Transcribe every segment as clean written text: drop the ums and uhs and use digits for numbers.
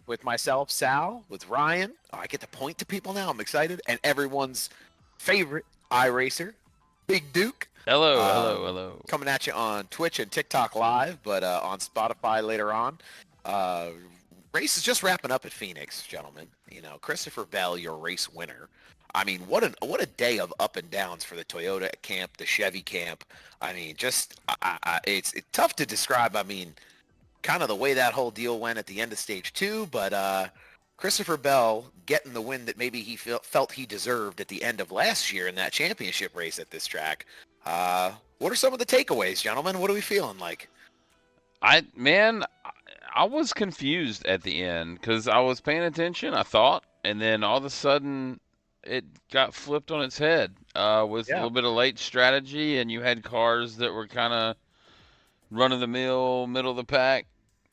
With myself, Sal, with Ryan. I get to point to people now. I'm excited. And everyone's favorite iRacer, Big Duke. Hello, hello, Um, hello. Coming at you on Twitch and TikTok live, but on Spotify later on. Uh, Race is just wrapping up at Phoenix, gentlemen. You know, Christopher Bell, your race winner. I mean, what a day of up and downs for the Toyota camp, the Chevy camp. I mean, it's tough to describe. I mean, kind of the way that whole deal went at the end of stage two, but Christopher Bell getting the win that maybe he felt he deserved at the end of last year in that championship race at this track. What are some of the takeaways, gentlemen? What are we feeling like? I was confused at the end because I was paying attention, I thought, and then all of a sudden it got flipped on its head with a Yeah. little bit of late strategy, and you had cars that were kind of run of the mill, middle of the pack.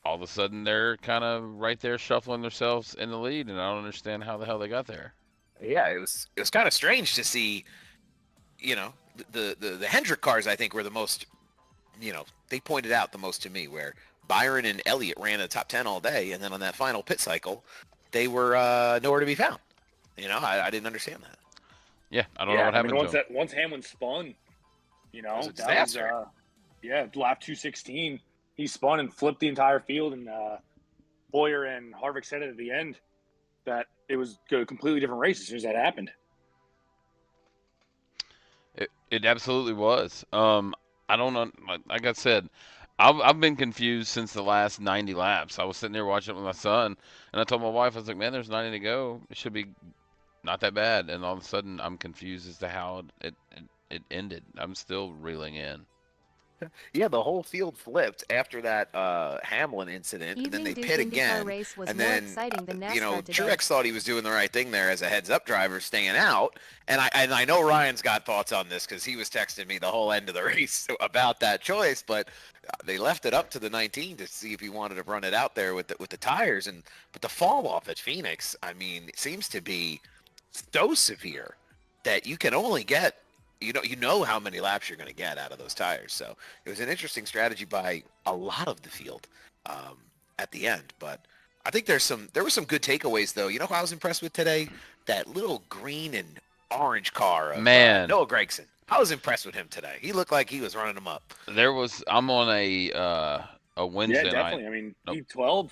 All of a sudden they're kind of right there shuffling themselves in the lead, and I don't understand how the hell they got there. Yeah, it was kind of strange to see, you know, the Hendrick cars I think were the most, they pointed out the most to me where Byron and Elliott ran the top 10 all day, and then on that final pit cycle, they were nowhere to be found. I didn't understand that. Yeah, I don't know Yeah, what I mean, happened to them. once Hamlin spun, It was a that was disaster. lap 216. He spun and flipped the entire field, and Boyer and Harvick said it at the end that it was a completely different race as soon as that happened. It absolutely was. I don't know. Like I said, I've been confused since the last 90 laps. I was sitting there watching it with my son, and I told my wife, I was like, "Man, there's 90 to go. It should be not that bad." And all of a sudden, I'm confused as to how it ended. I'm still reeling in. Yeah, the whole field flipped after that Hamlin incident, and then Evening they Duke pit IndyCar again. race was And more then, exciting than today. Truex thought he was doing the right thing there as a heads-up driver, staying out. And I know Ryan's got thoughts on this because he was texting me the whole end of the race about that choice. But they left it up to the 19 to see if he wanted to run it out there with the tires. But the fall off at Phoenix, I mean, it seems to be so severe that you can only get you know how many laps you're going to get out of those tires. So it was an interesting strategy by a lot of the field um, at the end. But I think there were some good takeaways though. You know who I was impressed with today? That little green and orange car of Man, Noah Gragson. I was impressed with him today. He looked like he was running them up. I'm on a Yeah, Wednesday night. definitely. I mean, Nope.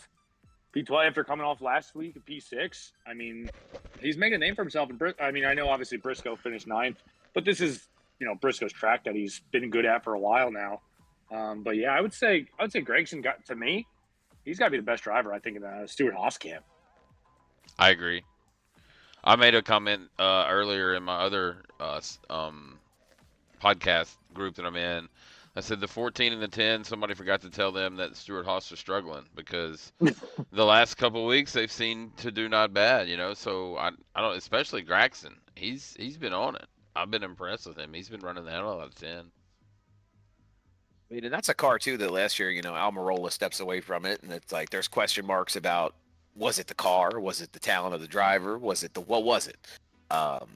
P12 after coming off last week at P6. I mean, he's making a name for himself. I mean, I know obviously Briscoe finished ninth, but this is Briscoe's track that he's been good at for a while now. But yeah, I would say Gregson got to me. He's got to be the best driver I think in the Stewart Haas camp. I agree. I made a comment earlier in my other podcast group that I'm in. I said the 14 and the 10. Somebody forgot to tell them that Stuart Haas are struggling because the last couple of weeks they've seen to do not bad. So I don't, especially Gregson. He's been on it. I've been impressed with him. He's been running the hell out of 10. I mean, and that's a car too that last year, Almirola steps away from it, and it's like there's question marks about was it the car, was it the talent of the driver, was it what was it? Um,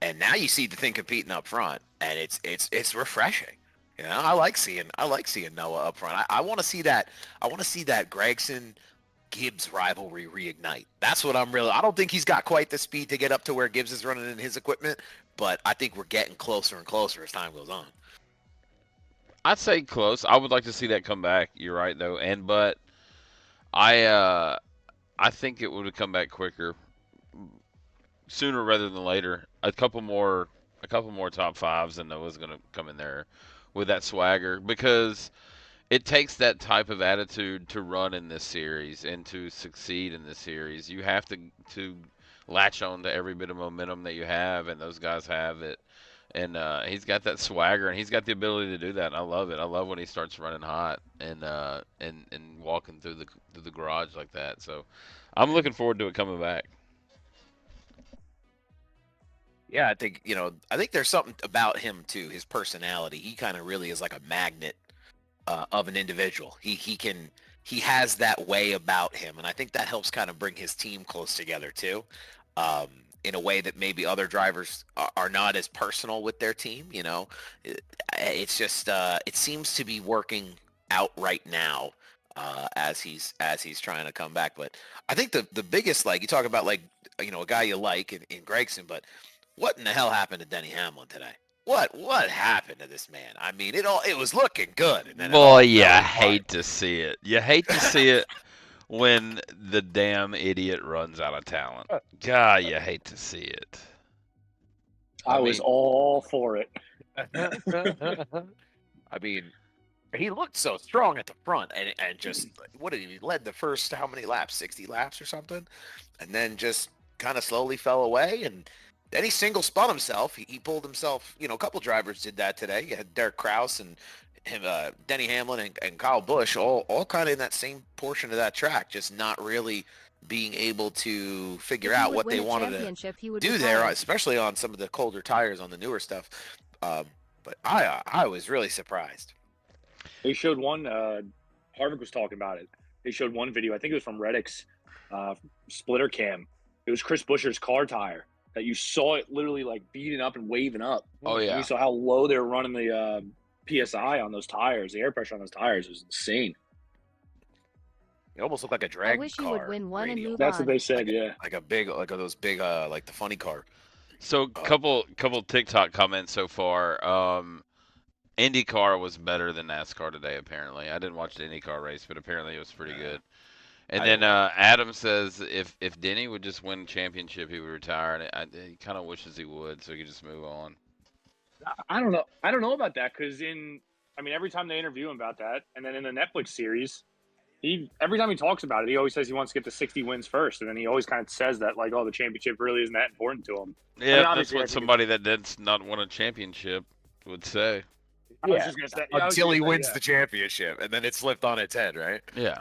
and now you see the thing competing up front, and it's refreshing. I like seeing Noah up front. I want to see that. I want to see that Gregson Gibbs rivalry reignite. That's what I'm really. I don't think he's got quite the speed to get up to where Gibbs is running in his equipment, but I think we're getting closer and closer as time goes on. I'd say close. I would like to see that come back. You're right though, but I uh, I think it would have come back quicker, sooner rather than later. A couple more top fives, and Noah's gonna come in there with that swagger because it takes that type of attitude to run in this series and to succeed in this series. You have to latch on to every bit of momentum that you have, and those guys have it. And he's got that swagger, and he's got the ability to do that. And I love it. I love when he starts running hot and walking through the garage like that. So I'm looking forward to it coming back. Yeah, I think there's something about him too, his personality. He kind of really is like a magnet of an individual. He has that way about him, and I think that helps kind of bring his team close together too, um, in a way that maybe other drivers are not as personal with their team. It's just it seems to be working out right now. as he's trying to come back. But I think the biggest, like, you talk about, like, a guy you like in Gregson, but what in the hell happened to Denny Hamlin today? What happened to this man? I mean, it was looking good, and then it Boy, all you fell apart. hate to see it. You hate to see it when the damn idiot runs out of talent. God, you hate to see it. I was all for it. I mean, he looked so strong at the front, and just, what did he led the first, how many laps? 60 laps or something, and then just kind of slowly fell away, and then he single spun himself. He pulled himself. A couple drivers did that today. You had Derek Kraus and him, Denny Hamlin and Kyle Busch, all kind of in that same portion of that track, just not really being able to figure out what they wanted to do there, especially on some of the colder tires on the newer stuff. But I was really surprised. They showed one. Harvick was talking about it. They showed one video. I think it was from Reddick's splitter cam. It was Chris Buescher's car tire that you saw it literally like beating up and waving up. Oh yeah. And you saw how low they were running the PSI on those tires. The air pressure on those tires was insane. It almost looked like a drag car. I wish you would win one and move That's on. what they said. Like yeah. like a big, like those big, like the funny car. So couple TikTok comments so far. IndyCar was better than NASCAR today, apparently. I didn't watch the IndyCar race, but apparently it was pretty good. And then Adam says if Denny would just win the championship, he would retire, and he kind of wishes he would, so he could just move on. I don't know. I don't know about that because every time they interview him about that, and then in the Netflix series, every time he talks about it, he always says he wants to get to 60 wins first, and then he always kind of says that like, oh, the championship really isn't that important to him. Yeah, that's what somebody that did not win a championship would say. I was just gonna say, Until he wins the championship, and then it's flipped on its head, right? Yeah.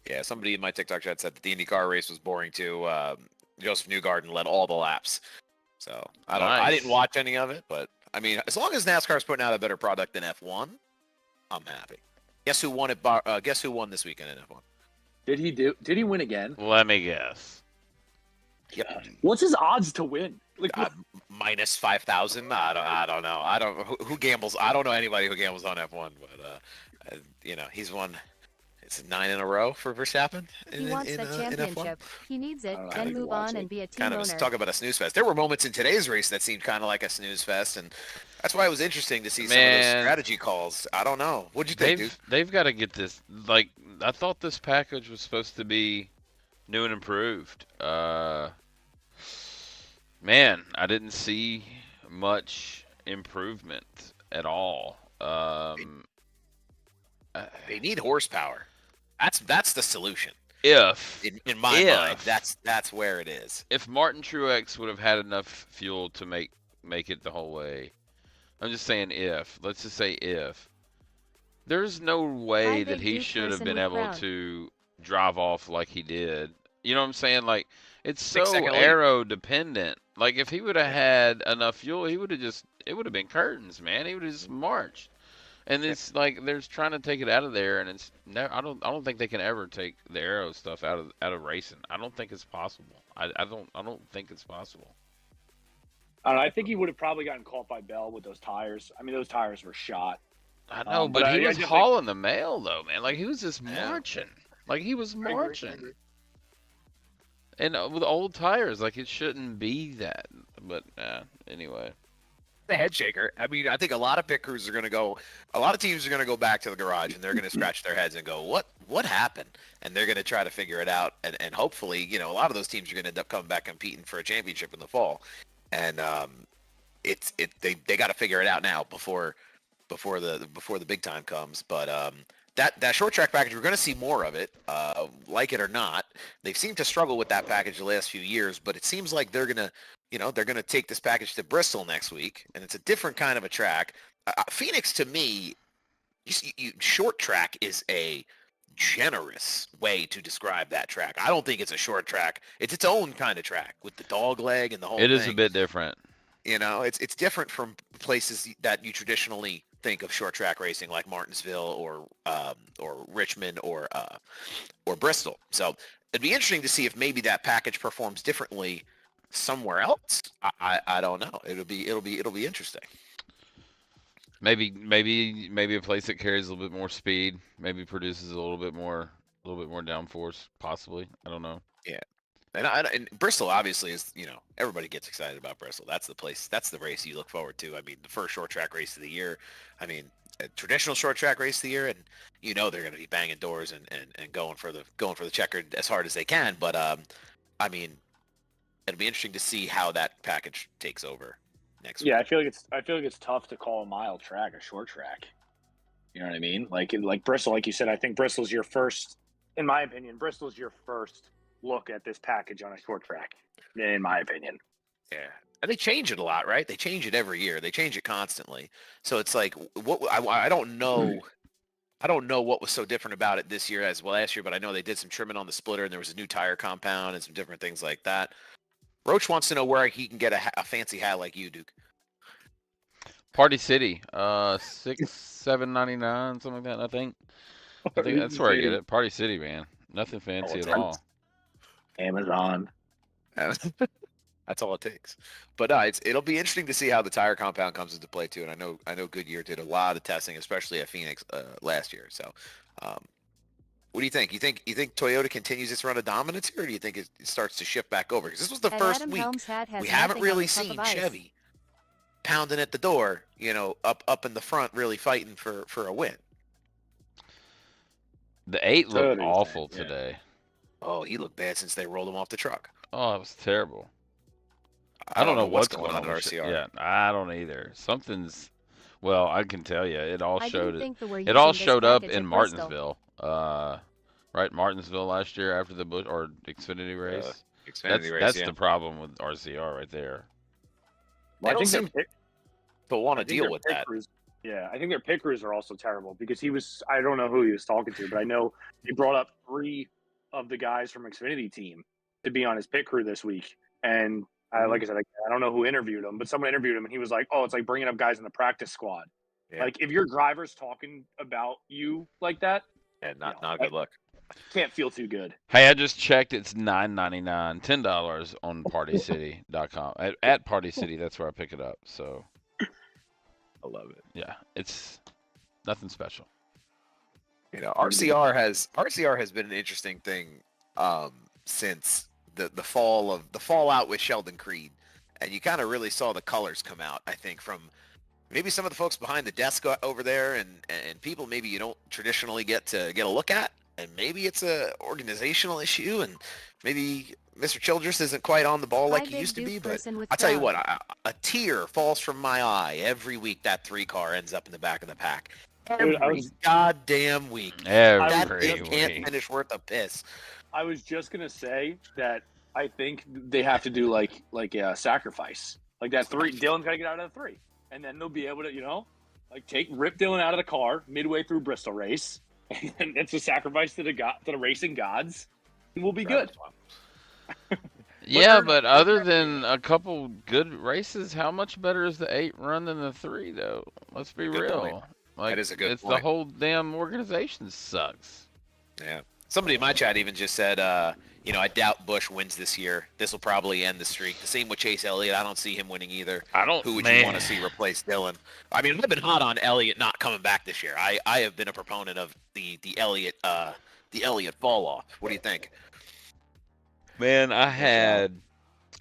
Yeah, somebody in my TikTok chat said that the IndyCar race was boring too. Joseph Newgarden led all the laps, so I didn't watch any of it, but I mean, as long as NASCAR's putting out a better product than F1, I'm happy. Guess who won it? Guess who won this weekend in F1? Did he win again? Let me guess. Yep. What's his odds to win? Like minus 5,000. I don't know. Who gambles. I don't know anybody who gambles on F1, but he's won. It's 9 in a row for Verstappen. He wants that championship. He needs it. Then move on and be a team owner. Talk about a snooze fest. There were moments in today's race that seemed kind of like a snooze fest, and that's why it was interesting to see some of those strategy calls. I don't know. What'd you think, dude? They've got to get this. Like, I thought this package was supposed to be new and improved. Man, I didn't see much improvement at all. They need horsepower. That's the solution. In my mind, that's where it is. If Martin Truex would have had enough fuel to make it the whole way, I'm just saying if. Let's just say if. There's no way that he should have been able to drive off like he did. You know what I'm saying? Like, it's so aero dependent. Like, if he would have had enough fuel, it would have been curtains, man. He would have just marched. And it's like they're trying to take it out of there, and it's never. I don't think they can ever take the aero stuff out of racing. I don't think it's possible. I don't think it's possible. I think he would have probably gotten caught by Bell with those tires. I mean, those tires were shot. I know, but he was hauling the mail though, man. Like, he was just marching. Like, he was marching. I agree. And with old tires, like, it shouldn't be that. But anyway. The head shaker. I mean, I think a lot of pit crews are going to go. A lot of teams are going to go back to the garage, and they're going to scratch their heads and go, "What happened?" And they're going to try to figure it out. And hopefully, a lot of those teams are going to end up coming back competing for a championship in the fall. And they got to figure it out now before the big time comes. But that short track package, we're going to see more of it, like it or not. They've seemed to struggle with that package the last few years, but it seems like they're going to take this package to Bristol next week, and it's a different kind of a track. Phoenix, to me, short track is a generous way to describe that track. I don't think it's a short track. It's its own kind of track with the dog leg and the whole thing. It is a bit different. It's different from places that you traditionally think of short track racing, like Martinsville or Richmond or Bristol. So it'd be interesting to see if maybe that package performs differently somewhere else. I don't know. It'll be interesting. Maybe a place that carries a little bit more speed, maybe produces a little bit more downforce, possibly. I don't know. Yeah. And Bristol obviously is, everybody gets excited about Bristol. That's the place. That's the race you look forward to. I mean, the first short track race of the year. I mean, a traditional short track race of the year, and they're going to be banging doors and going for the checkered as hard as they can. But I mean, it'll be interesting to see how that package takes over next week. Yeah, I feel like it's tough to call a mile track a short track. You know what I mean? Like Bristol, like you said, I think Bristol's your first, in my opinion, Bristol's your first look at this package on a short track, in my opinion. Yeah. And they change it a lot, right? They change it every year. They change it constantly. So it's like, I don't know. I don't know what was so different about it this year as well last year, but I know they did some trimming on the splitter and there was a new tire compound and some different things like that. Roach wants to know where he can get a fancy hat like you, Duke. Party City, $7.99, something like that. I think that's where I get it. Party City, man. Nothing fancy at all. Amazon. That's all it takes. But it'll be interesting to see how the tire compound comes into play too. And I know Goodyear did a lot of testing, especially at Phoenix last year. So, what do you think? You think Toyota continues its run of dominance here, or do you think it starts to shift back over? Because this was the first Adam week Helm's hat has we haven't nothing on really the cup seen of ice. Chevy pounding at the door, up in the front, really fighting for a win. The 8 looked Toyota's awful bad, yeah. today. Oh, he looked bad since they rolled him off the truck. Oh, it was terrible. I don't know what's going on at RCR. Yeah, I don't either. Something's. Well, I can tell you, it all I showed didn't think that we're it all using this showed up package in at Bristol. Martinsville. Right, Martinsville last year after the Busch or Xfinity race. Xfinity race, That's yeah. the problem with RCR right there. They don't I think seem to want to deal with that. Yeah, I think their pit crews are also terrible because I don't know who he was talking to, but I know he brought up 3 of the guys from Xfinity team to be on his pit crew this week. And like I said, I don't know who interviewed him, but someone interviewed him and he was like, oh, it's like bringing up guys in the practice squad. Yeah. Like if your driver's talking about you like that, Yeah, not a good look. can't feel too good. Hey, I just checked. It's $9.99, $10 on PartyCity.com. At Party City, that's where I pick it up. So, I love it. yeah, it's nothing special. RCR has been an interesting thing since the fallout with Sheldon Creed, and you kind of really saw the colors come out. I think from maybe some of the folks behind the desk over there, and people maybe you don't traditionally get a look at, and maybe it's a organizational issue, and maybe Mr. Childress isn't quite on the ball like he used to be. But I tell you what, a tear falls from my eye every week that 3 car ends up in the back of the pack. Every goddamn week. That thing can't finish worth a piss. I was just gonna say that I think they have to do like a sacrifice, like that 3. Dylan's got to get out of the 3, and then they'll be able to rip Dylan out of the car midway through Bristol race, and it's a sacrifice to the racing gods, and we'll be good. Yeah, but other than a couple good races, how much better is the 8 run than the 3 though? Let's be real. Point. Like, that is a good point. The whole damn organization sucks. Yeah. Somebody in my chat even just said, I doubt Busch wins this year. This will probably end the streak. The same with Chase Elliott. I don't see him winning either. Who would you want to see replace Dylan? I mean, I've been hot on Elliott not coming back this year. I have been a proponent of the Elliott fall off. What do you think? Man, I have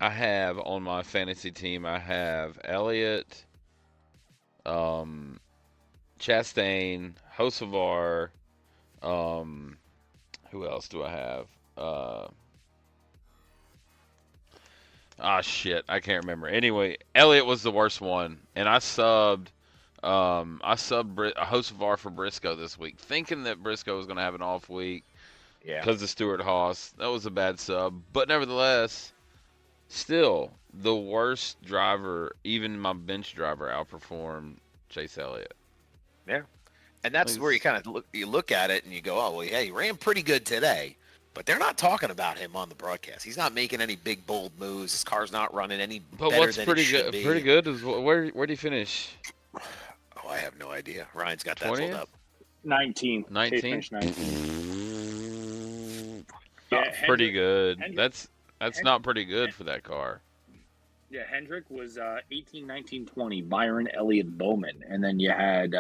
on my fantasy team, I have Elliott, Chastain, Hocevar, who else do I have? Shit, I can't remember. Anyway, Elliott was the worst one, and I subbed Hocevar for Briscoe this week, thinking that Briscoe was going to have an off week. Yeah. Because of Stuart Haas. That was a bad sub. But nevertheless, still, the worst driver, even my bench driver, outperformed Chase Elliott. Yeah. And that's where you kind of look at it and you go, oh, well, yeah, he ran pretty good today. But they're not talking about him on the broadcast. He's not making any big, bold moves. His car's not running any better than it should be. Pretty good is where'd he finish? Oh, I have no idea. Ryan's got that 20th? pulled up. 19. 19? Yeah, Pretty good. Hendrick- That's not pretty good for that car. Yeah, Hendrick was 18, 19, 20. Byron, Elliott, Bowman, and then you had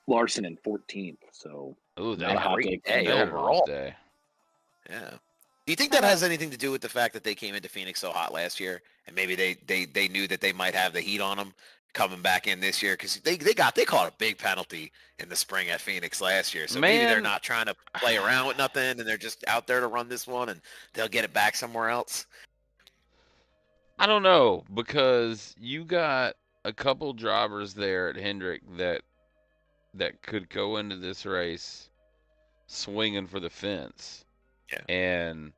Larson in 14th. So Ooh, not a hot great take. day they had a rough overall. day. Yeah. Do you think that has anything to do with the fact that they came into Phoenix so hot last year, and maybe they knew that they might have the heat on them coming back in this year because they caught a big penalty in the spring at Phoenix last year, so maybe they're Man. not trying to play around with nothing, and they're just out there to run this one, and they'll get it back somewhere else. I don't know, because you got a couple drivers there at Hendrick that could go into this race swinging for the fence. Yeah. And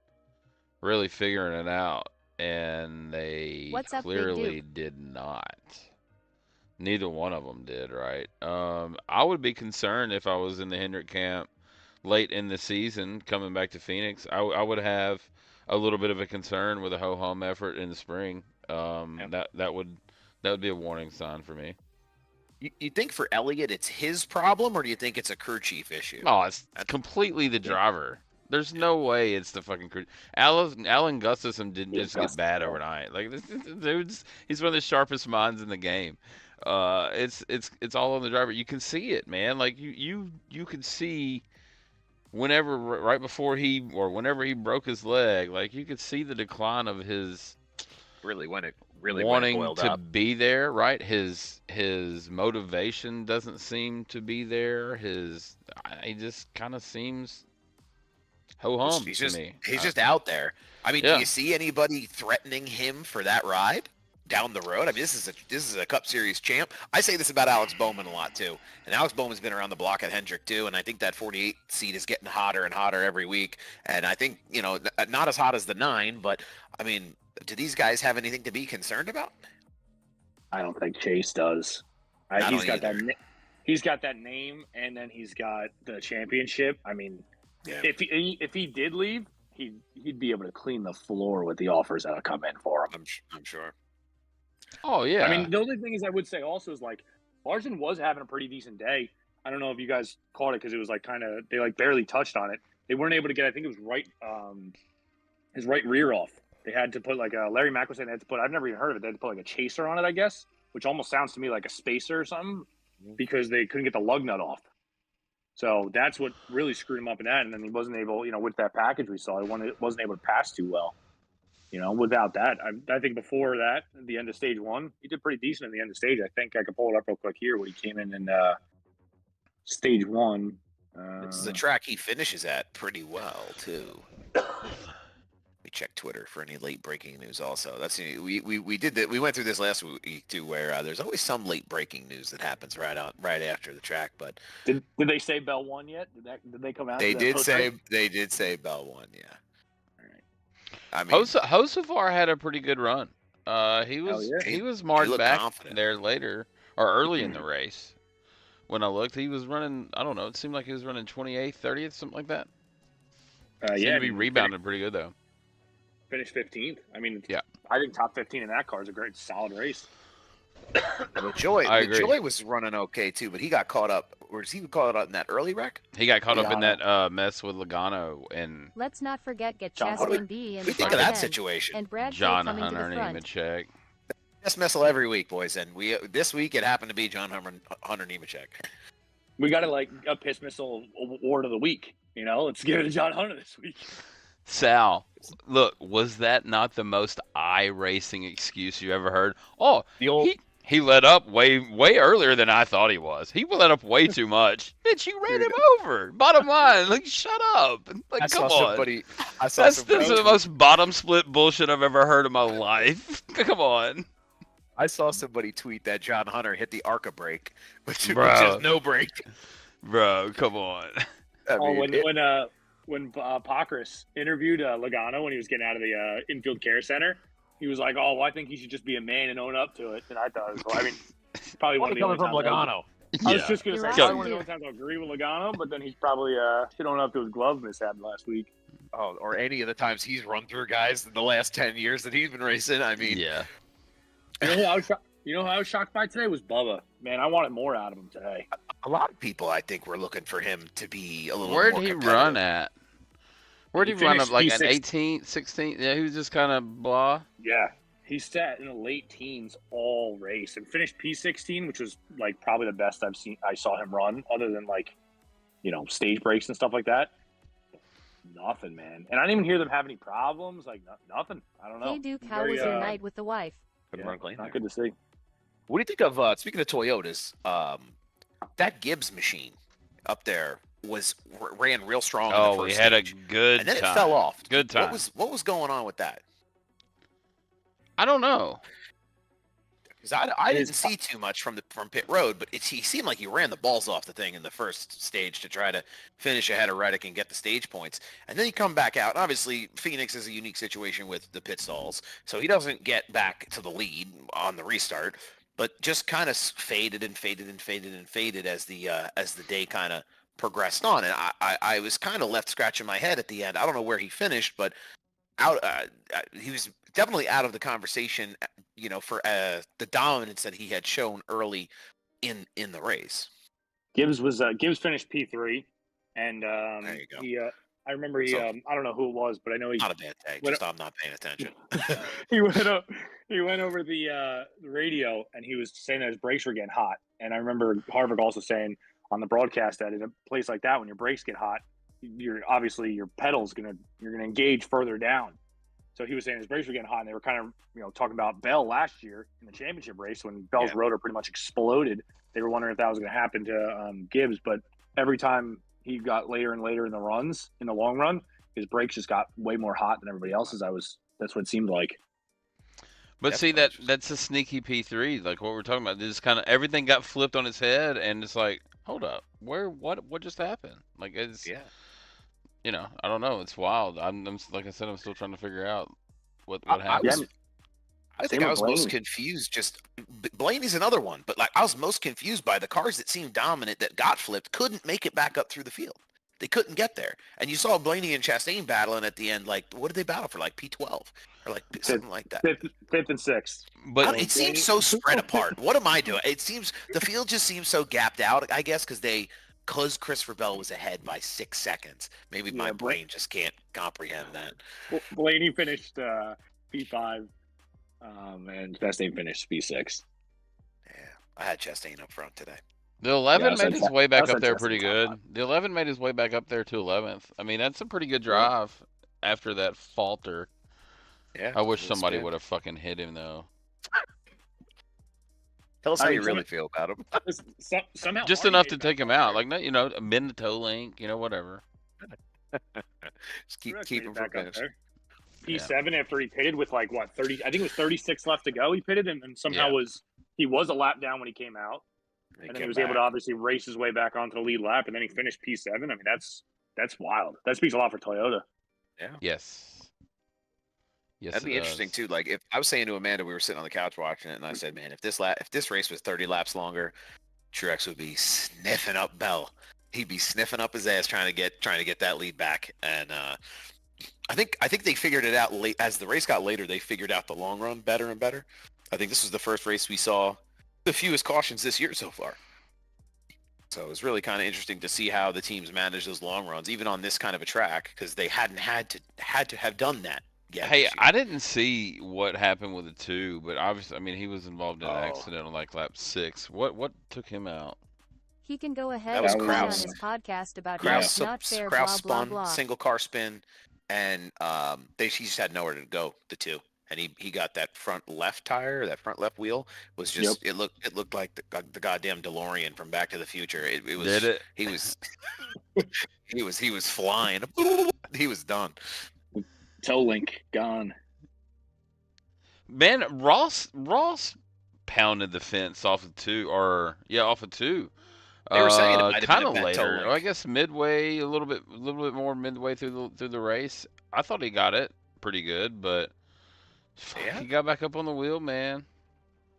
really figuring it out, and they What's up, Big clearly did not. Neither one of them did, right? I would be concerned if I was in the Hendrick camp late in the season coming back to Phoenix. I would have a little bit of a concern with a ho-hum effort in the spring. That would be a warning sign for me. You think for Elliott it's his problem, or do you think it's a crew chief issue? Oh, it's completely the driver. There's no way it's the fucking crew. Alan Gustafson didn't just get bad overnight. Like this dude's, he's one of the sharpest minds in the game. It's all on the driver. You can see it, man. Like you can see whenever right before whenever he broke his leg, like you could see the decline of his wanting to be there, right? His motivation doesn't seem to be there. He just kind of seems ho-hum to me. He's just out there. I mean, Yeah. do you see anybody threatening him for that ride down the road? I mean, this is a Cup Series champ. I say this about Alex Bowman a lot too, and Alex Bowman's been around the block at Hendrick too, and I think that 48 seat is getting hotter and hotter every week. And I think not as hot as the 9, but I mean, do these guys have anything to be concerned about? I don't think Chase does. He's got that name, and then he's got the championship. I mean, Yeah. if he did leave, he'd be able to clean the floor with the offers that'll come in for him. I'm sure. Oh yeah. I mean, the only thing is I would say also is like Larson was having a pretty decent day. I don't know if you guys caught it because it was like they like barely touched on it. They weren't able to get. I think it was his right rear off. They had to put like Larry Mack was saying they had to put. I've never even heard of it. They had to put like a chaser on it, I guess, which almost sounds to me like a spacer or something because they couldn't get the lug nut off. So that's what really screwed him up in that. And then he wasn't able, with that package we saw, he wasn't able to pass too well. Without that, I think before that, at the end of stage 1, he did pretty decent in the end of stage. I think I could pull it up real quick here when he came in stage 1. This is a track he finishes at pretty well too. We check Twitter for any late breaking news. Also, that's we did that. We went through this last week too, where there's always some late breaking news that happens right after the track. But did they say Bell won yet? Did they come out? They did say Bell won. Yeah. All right. I mean, Hosafar had a pretty good run. He was marked back confident there later or early in the race. When I looked, he was running. I don't know. It seemed like he was running 28th, 30th, something like that. Seemed to be rebounding pretty good though. Finished 15th. I mean, yeah. I think top 15 in that car is a great, solid race. Joy was running okay too, but he got caught up. Was he caught up in that early wreck? He got caught up in that mess with Logano and. Let's not forget John, Chastain B in we the think front of that end, situation. and Brad John coming to Hunter the front. Nemechek. Best missile every week, boys, and this week it happened to be John Hunter Nemechek. We got a piss missile award of the week. Let's give it to John Hunter this week. Sal, look, was that not the most iRacing excuse you ever heard? Oh, he let up way earlier than I thought he was. He let up way too much. Bitch, you ran him over. Bottom line, like, shut up. Like, come on. That's the most bottom split bullshit I've ever heard in my life. Come on. I saw somebody tweet that John Hunter hit the ARCA brake, which is no brake. Bro, come on. When Pockrass interviewed Logano when he was getting out of the infield care center, he was like, "Oh, well, I think he should just be a man and own up to it." And I thought, probably one of the only times Logano. I was just gonna say, You're probably right. one of the only times I agree with Logano, but then he's probably should own up to his glove mishap last week. Oh, or any of the times he's run through guys in the last 10 years that he's been racing. I mean, yeah. You know who I was shocked by today was Bubba. Man, I wanted more out of him today. a lot of people, I think, were looking for him to be a little Where'd more he competitive. run at? Where'd he run up? finished Like an P6. 18th, 16th? Yeah, he was just kind of blah. Yeah, he sat in the late teens all race and finished P16, which was like probably the best I saw him run, other than like, stage breaks and stuff like that. Nothing, man. And I didn't even hear them have any problems. Like nothing. I don't know. Hey Duke, how was your night with the wife? Couldn't run clean Not there. good to see. What do you think of speaking of Toyotas? That Gibbs machine up there ran real strong. In the Oh, first we had a stage, good and then time. it fell off. Good time. What was going on with that? I don't know. Because I didn't see too much from pit road, but he seemed like he ran the balls off the thing in the first stage to try to finish ahead of Reddick and get the stage points. And then he come back out. Obviously, Phoenix is a unique situation with the pit stalls, so he doesn't get back to the lead on the restart, but just kind of faded and faded and faded and faded as the day kind of progressed on. And I was kind of left scratching my head at the end. I don't know where he finished, but he was definitely out of the conversation, for the dominance that he had shown early in the race. Gibbs finished P3, and there you go. I remember I don't know who it was, but I know he not a bad tag. Just I'm not paying attention. he went over the radio, and he was saying that his brakes were getting hot. And I remember Harvick also saying on the broadcast that in a place like that, when your brakes get hot, you're obviously your pedals you're gonna engage further down. So he was saying his brakes were getting hot, and they were kind of talking about Bell last year in the championship race when Bell's rotor pretty much exploded. They were wondering if that was going to happen to Gibbs, but every time he got later and later in the runs, in the long run, his brakes just got way more hot than everybody else's. That's what it seemed like. But see, that's a sneaky P3, like what we're talking about. This kind of everything got flipped on its head, and it's like, hold up, what just happened? Like it's I don't know. It's wild. I'm like I said, I'm still trying to figure out what happened. I think I was most confused. Just Blaney's another one, but like I was most confused by the cars that seemed dominant that got flipped couldn't make it back up through the field. They couldn't get there, and you saw Blaney and Chastain battling at the end. Like, what did they battle for? Like P12 or like something like that. Fifth and sixth. But it seems so spread apart. What am I doing? It seems the field just seems so gapped out. I guess because Christopher Bell was ahead by 6 seconds. Maybe my brain just can't comprehend that. Blaney finished P5, and Chastain finished P6. Yeah, I had Chastain up front today. The 11 made his way back up there pretty good. The 11 made his way back up there to 11th. I mean, that's a pretty good drive after that falter. Yeah, I wish somebody would have fucking hit him, though. Tell us how you really feel about him. Somehow just enough to take him out. Like, amend the toe link, whatever. Just keep him back up there. P7 after he pitted with 30, I think it was 36 left to go. He pitted and somehow he was a lap down when he came out. And then he was able to obviously race his way back onto the lead lap, and then he finished P7. I mean, that's wild. That speaks a lot for Toyota. Yeah. Yes. That'd be interesting too. Like if I was saying to Amanda, we were sitting on the couch watching it, and I said, "Man, if this race was 30 laps longer, Truex would be sniffing up Bell. He'd be sniffing up his ass trying to get that lead back." And I think they figured it out late as the race got later. They figured out the long run better and better. I think this was the first race we saw the fewest cautions this year so far. So it was really kind of interesting to see how the teams manage those long runs, even on this kind of a track, because they hadn't had to have done that yet. Hey, I didn't see what happened with the 2, but obviously, I mean, he was involved in an accident on lap 6. What took him out? He can go ahead and on his podcast about Kraus not fair, Kraus blah, spun, blah, blah. single car spin, and he just had nowhere to go, the 2. And he got that front left tire, that front left wheel was just it looked like the goddamn DeLorean from Back to the Future. It was Did it? He was he was flying. He was done. Toe link gone. Man, Ross pounded the fence off of 2, off of 2. They were saying it might have kind been of a toe later. link. I guess midway, a little bit more midway through the race. I thought he got it pretty good, but he got back up on the wheel, man.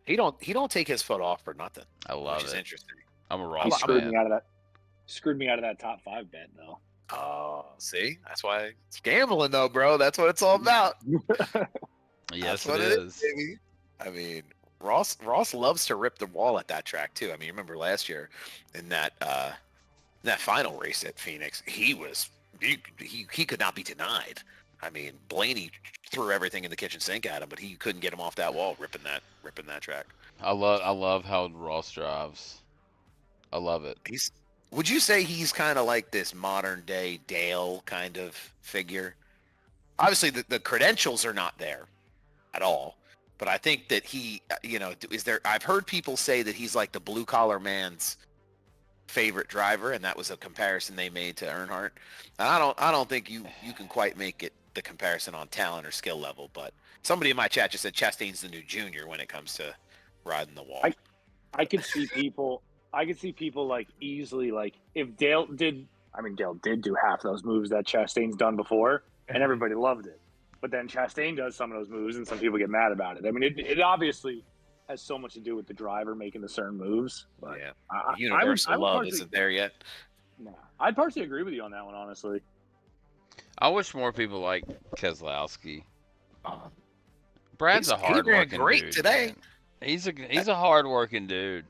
He don't take his foot off for nothing. I love it. Which is interesting. I'm a Ross Screwed fan. me out of that top 5 bet though. Oh, see, that's why it's gambling though, bro. That's what it's all about. Yes, that's what it is. baby. I mean, Ross loves to rip the wall at that track too. I mean, remember last year in that final race at Phoenix, he was he could not be denied. I mean, Blaney threw everything in the kitchen sink at him, but he couldn't get him off that wall, ripping that track. I love how Ross drives. I love it. Would you say he's kind of like this modern day Dale kind of figure? Obviously, the credentials are not there at all, but I think that he, I've heard people say that he's like the blue collar man's favorite driver, and that was a comparison they made to Earnhardt. And I don't think you can quite make it the comparison on talent or skill level, but somebody in my chat just said Chastain's the new junior when it comes to riding the wall. I could see people like easily like if Dale did. I mean, Dale did do half those moves that Chastain's done before, and everybody loved it. But then Chastain does some of those moves, and some people get mad about it. I mean, it obviously has so much to do with the driver making the certain moves. But yeah, universal love isn't there yet. Nah, I'd partially agree with you on that one, honestly. I wish more people like Keselowski. Brad's a He hard ran working great dude. today. Man. He's a hard working dude.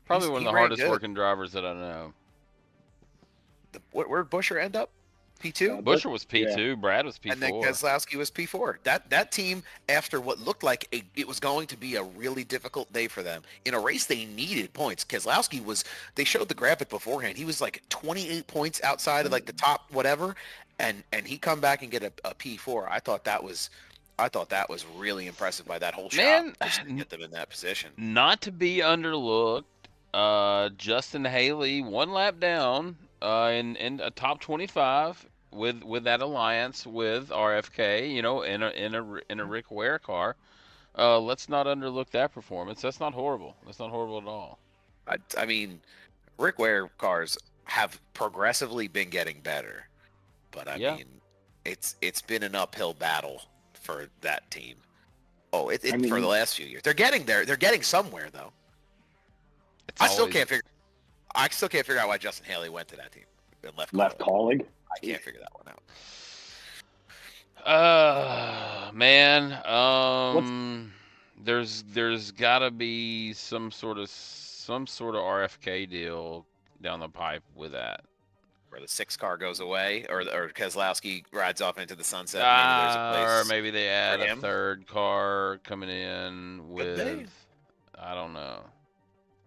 Probably one of the hardest working drivers that I know. Where'd Buescher end up? P2? Buescher was P2. Yeah. Brad was P4. And then Keselowski was P4. That team, after what looked like it was going to be a really difficult day for them, in a race they needed points. Keselowski they showed the graphic beforehand. He was like 28 points outside of like the top whatever, and he come back and get a P4. I thought that was really impressive by that whole shop to get them in that position. Not to be underlooked, Justin Haley 1 lap down. In a top 25 with that alliance with RFK, in a Rick Ware car. Let's not underlook that performance. That's not horrible. That's not horrible at all. I mean, Rick Ware cars have progressively been getting better, but I mean, it's been an uphill battle for that team. For the last few years, they're getting there. They're getting somewhere though. I still can't figure out why Justin Haley went to that team and left Colleague. I can't figure that one out. Man, there's got to be some sort of RFK deal down the pipe with that. Where the 6 car goes away, or Keselowski rides off into the sunset. Or maybe they add a 3rd car coming in with. I don't know.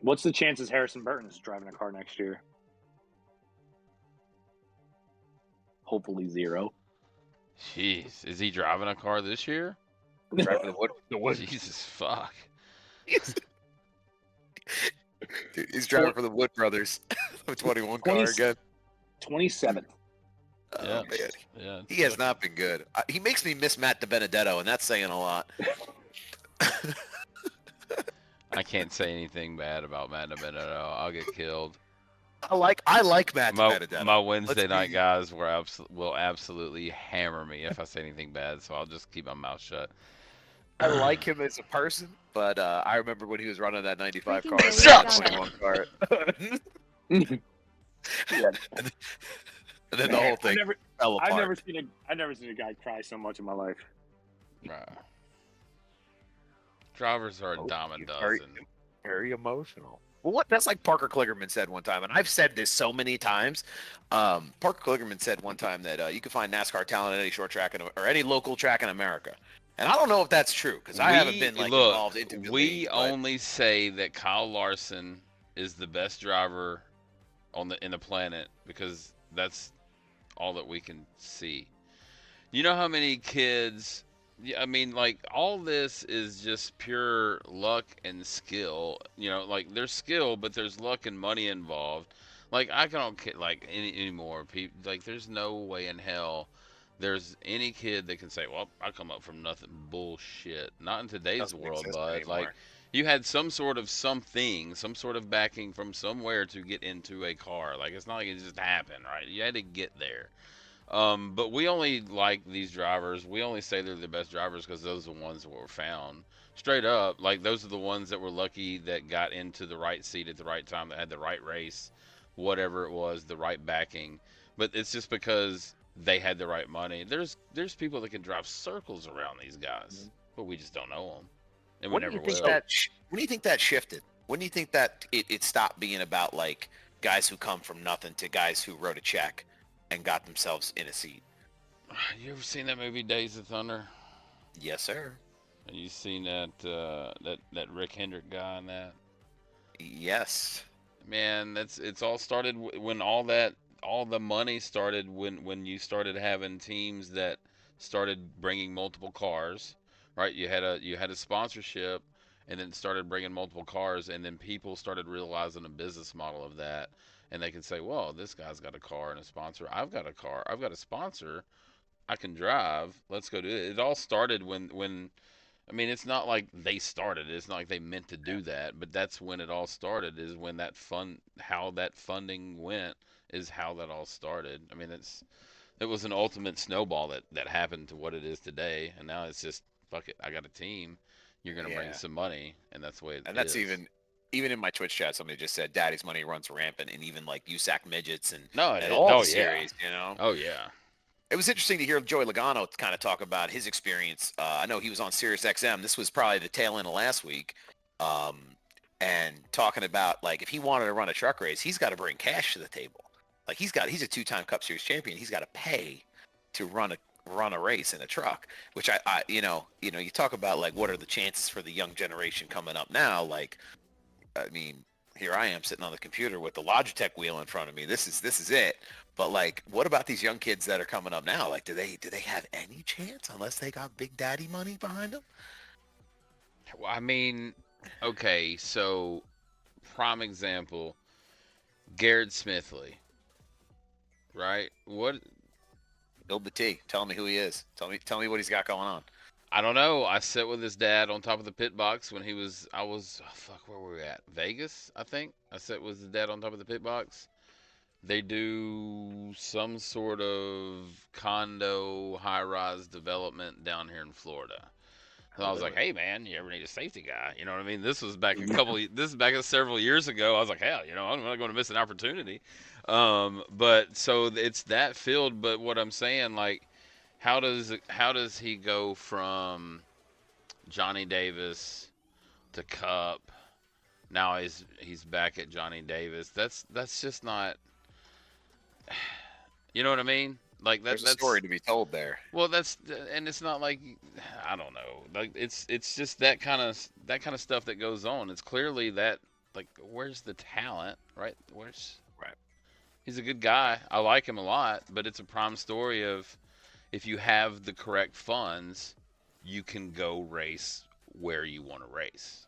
What's the chances Harrison Burton is driving a car next year? Hopefully 0. Jeez, is he driving a car this year? Driving the wood. Jesus fuck. Dude, he's driving for the Wood Brothers. The 21 car again. 27th. Man. Yeah. He has not been good. He makes me miss Matt DiBenedetto, and that's saying a lot. I can't say anything bad about Matt DiBenedetto. I'll get killed. I like Matt DiBenedetto. My Wednesday night guys will absolutely hammer me if I say anything bad, so I'll just keep my mouth shut. I like him as a person, but I remember when he was running that 95 car. Yeah. And then the whole thing fell apart. I've never seen a guy cry so much in my life. Drivers are a dime a dozen. Very emotional. Well, that's like Parker Kligerman said one time, and I've said this so many times. Parker Kligerman said one time that you can find NASCAR talent at any short track or any local track in America. And I don't know if that's true because I haven't been involved into. We only say that Kyle Larson is the best driver in the planet because that's all that we can see. You know how many kids? I mean, all this is just pure luck and skill. There's skill, but there's luck and money involved. I don't care anymore. People there's no way in hell there's any kid that can say, "Well, I come up from nothing." Bullshit. Not in today's world, bud. You had some sort of backing from somewhere to get into a car. It's not like it just happened, right? You had to get there. But we only like these drivers. We only say they're the best drivers because those are the ones that were found. Straight up, those are the ones that were lucky that got into the right seat at the right time, that had the right race, whatever it was, the right backing. But it's just because they had the right money. There's people that can drive circles around these guys, but we just don't know them. And when do you think that shifted? When do you think that it stopped being about guys who come from nothing to guys who wrote a check and got themselves in a seat. You ever seen that movie Days of Thunder? Yes, sir. Have you seen that that Rick Hendrick guy in that? Yes. Man, it's all started when all the money started when you started having teams that started bringing multiple cars, right? You had a sponsorship, and then started bringing multiple cars, and then people started realizing a business model of that, and they could say, well, this guy's got a car and a sponsor. I've got a car. I've got a sponsor. I can drive. Let's go do it. It all started when I mean, it's not like they started it. It's not like they meant to do that, but that's when it all started. Is when how that funding went, is how that all started. I mean, it was an ultimate snowball that happened to what it is today, and now it's just fuck it. I got a team. You're gonna bring Yeah. some money, and that's the way it And that's is. even in my Twitch chat, somebody just said Daddy's money runs rampant, and even like USAC midgets and No, and all oh the yeah, series, you know. oh yeah. It was interesting to hear Joey Logano kind of talk about his experience. I know he was on Sirius XM. This was probably the tail end of last week, and talking about like if he wanted to run a truck race, he's got to bring cash to the table. Like he's a two-time Cup Series champion. He's got to pay to run a race in a truck. Which I you talk about like what are the chances for the young generation coming up now? Like, I mean, here I am sitting on the computer with the Logitech wheel in front of me. This is it. But like, what about these young kids that are coming up now? Like, do they have any chance unless they got Big Daddy money behind them? Well, I mean, okay, so prime example, Garrett Smithley, right? What Build the T. Tell me who he is. Tell me what he's got going on. I don't know. I sat with his dad on top of the pit box when where were we at? Vegas, I think. I sat with his dad on top of the pit box. They do some sort of condo high-rise development down here in Florida. So I was like, hey man, you ever need a safety guy? You know what I mean? This is back several years ago. I was like, hell, I'm not going to miss an opportunity. But so it's that field. But what I'm saying, like, how does he go from Johnny Davis to Cup? Now he's back at Johnny Davis. That's just not. You know what I mean? Like There's a that's story to be told there. well, and it's not like I don't know. Like it's just that kind of stuff that goes on. It's clearly that like where's the talent, right? Right. He's a good guy. I like him a lot, but it's a prime story of if you have the correct funds, you can go race where you want to race.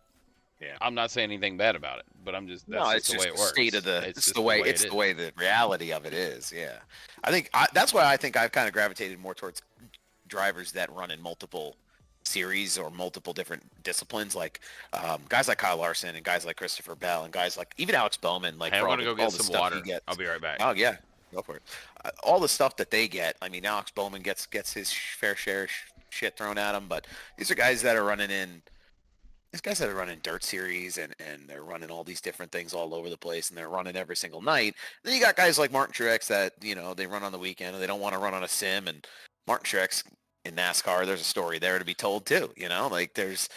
Yeah. I'm not saying anything bad about it, but that's just the way it works. State of the It's the way the reality of it is. Yeah. I think that's why I think I've kind of gravitated more towards drivers that run in multiple series or multiple different disciplines, like guys like Kyle Larson and guys like Christopher Bell and guys like even Alex Bowman. Like, hey, I'm for gonna go all get the some stuff water. he gets. I'll be right back. Oh yeah, go for it. All the stuff that they get. I mean, Alex Bowman gets his fair share of shit thrown at him, but these are guys that are running in. These guys that are running dirt series and they're running all these different things all over the place and they're running every single night. Then you got guys like Martin Truex that, they run on the weekend and they don't want to run on a sim. And Martin Truex in NASCAR, there's a story there to be told too, like there's,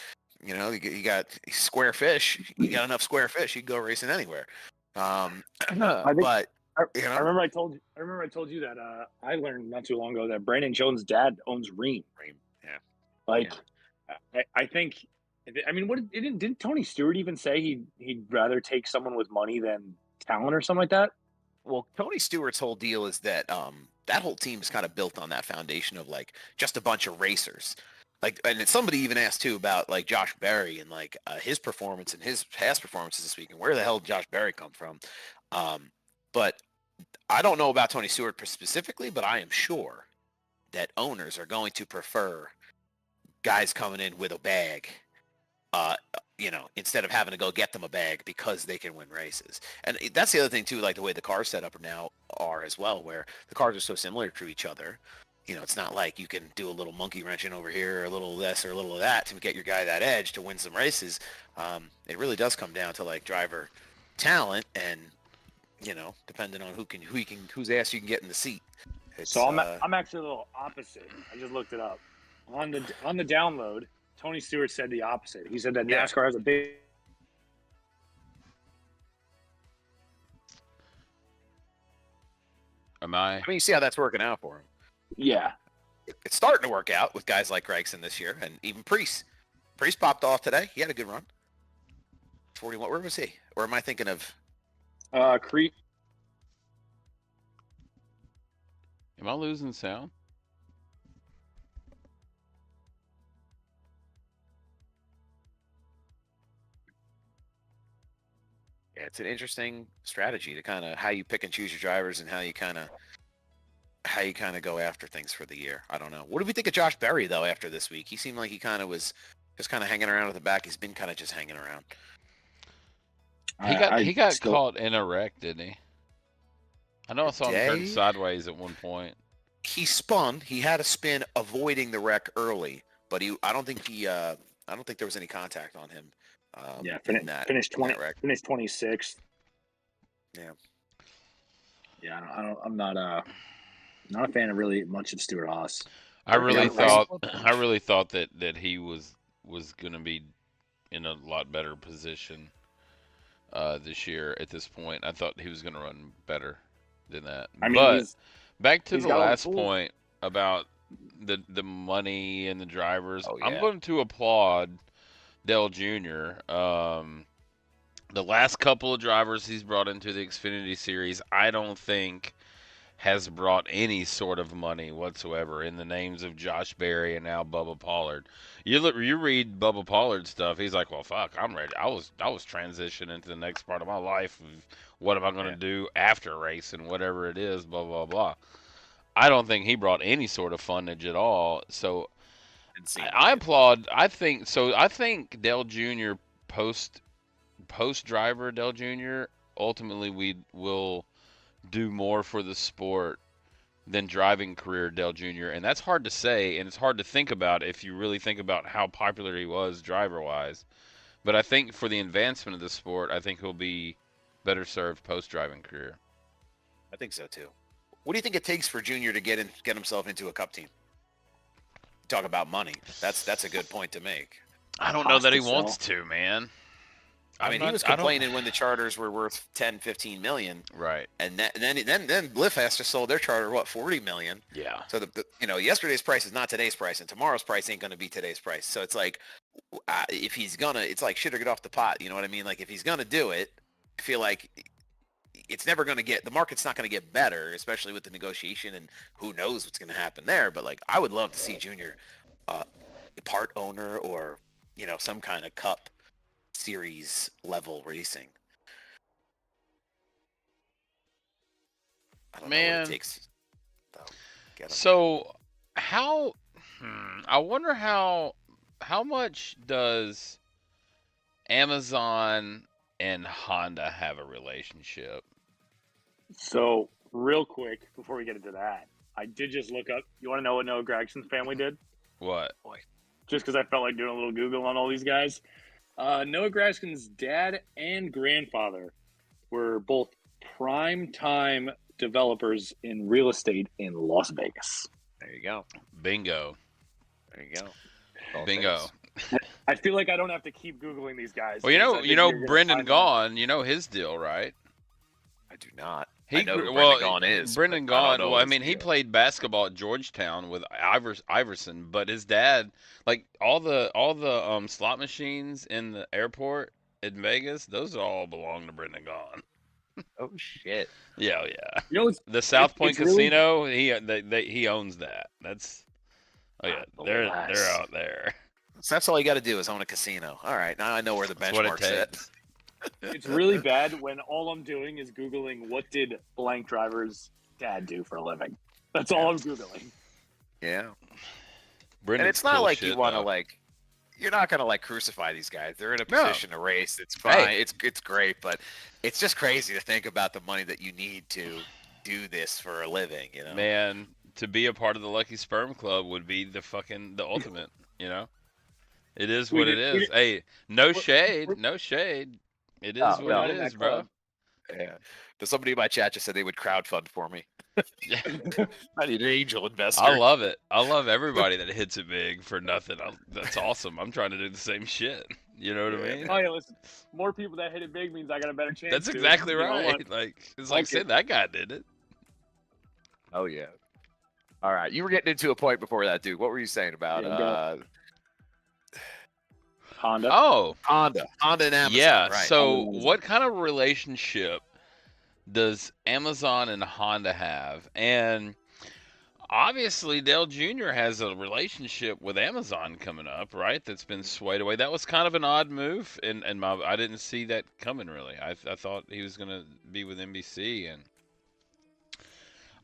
you got square fish, you got enough square fish, you can go racing anywhere. I remember I told you that I learned not too long ago that Brandon Jones' dad owns Ream. Yeah. I think. I mean, didn't Tony Stewart even say he'd rather take someone with money than talent or something like that? Well, Tony Stewart's whole deal is that that whole team is kind of built on that foundation of like just a bunch of racers. Like, and somebody even asked too about like Josh Berry and like his performance and his past performances this week and where the hell did Josh Berry come from? But I don't know about Tony Stewart specifically, but I am sure that owners are going to prefer guys coming in with a bag. Instead of having to go get them a bag because they can win races. And that's the other thing too, like the way the cars set up now are as well, where the cars are so similar to each other. It's not like you can do a little monkey wrenching over here, or a little of this or a little of that to get your guy that edge to win some races. It really does come down to like driver talent and, depending on whose ass you can get in the seat. So I'm actually a little opposite. I just looked it up. On the download, Tony Stewart said the opposite. He said that NASCAR has a big. Am I? I mean, you see how that's working out for him. Yeah. It's starting to work out with guys like Gregson this year, and even Priest. Priest popped off today. He had a good run. 41. Where was he? Or am I thinking of? Crete. Am I losing sound? Yeah, it's an interesting strategy to kind of how you pick and choose your drivers and how you kind of go after things for the year. I don't know. What do we think of Josh Berry though after this week? He seemed like he kind of was just kind of hanging around at the back. He's been kind of just hanging around. He got caught in a wreck, didn't he? I know I saw him turn sideways at one point. He spun. He had a spin avoiding the wreck early, but I don't think there was any contact on him. Yeah, finished 26th. Yeah. Yeah, I'm not a fan of really much of Stuart Haas. I really thought that he was going to be in a lot better position this year at this point. I thought he was going to run better than that. I mean, but back to the got last point about the money and the drivers. Oh, yeah. I'm going to applaud Dale Jr. The last couple of drivers he's brought into the Xfinity Series, I don't think has brought any sort of money whatsoever in the names of Josh Berry and now Bubba Pollard. You read Bubba Pollard's stuff, he's like, well, fuck, I'm ready. I was transitioning to the next part of my life. What am I going to do after racing, whatever it is, blah, blah, blah. I don't think he brought any sort of fundage at all. So I applaud. I think Dale Jr. post driver Dale Jr. ultimately we will do more for the sport than driving career Dale Jr. And that's hard to say, and it's hard to think about if you really think about how popular he was driver-wise. But I think for the advancement of the sport, I think he'll be better served post-driving career. I think so too. What do you think it takes for Junior to get himself into a Cup team? Talk about money. That's a good point to make. I don't know that he wants to, man. I mean, he was complaining when the charters were worth 10, 15 million. Right. And then Bliff has to sold their charter, what, 40 million? Yeah. So, yesterday's price is not today's price, and tomorrow's price ain't going to be today's price. So it's like, if he's going to, it's like shit or get off the pot. You know what I mean? Like, if he's going to do it, I feel like it's never going to the market's not going to get better, especially with the negotiation, and who knows what's going to happen there. But, like, I would love to see Junior part owner or, some kind of Cup series level racing. I don't know what it takes, though. So how I wonder how much does Amazon and Honda have a relationship? So real quick before we get into that, I did just look up. You want to know what Noah Gragson's family did? What? Just because I felt like doing a little Google on all these guys. Noah Gragson's dad and grandfather were both prime-time developers in real estate in Las Vegas. There you go. Bingo. There you go. Bingo. I feel like I don't have to keep Googling these guys. Well, you know Brendan Gaughan, you know his deal, right? I do not. I know who Brendan Gaughan is. Brendan Gaughan, well, I mean, he played basketball at Georgetown with Iverson, but his dad, like all the slot machines in the airport in Vegas, those all belong to Brendan Gaughan. Oh shit. Yeah. The South Point Casino, he owns that. That's they're out there. So that's all you got to do is own a casino. All right, now I know where the benchmark's at. It's really bad when all I'm doing is Googling what did blank driver's dad do for a living. That's all I'm Googling. Yeah. Brendan's and it's not cool like shit, you want to though. you're not going to crucify these guys. They're in a position to race. It's fine. Hey. It's great, but it's just crazy to think about the money that you need to do this for a living, Man, to be a part of the Lucky Sperm Club would be the ultimate, It is what it is. Hey, no shade. It is what it is, bro. Yeah. There's somebody in my chat just said they would crowdfund for me. I need an angel investor. I love it. I love everybody that hits it big for nothing. That's awesome. I'm trying to do the same shit. You know what I mean? Oh yeah, listen. More people that hit it big means I got a better chance. That's exactly right. Like it's like saying that guy did it. Oh yeah. All right, you were getting into a point before that, dude. What were you saying about Yeah, Honda. Oh, Honda and Amazon? yeah. Right. So, what kind of relationship does Amazon and Honda have? And obviously, Dale Jr. has a relationship with Amazon coming up, right? That's been swayed away. That was kind of an odd move, and I didn't see that coming really. I thought he was gonna be with NBC, and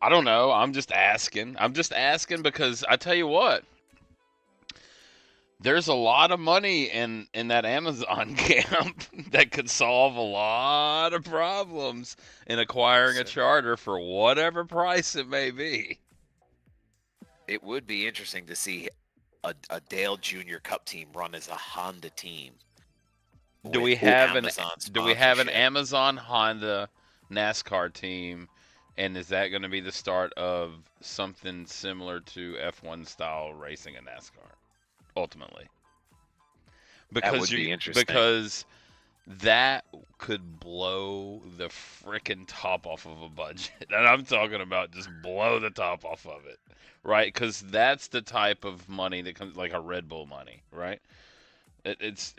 I don't know. I'm just asking. I'm just asking because I tell you what, there's a lot of money in that Amazon camp that could solve a lot of problems in acquiring a charter for whatever price it may be. It would be interesting to see a Dale Jr. Cup team run as a Honda team. Do we with have Amazon an sponsorship. Amazon Honda NASCAR team, and is that going to be the start of something similar to F1 style racing in NASCAR ultimately? That would be interesting. Because that could blow the frickin' top off of a budget. And I'm talking about just blow the top off of it, right? Because that's the type of money that comes like a Red Bull money, right? It's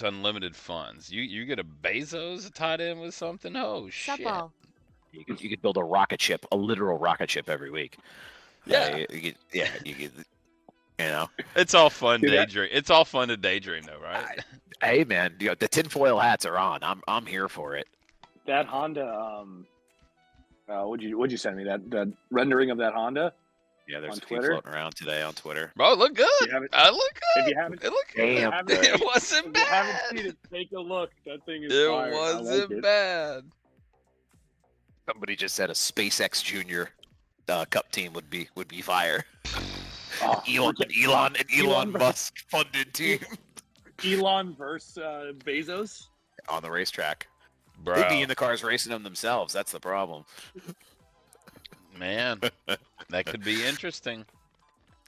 unlimited funds. You get a Bezos tied in with something. Oh shit! Subball. You could build a rocket ship, a literal rocket ship every week. Yeah, You could, you know. it's all fun daydream. It's all fun to daydream, though, right? Hey man, the tinfoil hats are on. I'm here for it. That Honda, what'd you send me? That rendering of that Honda? Yeah, there's On a few Twitter? floating around today on Twitter. Bro, it looked good. You haven't- I look good. If you haven't, It looked Damn good. good. It wasn't if you haven't bad. seen it, take a look. That thing is It fire. I like wasn't it. bad. Somebody just said a SpaceX Junior Cup team would be fire. Oh, Elon Musk funded team Elon versus Bezos. on the racetrack. Bro, They'd be in the cars racing them themselves. That's the problem. man, that could be interesting.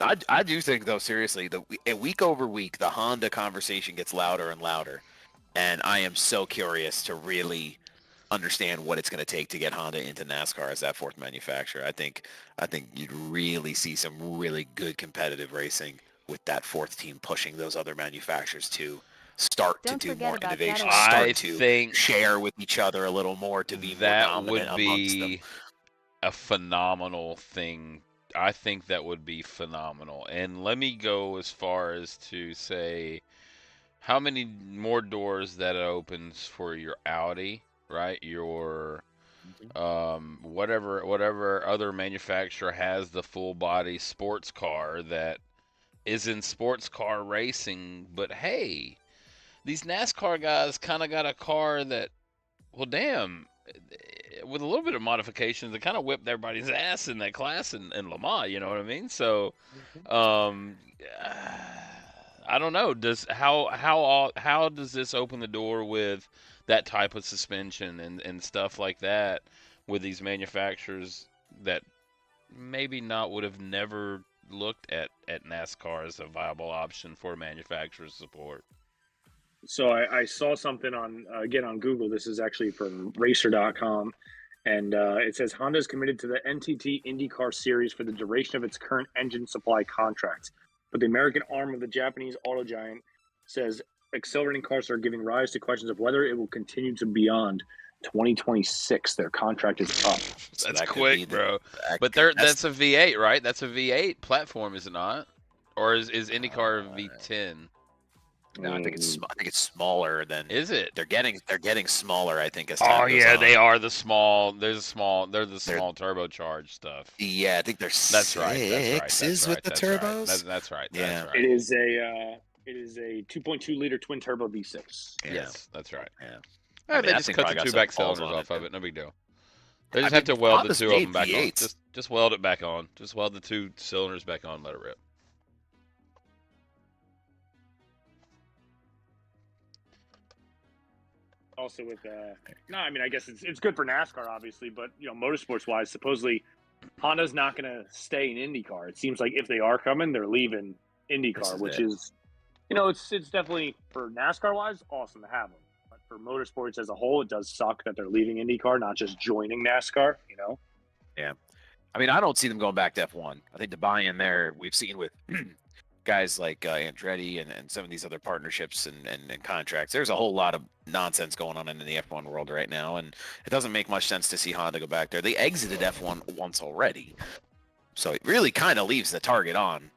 I do think though, seriously, week over week, the Honda conversation gets louder and louder, and I am so curious to really understand what it's going to take to get Honda into NASCAR as that fourth manufacturer. I think you'd really see some really good competitive racing with that fourth team pushing those other manufacturers to start Don't to do forget more about innovation, Getaway. start I to think share with each other a little more, to be more that dominant would amongst them. be a phenomenal thing. I think that would be phenomenal. And let me go as far as to say how many more doors that it opens for your Audi, right? Your whatever other manufacturer has the full body sports car that is in sports car racing, but hey, these NASCAR guys kind of got a car that, well, damn, with a little bit of modifications, they kind of whipped everybody's ass in that class in Le Mans. You know what I mean? So, I don't know. How does this open the door with that type of suspension and stuff like that with these manufacturers that maybe not would have never looked at NASCAR as a viable option for manufacturer support? So I saw something on again on Google. This is actually from Racer.com, and it says Honda is committed to the NTT IndyCar series for the duration of its current engine supply contracts. But the American arm of the Japanese auto giant says accelerating cars are giving rise to questions of whether it will continue to beyond 2026. Their contract is up. So That's that could quick, be bro. But that's a V8, right? That's a V8 platform, is it not? Or is IndyCar V10? No, I think it's smaller than. Is it? They're getting smaller, I think. As Oh time goes yeah, on. they are the small. They're the small turbocharged stuff. Yeah, I think they're That's right. sixes with the turbos. That's right. Yeah. That's right. It is a 2.2 liter twin turbo V6. Yeah. Yes, that's right. Yeah. They that just thing cut probably the got two some back balls cylinders on off it, of too. it. No big deal. They just I have mean, to weld Honda's the two of them made back on. V8s. Just weld it back on. Just weld the two cylinders back on. Let it rip. Also with no, I mean I guess it's good for NASCAR obviously, but motorsports wise, supposedly Honda's not going to stay in IndyCar. It seems like if they are coming, they're leaving IndyCar, which is it's definitely for NASCAR wise awesome to have them. But for motorsports as a whole, it does suck that they're leaving IndyCar, not just joining NASCAR. Yeah. I mean, I don't see them going back to F1. I think the buy-in there we've seen with guys like Andretti and some of these other partnerships and contracts. There's a whole lot of nonsense going on in the F1 world right now, and it doesn't make much sense to see Honda go back there. They exited F1 once already, so it really kind of leaves the target on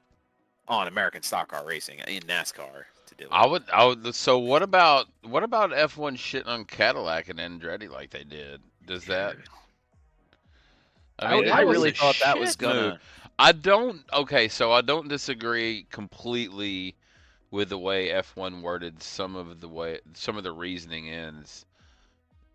American stock car racing in NASCAR to do it. I would. So what about F1 shitting on Cadillac and Andretti like they did? Does that? I mean, I that was really a thought that was shit gonna. move. I don't. Okay, so I don't disagree completely with the way F1 worded some of the reasoning is.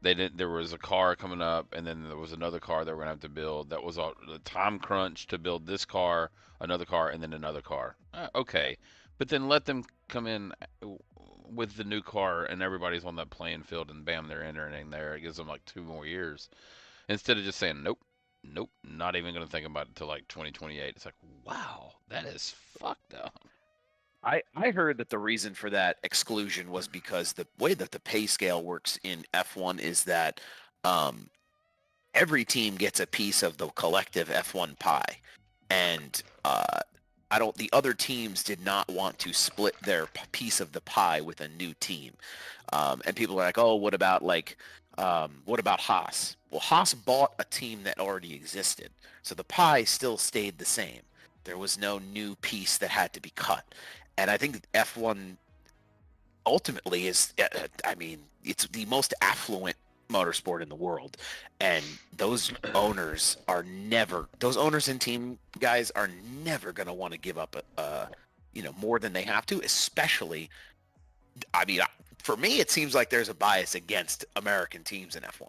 They didn't. There was a car coming up, and then there was another car they were gonna have to build. That was the time crunch to build this car, another car, and then another car. Okay, but then let them come in with the new car, and everybody's on that playing field, and bam, they're entering there. It gives them like 2 more years instead of just saying nope, not even gonna think about it until like 2028. It's like, wow, that is fucked up. I heard that the reason for that exclusion was because the way that the pay scale works in F1 is that every team gets a piece of the collective F1 pie, and the other teams did not want to split their piece of the pie with a new team, and people are like, oh, what about Haas? Well, Haas bought a team that already existed, so the pie still stayed the same. There was no new piece that had to be cut. And I think F1 ultimately is, I mean, it's the most affluent motorsport in the world. And those owners and team guys are never going to want to give up, more than they have to, especially, I mean, for me, it seems like there's a bias against American teams in F1.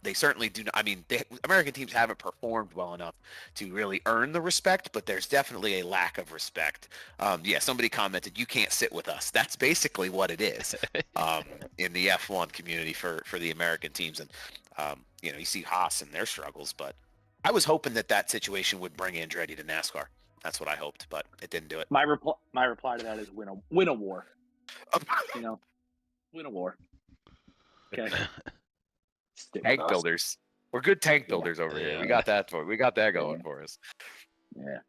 They certainly do not. I mean, American teams haven't performed well enough to really earn the respect, but there's definitely a lack of respect. Somebody commented, you can't sit with us. That's basically what it is in the F1 community for the American teams. And, you see Haas and their struggles, but I was hoping that situation would bring Andretti to NASCAR. That's what I hoped, but it didn't do it. My reply to that is win a war. Win a war. Okay. Tank builders. We're good tank builders over here. We got that going for us. Yeah.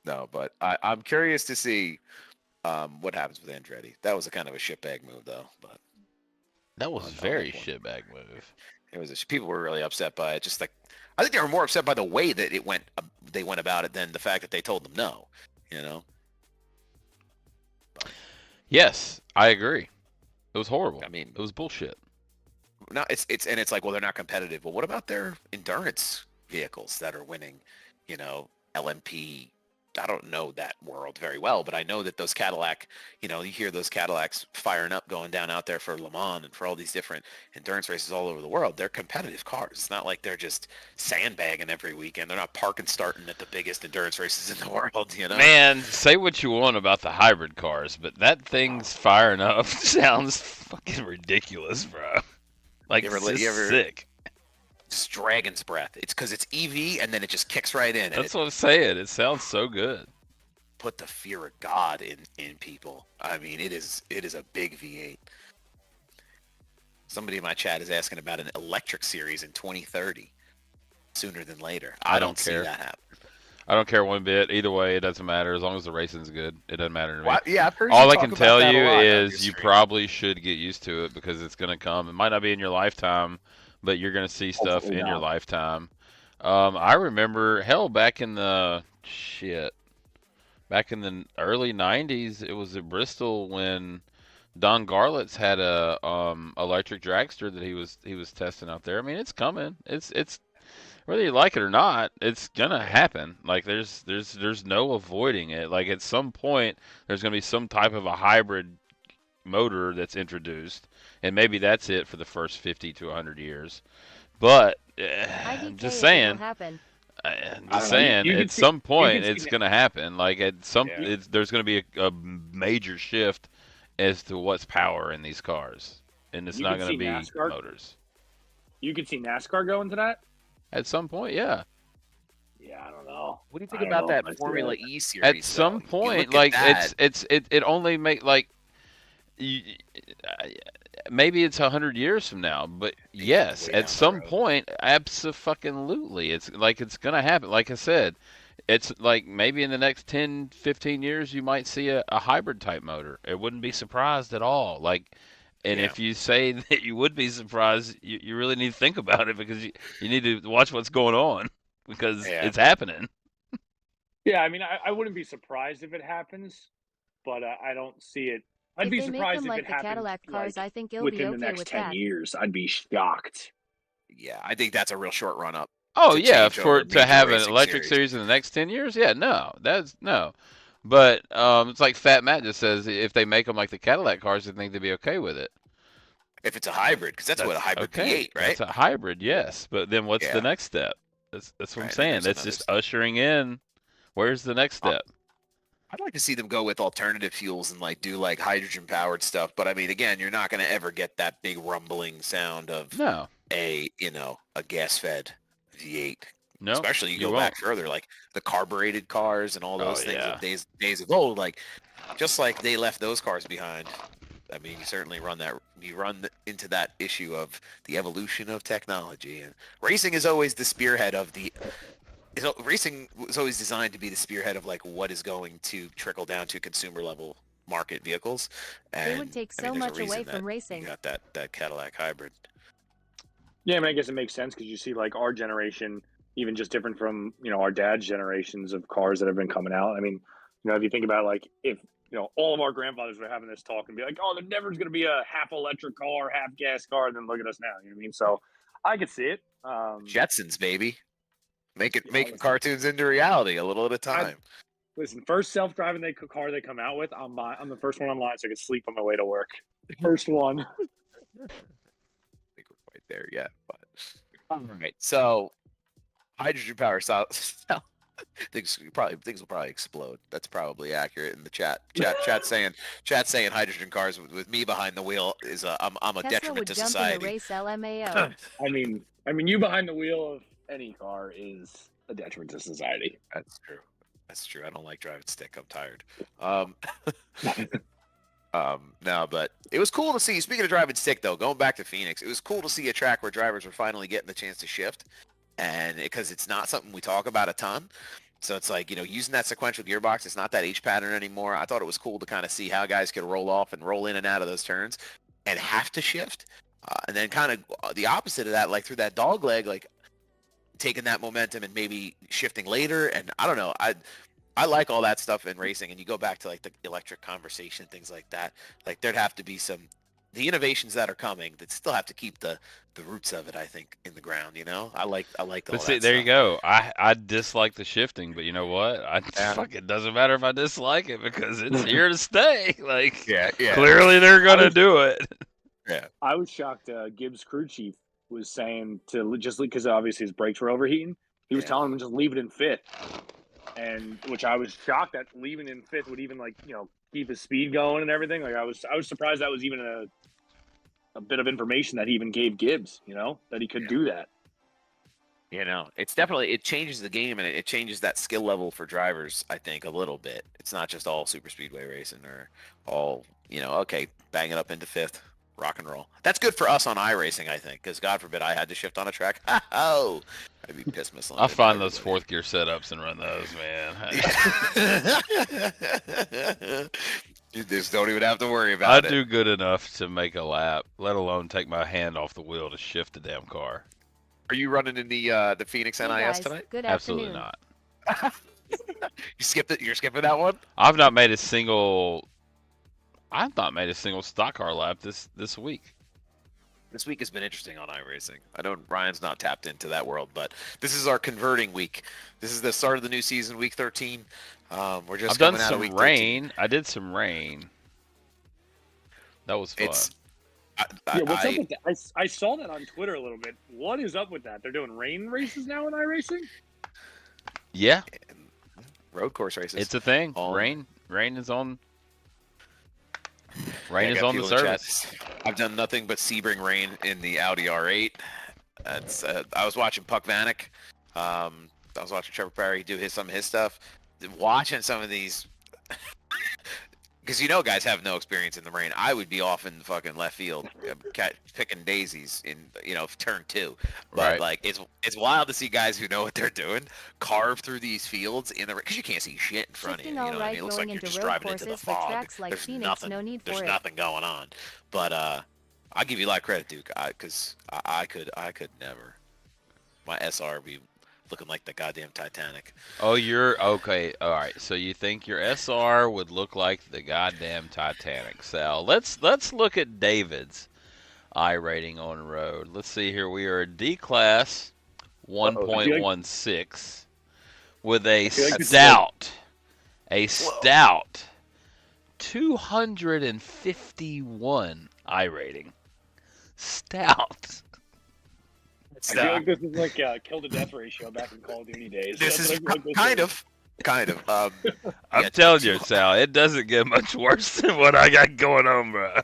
No, but I'm curious to see what happens with Andretti. That was a kind of a shitbag move, though. But that was a very shitbag move. It was. People were really upset by it. Just like I think they were more upset by the way that they went about it than the fact that they told them no. But, yes, I agree. It was horrible. I mean, it was bullshit. No, it's like, well, they're not competitive. Well, what about their endurance vehicles that are winning? LMP. I don't know that world very well, but I know that those Cadillac, you hear those Cadillacs firing up, going down out there for Le Mans and for all these different endurance races all over the world. They're competitive cars. It's not like they're just sandbagging every weekend. They're not parking starting at the biggest endurance races in the world, Man, say what you want about the hybrid cars, but that thing's firing up sounds fucking ridiculous, bro. Like, it's sick. Just dragon's breath. It's because it's EV, and then it just kicks right in. That's what I'm saying. It sounds so good. Put the fear of God in people. I mean, it is a big V8. Somebody in my chat is asking about an electric series in 2030. Sooner than later. I don't care. See that happen. I don't care one bit. Either way, it doesn't matter. As long as the racing's good, it doesn't matter to me. Well, yeah, all I can tell you is you probably should get used to it because it's going to come. It might not be in your lifetime, but you're going to see stuff in your lifetime. I remember, back in the early 90s, it was at Bristol when Don Garlitz had a electric dragster that he was testing out there. I mean, it's coming. It's whether you like it or not, it's gonna happen. Like there's no avoiding it. Like at some point, there's gonna be some type of a hybrid motor that's introduced, and maybe that's it for the first 50 to 100 years. But I'm just saying. At some point, it's gonna happen. Like at some, there's gonna be a major shift as to what's power in these cars, and it's not gonna be motors. You could see NASCAR go into that. At some point, yeah. Yeah, I don't know. What do you think about that Formula E series? At some point, like it only make like maybe it's 100 years from now, but yes, way at down the some road. point, absolutely, it's like it's gonna happen. Like I said, it's like maybe in the next 10, 15 years, you might see a hybrid type motor. It wouldn't be surprised at all. Like, and Yeah. if you say that you would be surprised, you really need to think about it because you need to watch what's going on because Yeah. it's happening. Yeah, I mean, I wouldn't be surprised if it happens, but I don't see it. I'd If be they make surprised them if like it the happened Cadillac cars, like I think you'll be within the okay next with 10 that. years. I'd be shocked. Yeah, I think that's a real short run up Oh to yeah, change over for a to major have an racing electric series. series in the next 10 years, yeah, no, that's no. But it's like Fat Matt just says if they make them like the Cadillac cars, I think they'd be okay with it. If it's a hybrid, because that's what a hybrid okay. V8, right? That's a hybrid, yes. But then what's the Yeah. next step? That's what I'm Right, and then saying. there's That's another just step. ushering in. Where's the next step? I'd like to see them go with alternative fuels and like do like hydrogen powered stuff. But I mean, again, you're not going to ever get that big rumbling sound of No, a gas fed V8. no, Especially you go won't. back further, like the carbureted cars and all those Oh, things yeah. of days of old. Like just like they left those cars behind. I mean, you certainly run into that issue of the evolution of technology, and racing is always the spearhead of the. Racing was always designed to be the spearhead of like what is going to trickle down to consumer level market vehicles. And They would take I mean, so there's a much away reason from that racing. you got that Cadillac hybrid. Yeah, I mean, I guess it makes sense because you see like our generation, even just different from our dad's generations of cars that have been coming out. I mean, if you think about like if all of our grandfathers were having this talk and be like, oh, there never's going to be a half electric car, half gas car, and then look at us now. You know what I mean? So I could see it. Jetsons, baby. Making listen, cartoons into reality a little at a time. Listen, first self-driving car they come out with, I'm the first one online so I can sleep on my way to work. First one. I think we're quite there yet, but all right. So hydrogen power things will probably explode. That's probably accurate in the chat. Chat saying hydrogen cars with me behind the wheel is I'm a Tesla detriment would to jump society. in the race LMAO. I mean, you behind the wheel of any car is a detriment to society. That's true. I don't like driving stick. I'm tired. No, but it was cool to see. Speaking of driving stick, though, going back to Phoenix, it was cool to see a track where drivers were finally getting the chance to shift, and because it's not something we talk about a ton. So it's like, using that sequential gearbox, it's not that H pattern anymore. I thought it was cool to kind of see how guys could roll off and roll in and out of those turns and have to shift. And then kind of the opposite of that, like through that dog leg, like taking that momentum and maybe shifting later. And I don't know. I like all that stuff in racing. And you go back to like the electric conversation, things like that. Like there'd have to be the innovations that are coming that still have to keep the roots of it, I think, in the ground. I like all But that see, there you stuff. go. I dislike the shifting, but you know what? Fuck, it doesn't matter if I dislike it because it's here to stay. Like, Yeah. clearly they're gonna do it. Yeah. I was shocked. Gibbs' crew chief was saying to just because obviously his brakes were overheating. He was telling him just leave it in fifth, and which I was shocked that leaving in fifth would even keep his speed going and everything. Like I was surprised that was even a bit of information that he even gave Gibbs. That he could do that. It's definitely, it changes the game and it changes that skill level for drivers, I think, a little bit. It's not just all super speedway racing or all, okay, bang it up into fifth, rock and roll. That's good for us on iRacing, I think, because God forbid I had to shift on a track. Oh, I'd be pissed missing. I find those fourth gear setups and run those, man. You just don't even have to worry about it. I do good enough to make a lap, let alone take my hand off the wheel to shift the damn car. Are you running in the Phoenix Hey NIS guys, tonight? good Absolutely afternoon. not. You skipped it. You're skipping that one. I've not made a single stock car lap this week. This week has been interesting on iRacing. I know Ryan's not tapped into that world, but this is our converting week. This is the start of the new season, week 13. We're just I've done coming out of some week rain. 13. I did some rain. That was fun. What's up with that? I saw that on Twitter a little bit. What is up with that? They're doing rain races now in iRacing? Yeah, road course races. it's a thing. Rain is on. Rain is on the service. I've done nothing but Sebring rain in the Audi R8. That's I was watching Puck Vanek. I was watching Trevor Perry do some of his stuff. Watching some of these because guys have no experience in the rain. I would be off in fucking left field, picking daisies in turn 2. But Right. like it's wild to see guys who know what they're doing carve through these fields in the rain, because you can't see shit in front of you. Shifting You all know what I right, mean? It looks going like you're into just road driving into the courses with fog. tracks like There's Phoenix, nothing. no need There's for it. nothing going on. But I'll give you a lot of credit, Duke, because I could never. My SR be looking like the goddamn Titanic. Oh, you're okay. All right. So you think your SR would look like the goddamn Titanic, Sal? Let's look at David's iRating on road. Let's see here. We are a D class Uh-oh. I feel like 1.16 with a feel like this is stout, a stout 251 iRating. Stout. I feel like this is like kill to death ratio back in Call of Duty days. This That's is what I feel like kind this of. I'm Yeah, telling you, Sal, it doesn't get much worse than what I got going on, bro.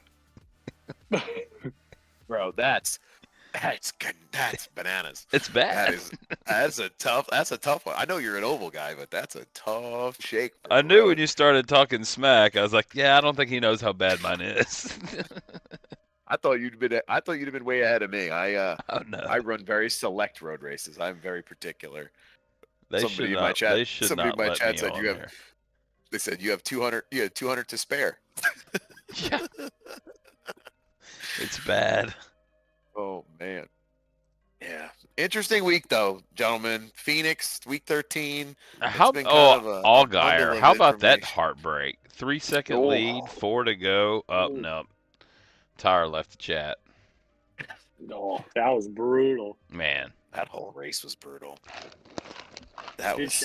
Bro, that's bananas. It's bad. That's a tough one. I know you're an oval guy, but that's a tough shake. I knew when you started talking smack, I was like, yeah, I don't think he knows how bad mine is. I thought you'd have been way ahead of me. Oh no. I run very select road races. I'm very particular. They somebody should in not, my chat- they should somebody not in my let chat me said on you have- there. They said you have 200. You have 200 to spare. Yeah. It's bad. Oh man. Yeah. Interesting week though, gentlemen. Phoenix week 13. How? been kind of a Allgaier. bundle of How about that information. heartbreak? 3-second Oh. lead, 4 to go. Up, Ooh. no. Tyler left the chat. No, that was brutal. Man. That whole race was brutal. That Dude, was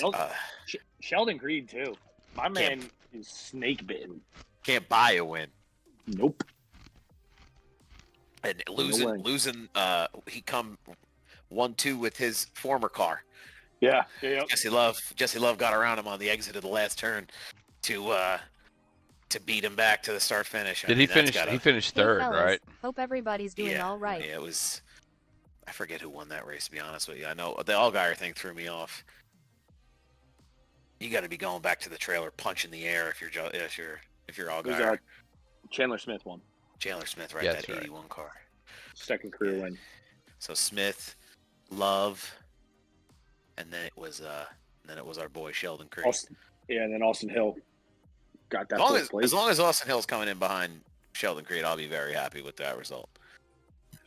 Sheldon Creed too. My man is snake bitten. can't buy a win. Nope. And way. losing he come 1-2 with his former car. Yeah. Jesse Love got around him on the exit of the last turn to beat him back to the start finish. Did he finish? He finished Hey, third, fellas, right? Hope everybody's doing Yeah, all right. Yeah, it was. I forget who won that race. To be honest with you, I know the Allgaier thing threw me off. You got to be going back to the trailer, punching the air if you're Allgaier. Chandler Smith won. Chandler Smith, right? Yeah, That that's right. 81 car. Second career win. So Smith, Love, and then it was our boy Sheldon Creed. And then Austin Hill got that. As long as Austin Hill's coming in behind Sheldon Creed, I'll be very happy with that result.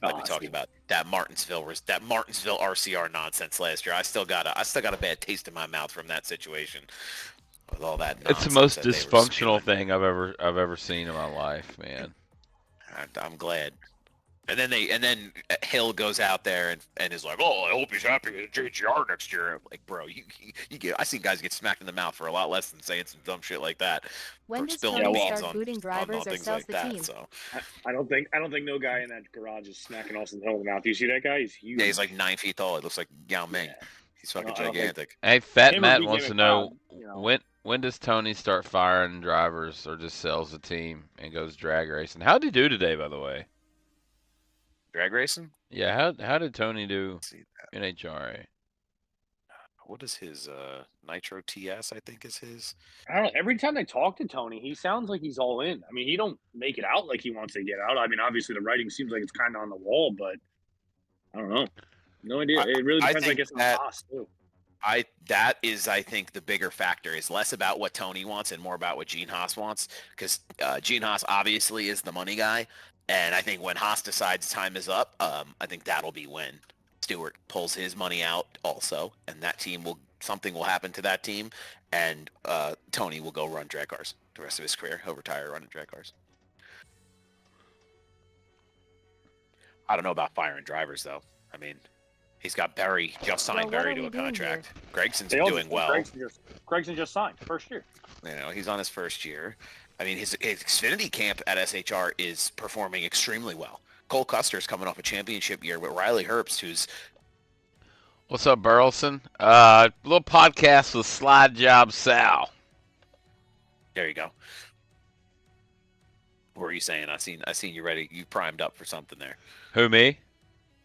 Like we talked about that Martinsville RCR nonsense last year. I still got a bad taste in my mouth from that situation with all that. It's the most dysfunctional thing I've ever seen in my life, man. I'm glad. And then Hill goes out there and is like, oh, I hope he's happy at JGR next year. I'm like, bro, I seen guys get smacked in the mouth for a lot less than saying some dumb shit like that. When For does spilling Tony beans start on booting drivers or things sells like the that. team? So I don't think no guy in that garage is smacking Austin Hill in the mouth. Do you see that guy? He's huge. yeah, he's like 9 feet tall. It looks like Yao Ming. Yeah. He's fucking I don't think- gigantic. Hey, Fat Him or Matt BJ wants to know McLeod, when does Tony start firing drivers or just sells the team and goes drag racing? How'd he do today, by the way? Drag racing? Yeah, how did Tony do Let's see that. in HRA? What is his Nitro TS? I think is his. I don't know. Every time I talk to Tony, he sounds like he's all in. I mean, he don't make it out like he wants to get out. I mean, obviously the writing seems like it's kind of on the wall, but I don't know. No idea. It really depends, I think guess, on that- the cost too. That is, I think, the bigger factor is less about what Tony wants and more about what Gene Haas wants, because Gene Haas obviously is the money guy, and I think when Haas decides time is up, I think that'll be when Stewart pulls his money out also, and that team something will happen to that team, and Tony will go run drag cars the rest of his career. He'll retire running drag cars. I don't know about firing drivers though. I mean, he's got Berry, just signed Well, what Berry are to we a doing contract. here? Gregson's They all doing well. Gregson just signed first year. You know, he's on his first year. I mean, his Xfinity camp at SHR is performing extremely well. Cole Custer's coming off a championship year with Riley Herbst, who's What's up, Burleson? Little podcast with Slide Job Sal. there. You go. What were you saying? I seen you ready. You primed up for something there. Who, me?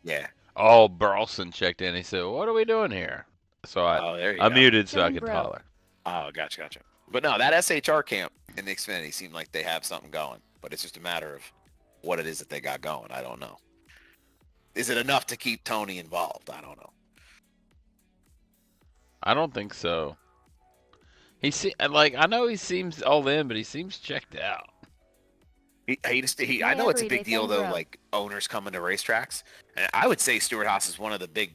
Yeah. Oh, Burleson checked in. He said, "What are we doing here?" So Oh, there you I go. muted so I Chilling, could bro. holler. Oh, gotcha. But no, that SHR camp, and the Xfinity seem like they have something going, but it's just a matter of what it is that they got going. I don't know. Is it enough to keep Tony involved? I don't know. I don't think so. I know he seems all in, but he seems checked out. I know it's a big deal though, like owners coming to racetracks, and I would say Stewart Haas is one of the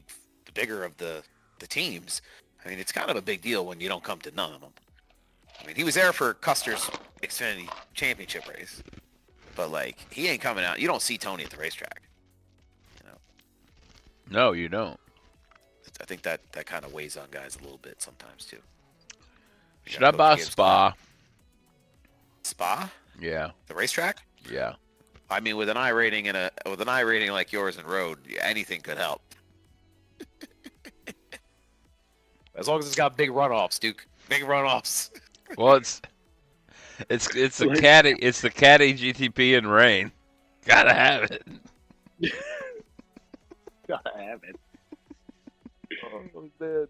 bigger of the teams. I mean, it's kind of a big deal when you don't come to none of them. I mean, he was there for Custer's Xfinity Championship race, but like he ain't coming out. You don't see Tony at the racetrack. You know? No, you don't. I think that kind of weighs on guys a little bit sometimes too. Should I buy Spa? Spa? Yeah. The racetrack? Yeah. I mean, with an I rating like yours in road, anything could help. As long as it's got big runoffs, Duke. Big runoffs. Well, it's the caddy. It's the caddy GTP in rain. Gotta have it. Gotta have it. Oh, man.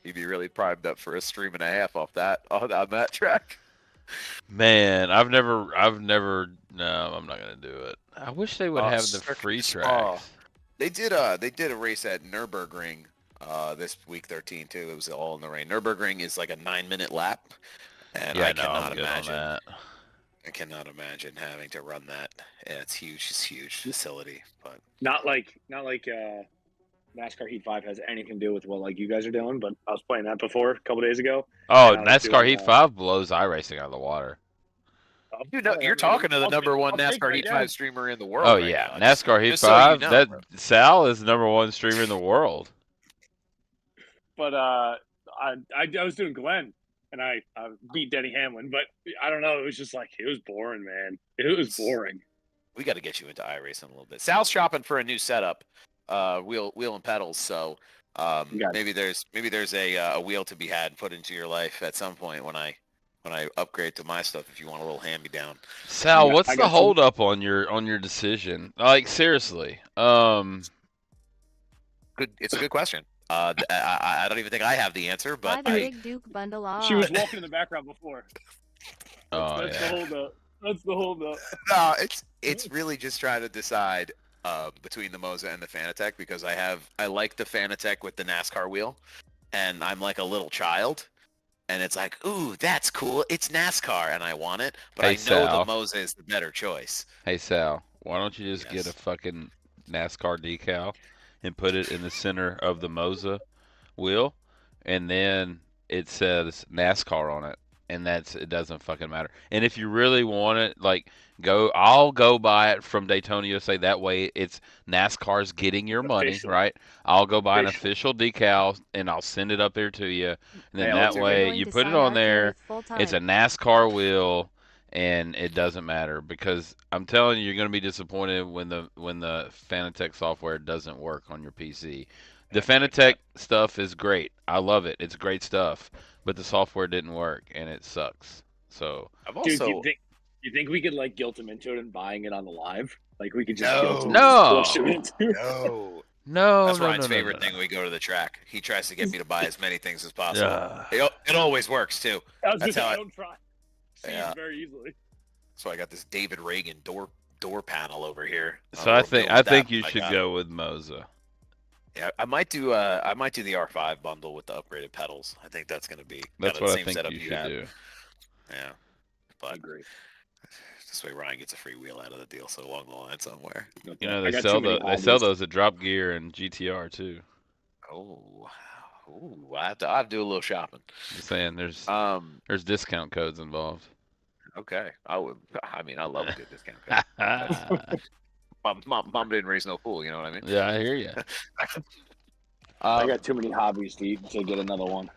You'd be really primed up for a stream and a half off that on that track. Man, I've never. No, I'm not gonna do it. I wish they would have the free tracks. They did a race at Nürburgring this week 13 too. It was all in the rain. Nürburgring is like a 9-minute lap, and I cannot imagine having to run that. Yeah, it's huge. It's a huge facility, but not like NASCAR Heat 5 has anything to do with what like you guys are doing, but I was playing that before a couple days ago. Oh, NASCAR Heat 5 blows iRacing out of the water. You're talking to the number one NASCAR Heat 5 streamer in the world. Oh, right yeah. now. NASCAR Heat 5, so you know, Sal is the number one streamer in the world. But I was doing Glenn, and I beat Denny Hamlin, but I don't know. It was just like, it was boring, man. It was boring. We got to get you into iRacing a little bit. Sal's shopping for a new setup, wheel and pedals. So maybe there's a wheel to be had and put into your life at some point when I upgrade to my stuff. If you want a little hand me down, Sal, what's the hold up on your decision? Like seriously, It's a good question. I don't even think I have the answer, but Big Duke bundle off. She was walking in the background before. That's the hold up. That's the hold up. No, it's really just trying to decide between the Moza and the Fanatec, because I like the Fanatec with the NASCAR wheel, and I'm like a little child, and it's like, ooh, that's cool. It's NASCAR, and I want it, but I know the Moza is the better choice. Hey Sal, why don't you just get a fucking NASCAR decal and put it in the center of the Moza wheel, and then it says NASCAR on it, and it doesn't fucking matter. And if you really want it, like I'll go buy it from Daytona USA. That way, it's NASCAR's getting your money, right? I'll go buy an official decal and I'll send it up there to you, and then that way you put it on there. It's a NASCAR wheel. And it doesn't matter, because I'm telling you, you're going to be disappointed when the Fanatec software doesn't work on your PC. The Fanatec stuff is great. I love it. It's great stuff. But the software didn't work, and it sucks. So, Dude, do you think we could like guilt him into it and buying it on the live? Like we could just guilt him No. That's Ryan's favorite thing when we go to the track. He tries to get me to buy as many things as possible. It always works too. That's how I don't try. Very easily. So I got this David Reagan door panel over here. So I think you should go with Moza. Yeah, I might do the R5 bundle with the upgraded pedals. I think that's going to be that's the what same I think setup you should have. do. Yeah, but I agree. This way Ryan gets a free wheel out of the deal, so along the line somewhere. You know, they sell those at Drop Gear and GTR too. Oh, I have to do a little shopping. Just saying, there's discount codes involved. Okay, I love a good discount code. Mom didn't raise no fool, you know what I mean? Yeah, I hear you. I got too many hobbies to get another one.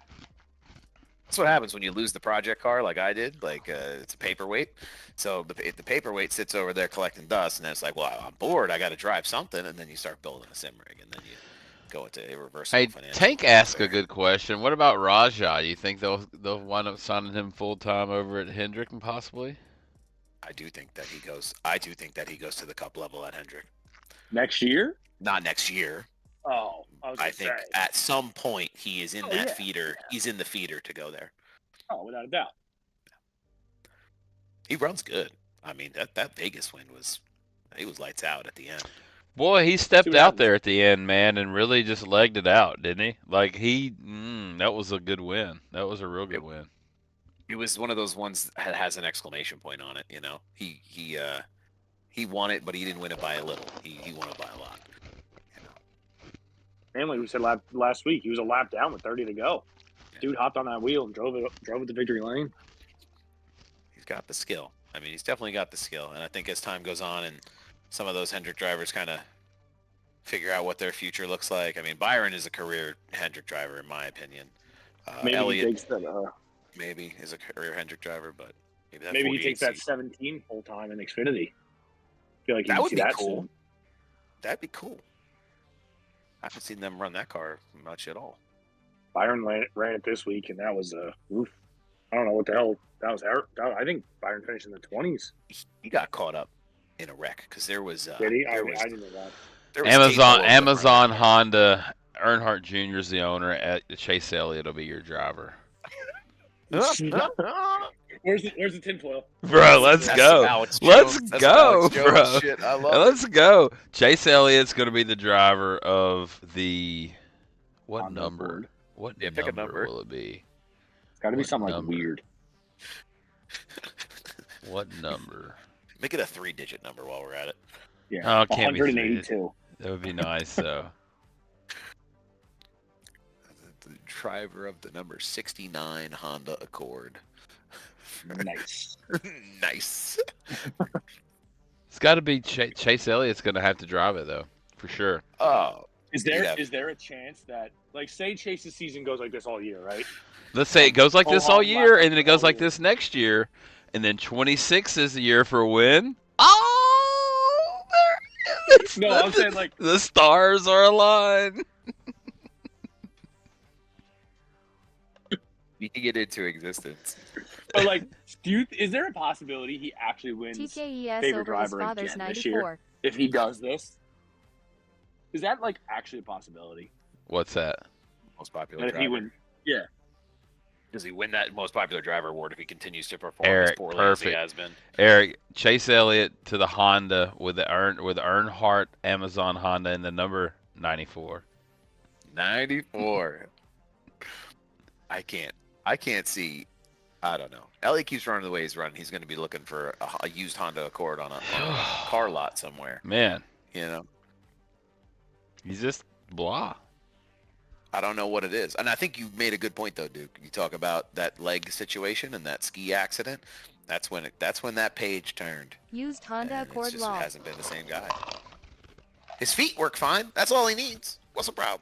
That's what happens when you lose the project car, like I did. Like it's a paperweight, so the paperweight sits over there collecting dust, and then it's like, well, I'm bored. I got to drive something, and then you start building a sim rig, and then you go into irreversible. Hey, Tank asked a good question. What about Rajah? You think they'll wind up signing him full time over at Hendrick, and possibly? I do think that he goes. I do think that he goes to the Cup level at Hendrick. Next year? Not next year. Oh, I think at some point he is in that feeder. Yeah. He's in the feeder to go there. Oh, without a doubt. He runs good. I mean, that Vegas win was, he was lights out at the end. Boy, he See stepped what out happens. there at the end, man, and really just legged it out, didn't he? Like that was a good win. That was a real good win. It was one of those ones that has an exclamation point on it. He won it, but he didn't win it by a little. He won it by a lot. And like we said last week, he was a lap down with 30 to go. Dude hopped on that wheel and drove it to victory lane. He's got the skill. I mean, he's definitely got the skill. And I think as time goes on and some of those Hendrick drivers kind of figure out what their future looks like. I mean, Byron is a career Hendrick driver, in my opinion. Maybe Elliott he takes that. maybe is a career Hendrick driver, but Maybe he takes that 48 17 full time in Xfinity. I feel like That you would see be that cool. soon. That'd be cool. I haven't seen them run that car much at all. Byron ran it this week, and that was oof. I don't know what the hell that was. I think Byron finished in the 20s. He got caught up in a wreck because there was. Did he? I there was, didn't know that. there was tape all Amazon over the Amazon front. Honda Earnhardt Jr. is the owner. Chase Elliott will be your driver. Where's the tinfoil? Bro, let's That's go. some Alex Let's Jones- that's go, Alex Jones bro. Shit. I love Let's go. Chase Elliott's going to be the driver of the what Honda number? Accord. What Yeah, pick a number. will it be? It's got to be What something number? like weird. What number? Make it a 3-digit number while we're at it. Yeah, Oh, it can't be 182. That would be nice, though. The driver of the number 69 Honda Accord. Nice. Nice. It's got to be Chase Elliott's going to have to drive it, though, for sure. Oh, Is Yeah. there a chance that, like, say Chase's season goes like this all year, right? Let's say it goes like this all Full-on year, lap and then it goes all like year. this next year, and then 26 is the year for a win. Oh, there it is. No, I'm saying, like, the stars are aligned. you can get into existence. but like, is there a possibility he actually wins TKES favorite over his driver father's again this year 94. if he does this? Is that like actually a possibility? What's that? Most popular That if driver. he win, yeah. Does he win that most popular driver award if he continues to perform Eric, as poorly as he perfect. has been? Eric, Chase Elliott to the Honda with the Earnhardt Amazon Honda in the number 94. 94. I can't see. I don't know. Elliott keeps running the way he's running. He's going to be looking for a used Honda Accord on a car lot somewhere. Man, You know, he's just blah. I don't know what it is. And I think you made a good point though, Duke. You talk about that leg situation and that ski accident. That's when that page turned. Used Honda And Accord it law. hasn't been the same guy. His feet work fine. That's all he needs. What's the problem?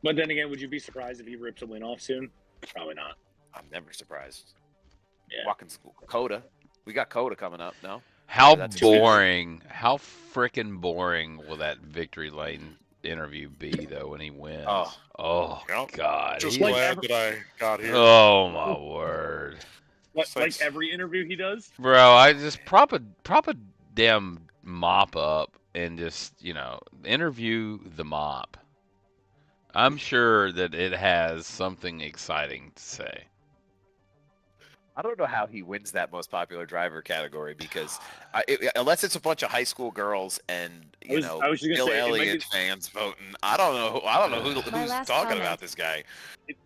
But then again, would you be surprised if he rips a win off soon? Probably not. I'm never surprised. Yeah. Walking school. Coda. We got Coda coming up, no? How That's boring, how freaking boring will that victory lane interview be, though, when he wins? Oh Yep. God. Just He- like glad every- that I got here. oh, my word. Like Thanks. every interview he does. Bro, I just prop a damn mop up and just, interview the mop. I'm sure that it has something exciting to say. I don't know how he wins that most popular driver category because unless it's a bunch of high school girls and I was just gonna Bill say, it might Elliott be- fans voting. I don't know who's My last talking comment. about this guy.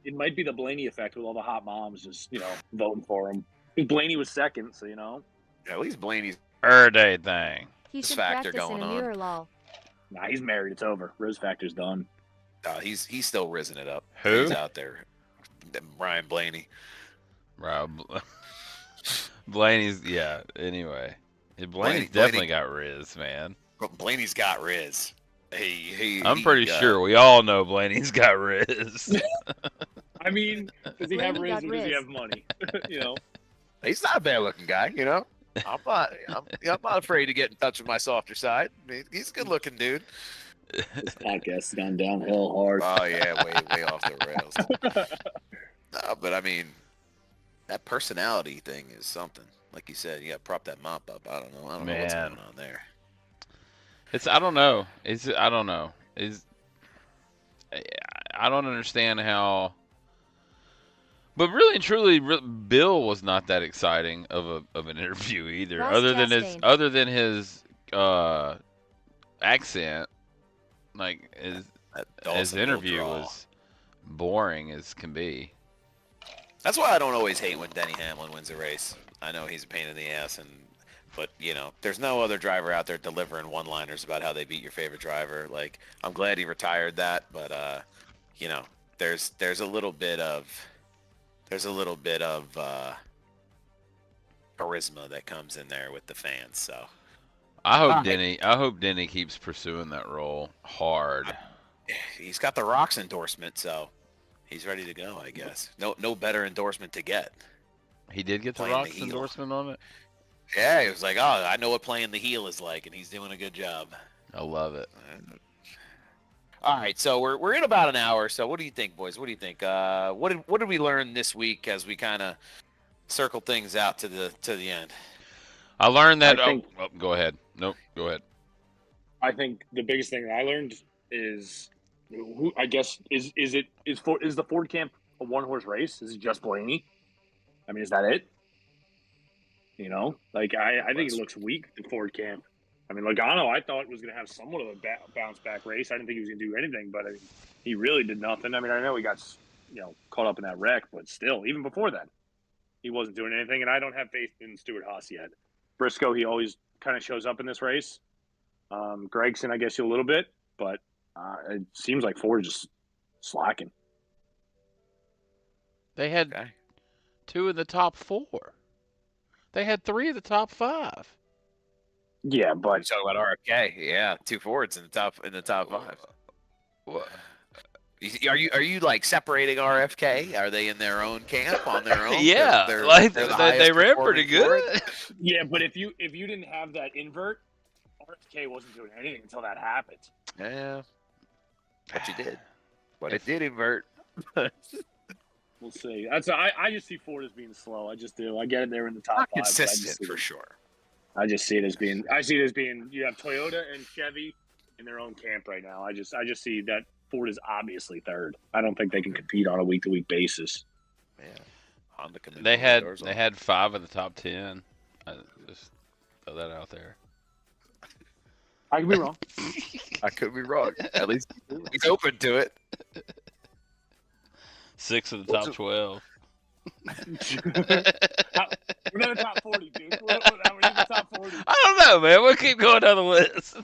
It might be the Blaney effect with all the hot moms just voting for him. Because Blaney was second, so At least Blaney's. Day thing. He This should factor practice in going a on. mirror law. Nah, he's married. It's over. Rose Factor's done. He's still risen it up. Who? He's out there. Ryan Blaney. Bro, Blaney's, yeah, anyway. Blaney's Blaney- definitely got Riz, man. Blaney's got Riz. I'm pretty sure we all know Blaney's got Riz. I mean, does he have Blaney Riz got or does he Riz. have money? He's not a bad looking guy. I'm not afraid to get in touch with my softer side. He's a good looking dude. This podcast has gone downhill hard. Oh yeah, way off the rails. No, but I mean, that personality thing is something. Like you said, you got to prop that mop up. I don't know what's Man. going on there. I don't know. I don't know. I don't understand how But really and truly, Bill was not that exciting of an interview either. Ross Chastain. Other than his accent, like That his Dawsonville interview draw. was boring as can be. That's why I don't always hate when Denny Hamlin wins a race. I know he's a pain in the ass, but there's no other driver out there delivering one-liners about how they beat your favorite driver. Like, I'm glad he retired that, but there's a little bit of charisma that comes in there with the fans. So I hope right. I hope Denny keeps pursuing that role hard. He's got the Rocks endorsement, so he's ready to go, I guess. No better endorsement to get. He did get the Playing the Rocks heel. endorsement on it. Yeah, he was like, "Oh, I know what playing the heel is like," and he's doing a good job. I love it. All right, so we're in about an hour. So what do you think, boys? What do you think? What did we learn this week as we kind of circle things out to the end? I learned that. I think- Go ahead. Nope, go ahead. I think the biggest thing that I learned is, I guess, is the Ford camp a one-horse race? Is it just Blaney? I mean, is that it? I think it looks weak, the Ford camp. I mean, Logano, I thought was going to have somewhat of a bounce back race. I didn't think he was going to do anything, but he really did nothing. I mean, I know he got caught up in that wreck, but still, even before that, he wasn't doing anything. And I don't have faith in Stewart Haas yet. Briscoe, he always kind of shows up in this race. Gregson, I guess, a little bit, but it seems like Ford just slacking. They had Okay. 2 in the top 4. They had 3 of the top 5. Yeah, We but talk about RFK. Yeah, 2 Fords in the top 5. What? Are you like separating RFK? Are they in their own camp on their own? Yeah, They're like the they highest ran performing pretty Ford? good. yeah, but if you didn't have that invert, RFK wasn't doing anything until that happened. Yeah, but you did. But it did invert. We'll see. I just see Ford as being slow. I just do. I get it. They're in the top Not 5. but consistent for sure. I just see it as being. I see it as being. You have Toyota and Chevy in their own camp right now. I just see that Ford is obviously third. I don't think they can compete on a week-to-week basis. Yeah, Honda can They had 5 of the top 10. Just throw that out there. I could be wrong. I could be wrong. At least he's open to it. 6 of the top 12. We're in the top 40, dude. We're in the top 40. I don't know, man. We'll keep going down the list.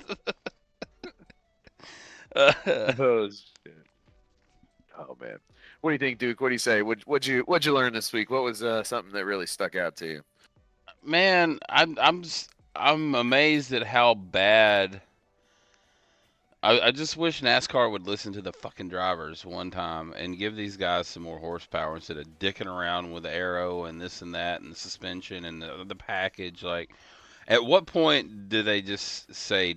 Oh shit! Oh man, what do you think, Duke? What do you say? What'd you learn this week? What was something that really stuck out to you? Man, I'm amazed at how bad. I just wish NASCAR would listen to the fucking drivers one time and give these guys some more horsepower instead of dicking around with the aero and this and that and the suspension and the package. Like, at what point do they just say,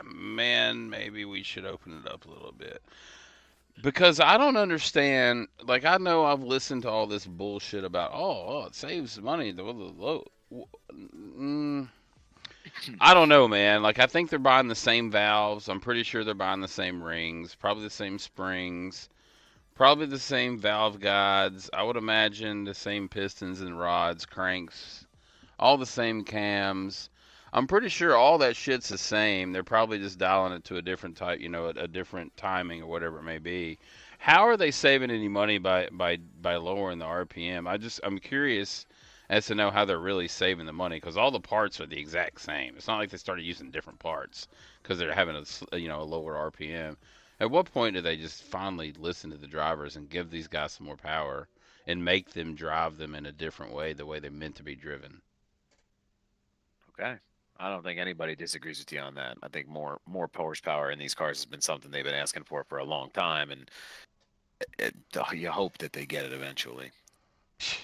man, maybe we should open it up a little bit? Because I don't understand. Like, I know I've listened to all this bullshit about, oh it saves money. I don't know, man. Like, I think they're buying the same valves. I'm pretty sure they're buying the same rings, probably the same springs, probably the same valve guides. I would imagine the same pistons and rods, cranks, all the same cams. I'm pretty sure all that shit's the same. They're probably just dialing it to a different type, a different timing or whatever it may be. How are they saving any money by lowering the RPM? I'm curious as to know how they're really saving the money, because all the parts are the exact same. It's not like they started using different parts because they're having a lower RPM. At what point do they just finally listen to the drivers and give these guys some more power and make them drive them in a different way, the way they're meant to be driven? Okay. I don't think anybody disagrees with you on that. I think more horsepower in these cars has been something they've been asking for a long time, and you hope that they get it eventually.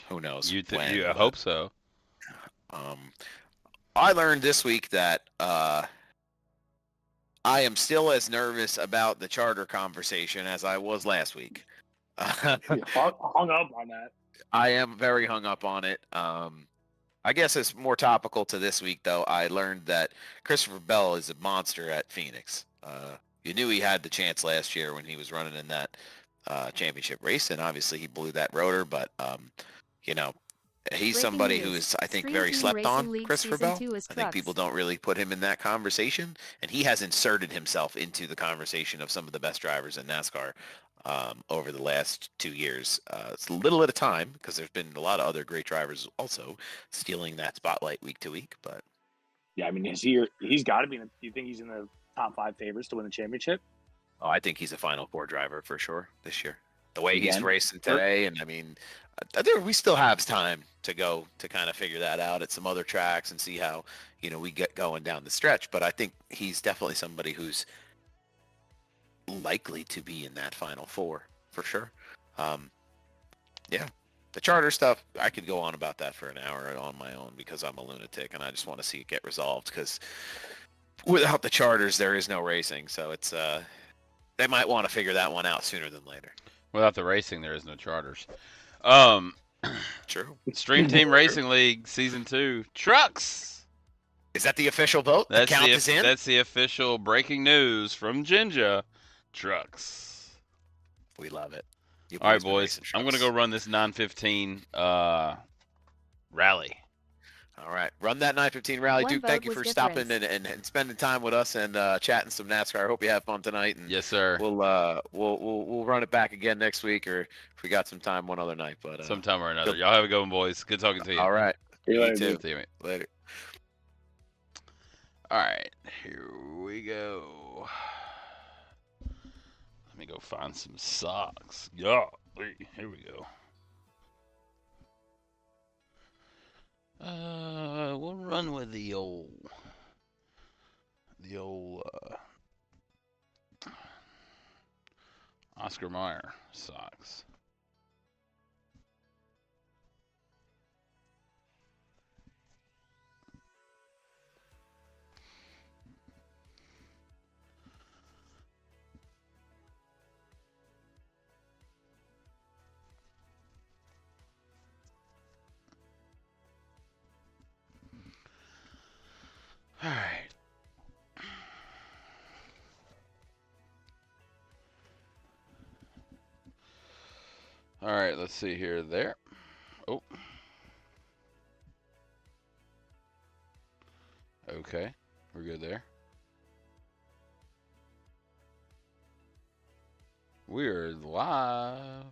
Who knows? I hope so. I learned this week that I am still as nervous about the charter conversation as I was last week. Hung up on that. I am very hung up on it. I guess it's more topical to this week, though. I learned that Christopher Bell is a monster at Phoenix. You knew he had the chance last year when he was running in that championship race, and obviously he blew that rotor. But you know, he's Breaking somebody news. who is, I think, Stream very Team slept Racing on, League Christopher Season Bell. 2 is I think people trucks. don't really put him in that conversation, and he has inserted himself into the conversation of some of the best drivers in NASCAR over the last 2 years. It's a little at a time because there's been a lot of other great drivers also stealing that spotlight week to week. But Yeah, I mean, he's got to be. Do you think he's in the top 5 favorites to win the championship? I think he's a Final Four driver for sure this year. The way he's Again? racing today, and I mean, we still have time to go to kind of figure that out at some other tracks and see how we get going down the stretch. But I think he's definitely somebody who's likely to be in that Final Four for sure. Yeah, the charter stuff, I could go on about that for an hour on my own because I'm a lunatic and I just want to see it get resolved because without the charters, there is no racing. So it's they might want to figure that one out sooner than later. Without the racing, there is no charters. True. Stream Team Racing League Season 2 trucks. Is that the official vote? The count is in? That's the official breaking news from Jinja. Trucks. We love it. All right, boys. I'm going to go run this 915 rally. All right. Run that 915 rally. One Duke, vote thank you was for difference. stopping and spending time with us and chatting some NASCAR. I hope you have fun tonight. And Yes, sir. we'll run it back again next week, or if we got some time, one other night. But sometime or another. Y'all have a good one, boys. Good talking to you. All right. See you You later, too. dude. See you, mate. Later. All right, here we go. Let me go find some socks. Yeah, here we go. We'll run with the old Oscar Mayer socks. All right. All right, let's see here. There. Oh. Okay, we're good there. We're live.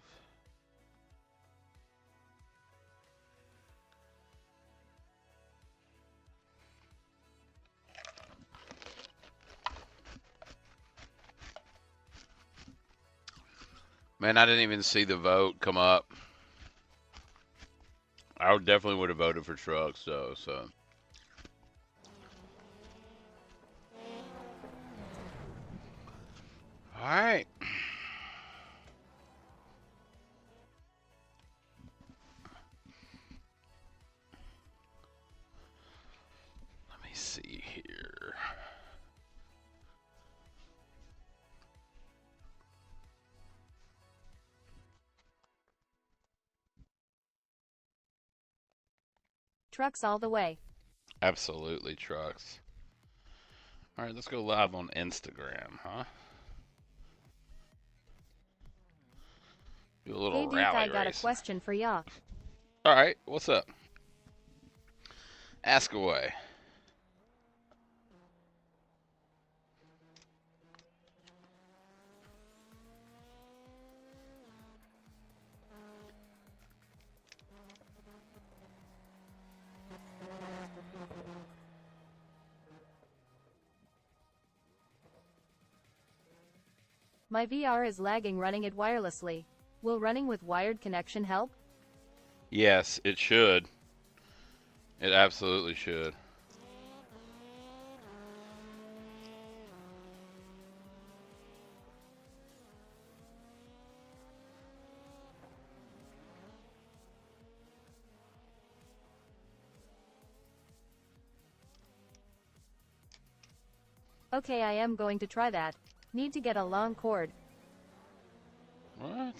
Man, I didn't even see the vote come up. I definitely would have voted for trucks, though, so. All right. Let me see here. Trucks all the way. Absolutely trucks. All right, let's go live on Instagram, huh? Do a little Hey Duke, rally I got race. a question for ya. All right, what's up? Ask away. My VR is lagging running it wirelessly. Will running with wired connection help? Yes, it should. It absolutely should. Okay, I am going to try that. Need to get a long cord. What?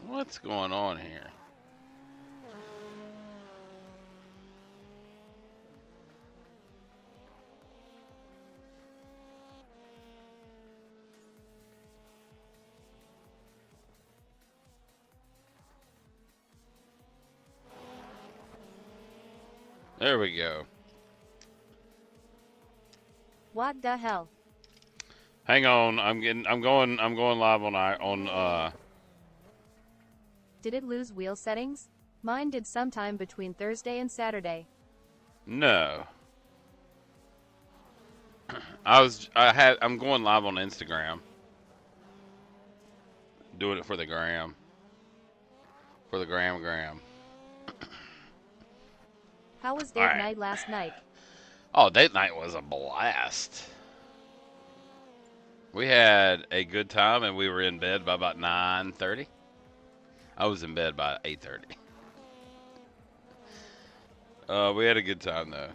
What's going on here? There we go. What the hell? Hang on, I'm going live Did it lose wheel settings? Mine did sometime between Thursday and Saturday. No. I'm going live on Instagram. Doing it for the gram. For the gram. How was date Alright. night last night? Oh, date night was a blast. We had a good time and we were in bed by about 9:30. I was in bed by 8:30. We had a good time though.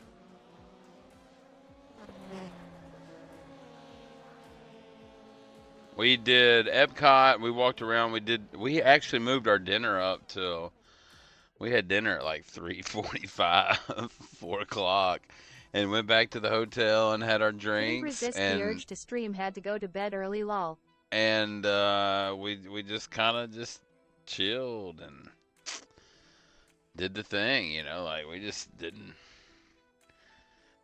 We did Epcot. We walked around. We actually moved our dinner up till we had dinner at like 3:45, 4 o'clock, and went back to the hotel and had our Couldn't drinks. resist the urge to stream. Had to go to bed early. Lol. And we just kind of just chilled and did the thing, you know. Like we just didn't.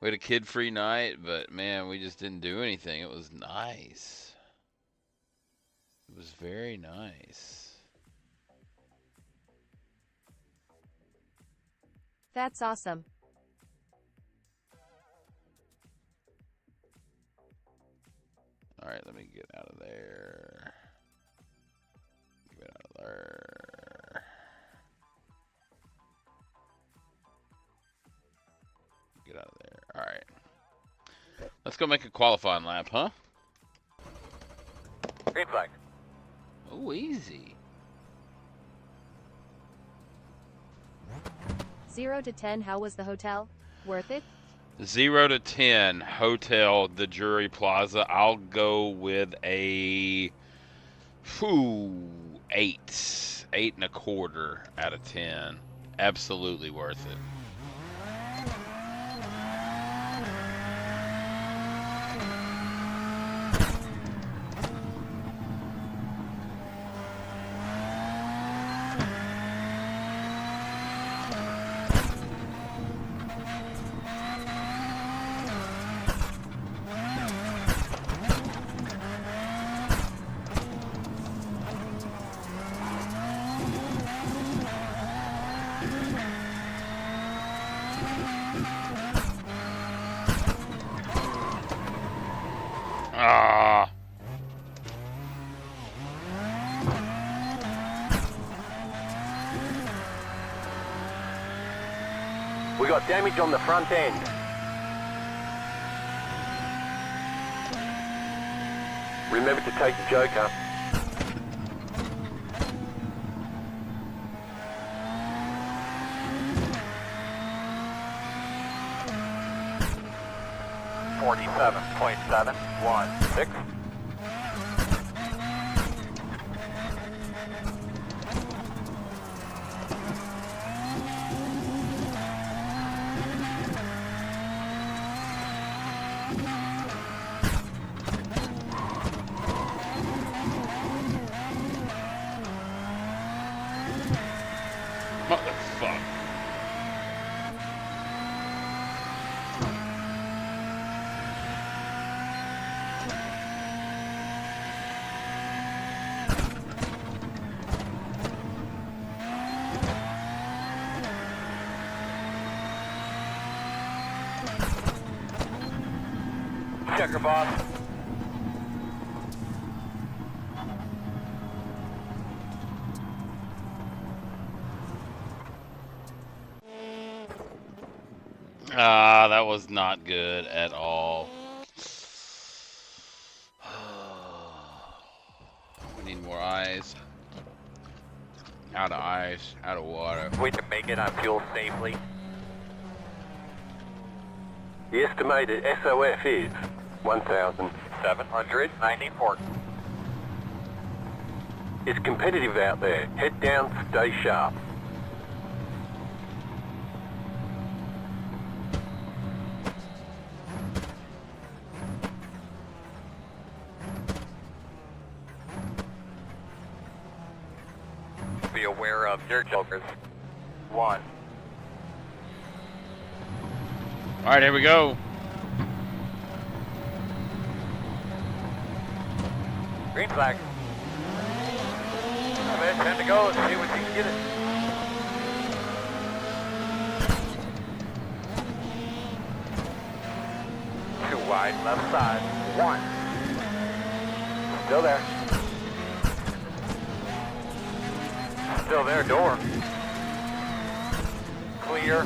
We had a kid-free night, but man, we just didn't do anything. It was nice. It was very nice. That's awesome. All right, let me get out of there. Get out of there. Get out of there. All right. Let's go make a qualifying lap, huh? Green flag. Oh, easy. 0 to 10, how was the hotel? Worth it? 0 to 10, hotel, the Jury Plaza. I'll go with a 8, 8.25 out of 10. Absolutely worth it. Ah. We got damage on the front end. Remember to take the Joker. .716. Motherfucker. Checker boss. Ah, that was not good at all. We need more ice. Out of ice, out of water. We can make it on fuel safely. The estimated SOF is 1,794. It's competitive out there. Head down, stay sharp. Be aware of your jokers. 1. All right, here we go. Green flag. All right, man, time to go. See what you can get it. Too wide, left side. 1. Still there. Still there, door. Clear.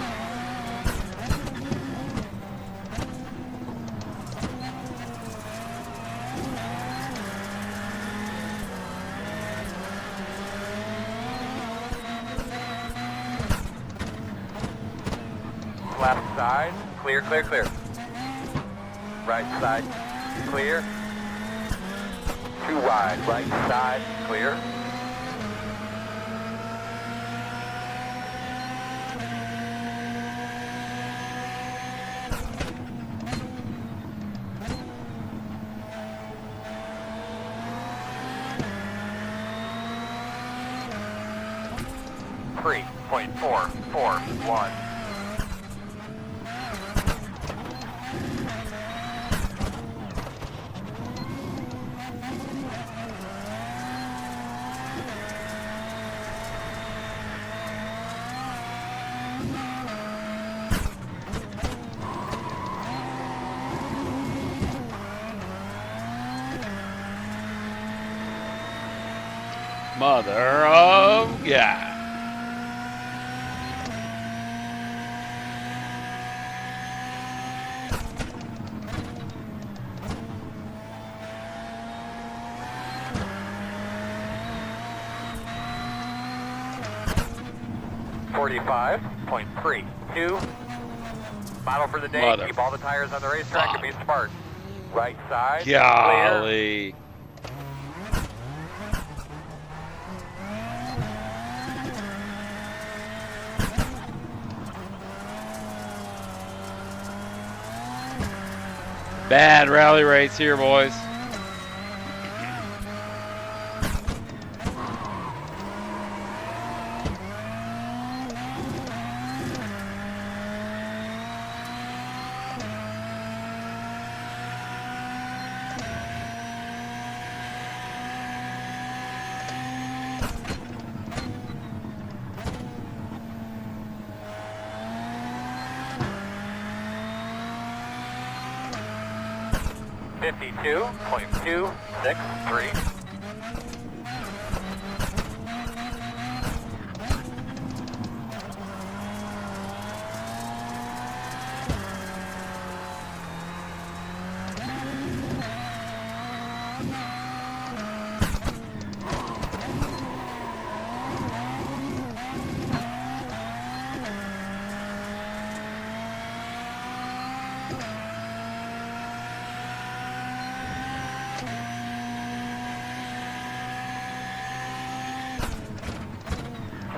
Left side, clear, clear, clear. Right side, clear. Too wide, right side, clear. Three, 0.441. Mother of God. .32. Model for the day. Mother. Keep all the tires on the racetrack Fuck. and be smart. Right side. Clear. Golly. Bad rally race here, boys. .263.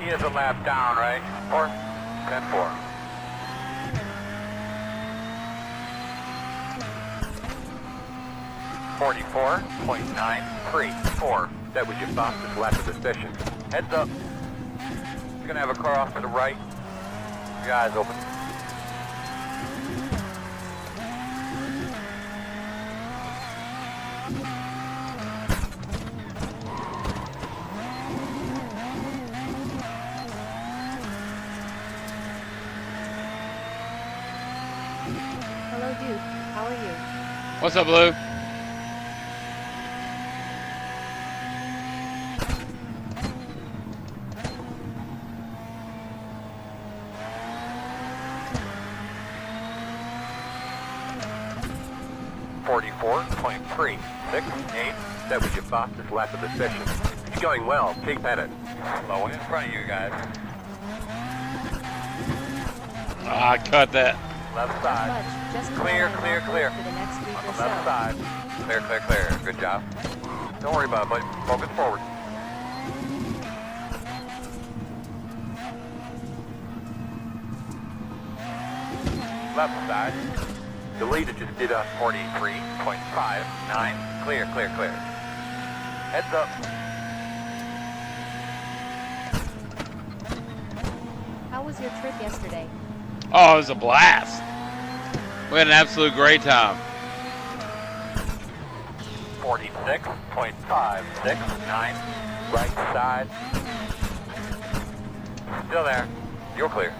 He is a lap down, right? 4? 10-4. .934. That was your fastest lap of the session. Heads up. You're gonna have a car off to the right. Your eyes open. Hello dude, how are you? What's up, Lou? .368. That was your fastest lap of the session. It's going well. Keep at it. Slow in front of you guys. Ah, cut that. Left side. Much, just Clear, plan on clear, off-road clear. For the next week On or the so. left side. Clear, clear, clear. Good job. Don't worry about it, buddy. Focus forward. Left side. The leader just did a 43.59. Clear, clear, clear. Heads up. How was your trip yesterday? Oh, it was a blast. We had an absolute great time. 46.569. Right side. Still there. You're clear.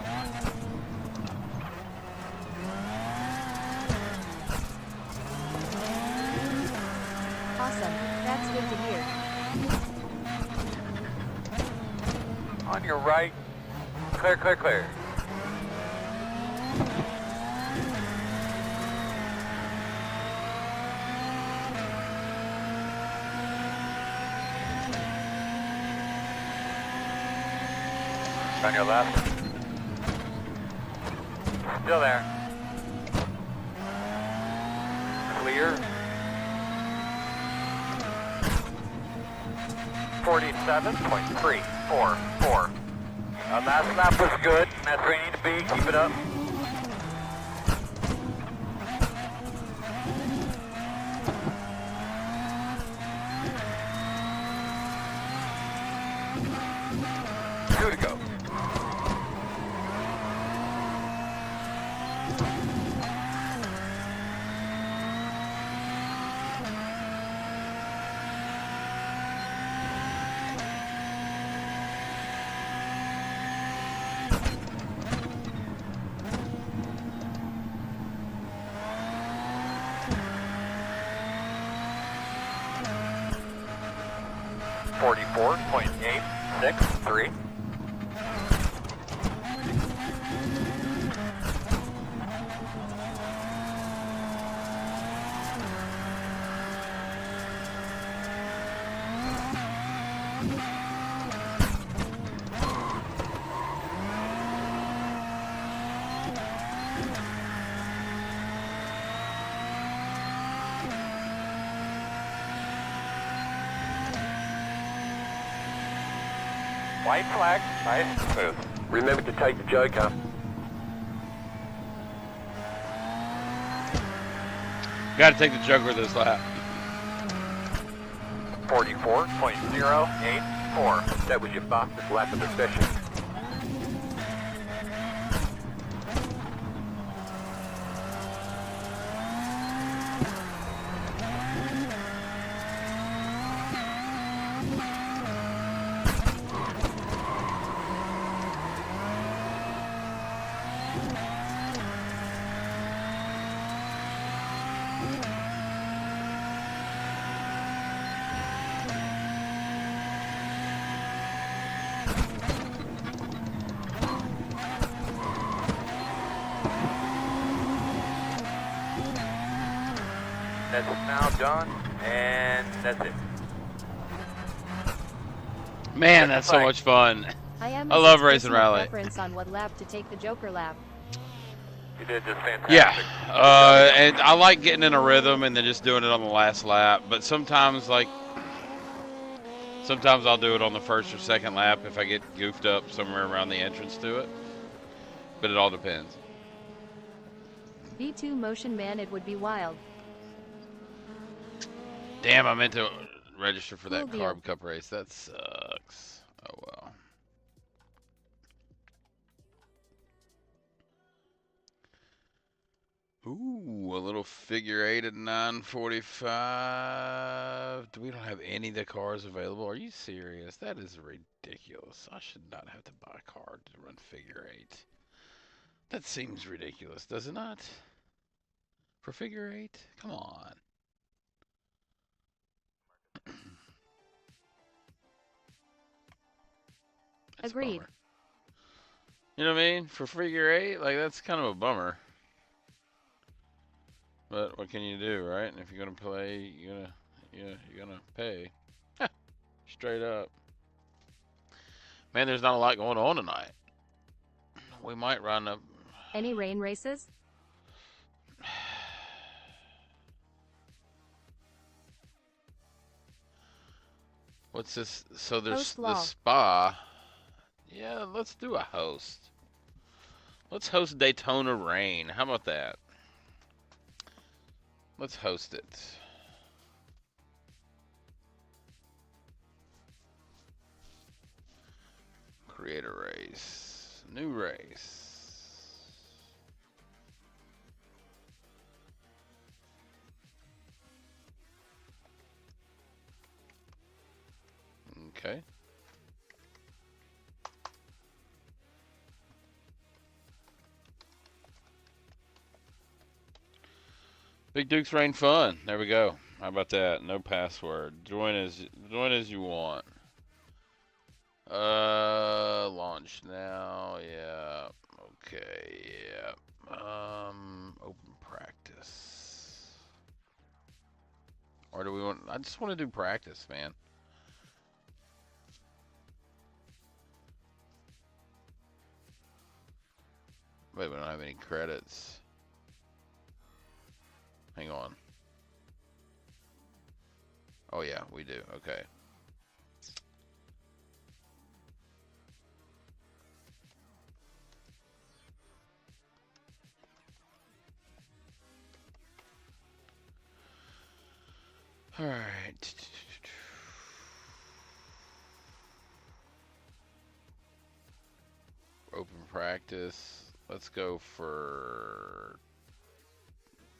Awesome. That's good to hear. On your right. Clear, clear, clear. On your left. Still there. Clear. 47.344. That lap was good. That's where you need to be. Keep it up. Two to go. .863. White flag, nice and smooth. Remember to take the joker. Got to take the Joker this lap. 44.084. That was your fastest lap of the session. That's now done, and that's it. Man, that's so much fun. I I love racing rally. Preference on what lap to take the Joker lap. You did just fantastic. Yeah, and I like getting in a rhythm and then just doing it on the last lap. But sometimes I'll do it on the first or second lap if I get goofed up somewhere around the entrance to it. But it all depends. V2 Motion Man, it would be wild. Damn, I meant to register for that Cool deal. Carb Cup race. That sucks. Oh well. Ooh, a little figure eight at 9:45. We don't have any of the cars available. Are you serious? That is ridiculous. I should not have to buy a car to run figure eight. That seems ridiculous, does it not? For figure eight? Come on. That's a Agreed. bummer. You know what I mean? For figure eight, like that's kind of a bummer. But what can you do, right? If you're gonna play, you're gonna pay. Straight up. Man, there's not a lot going on tonight. We might run up. Any rain races? What's this? So there's Host the law. spa. Yeah, let's do a host. Let's host Daytona Rain. How about that? Let's host it. Create a race. New race. Okay. Big Duke's Rain Fun. There we go. How about that? No password. Join as you want. Launch now. Yeah. Okay. Yeah. Open practice. Or do we want? I just want to do practice, man. Wait, we don't have any credits. Hang on. Oh yeah, we do. Okay. All right. Open practice. Let's go for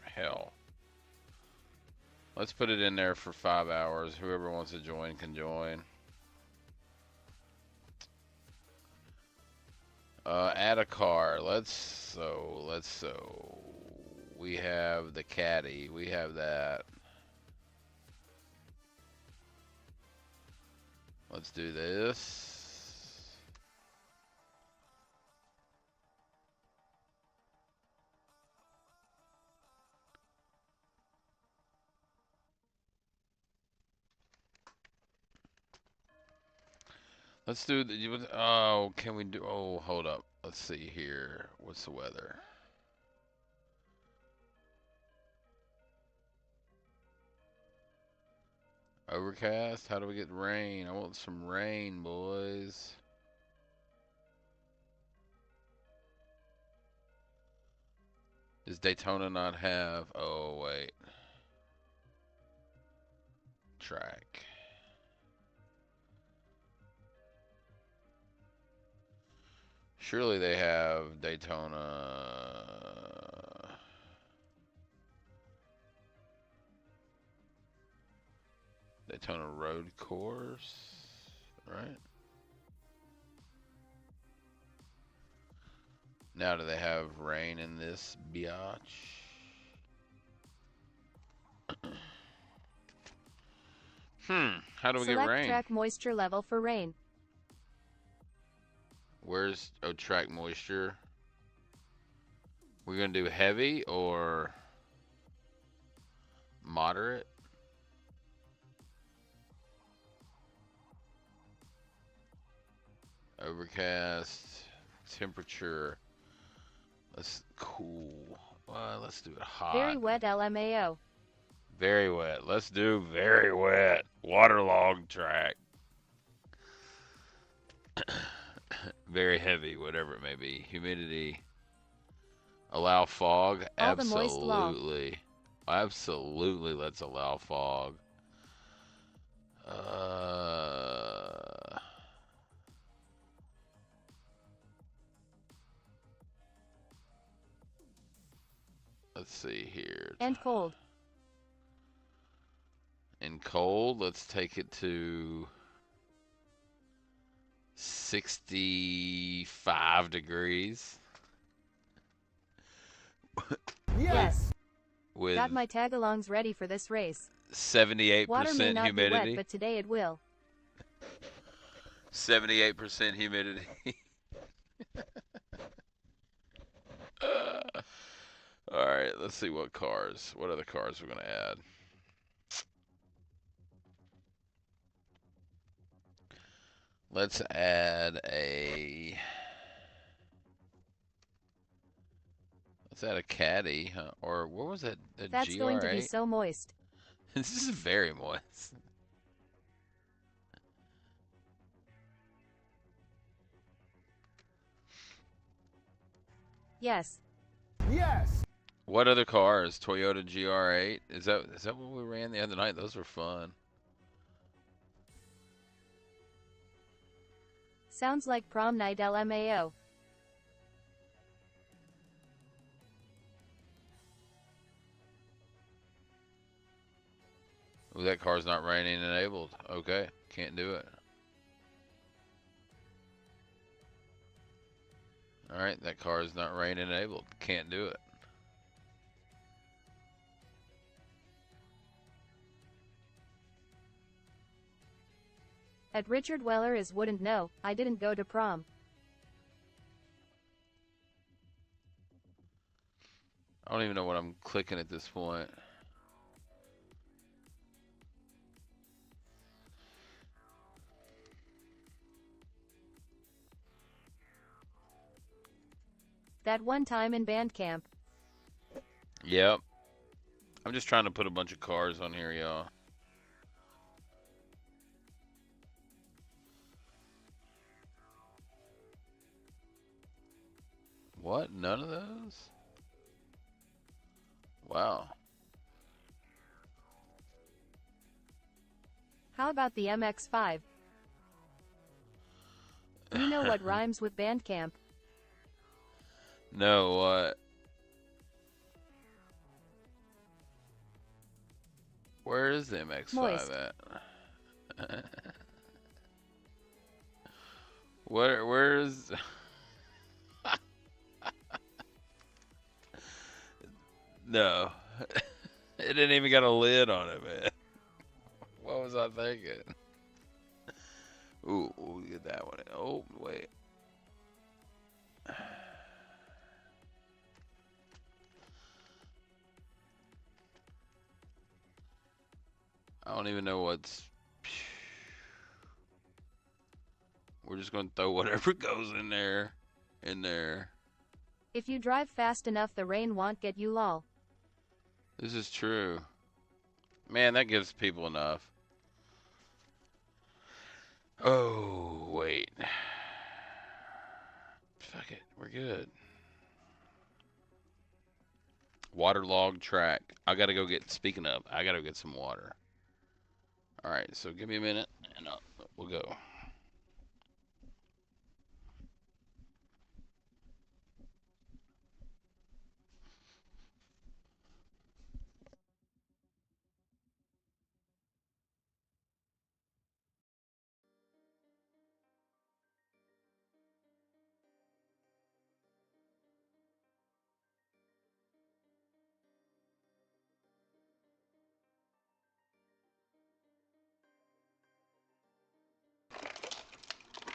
hell. Let's put it in there for 5 hours. Whoever wants to join can join. Add a car. We have the caddy. We have that. Let's do this. Let's do the. Oh, can we do? Oh, hold up. Let's see here. What's the weather? Overcast? How do we get rain? I want some rain, boys. Does Daytona not have? Oh, wait. Track. Surely they have Daytona. Daytona Road Course, right? Now do they have rain in this biatch? How do we get Select rain? track moisture level for rain. Where's track moisture? We're gonna do heavy or moderate? Overcast, temperature. Let's cool. Let's do it hot. Very wet LMAO. Very wet. Let's do very wet. Waterlogged track. Very heavy, whatever it may be. Humidity. Allow fog. All the moist log. Absolutely. Absolutely, let's allow fog. Let's see here. And cold. In cold, let's take it to 65 degrees. Yes. With Got my tagalongs ready for this race. 78% Water may not be humidity. wet, but today it will. 78% humidity. All right, let's see what other cars we're going to add. Let's add a caddy, huh? Or what was that? That's GR8? going to be so moist. This is very moist. Yes. Yes. What other cars? Toyota GR8? Is that what we ran the other night? Those were fun. Sounds like prom night LMAO. Oh, that car's not raining enabled. Okay, can't do it. All right, that car is not rain enabled. Can't do it. At Richard Weller is wouldn't know, I didn't go to prom. I don't even know what I'm clicking at this point. That one time in band camp. Yep. I'm just trying to put a bunch of cars on here, y'all. What? None of those? Wow. How about the MX-5? You know what rhymes with band camp? No, what? Where is the MX-5 Moist. at? Where is... No. It didn't even got a lid on it, man. What was I thinking? Ooh, look at that one. Oh, wait. I don't even know what's... We're just going to throw whatever goes in there. If you drive fast enough, the rain won't get you, lol. This is true. Man, that gives people enough. Oh, wait. Fuck it. We're good. Waterlogged track. I gotta go get, speaking of, I gotta go get some water. Alright, so give me a minute and we'll go.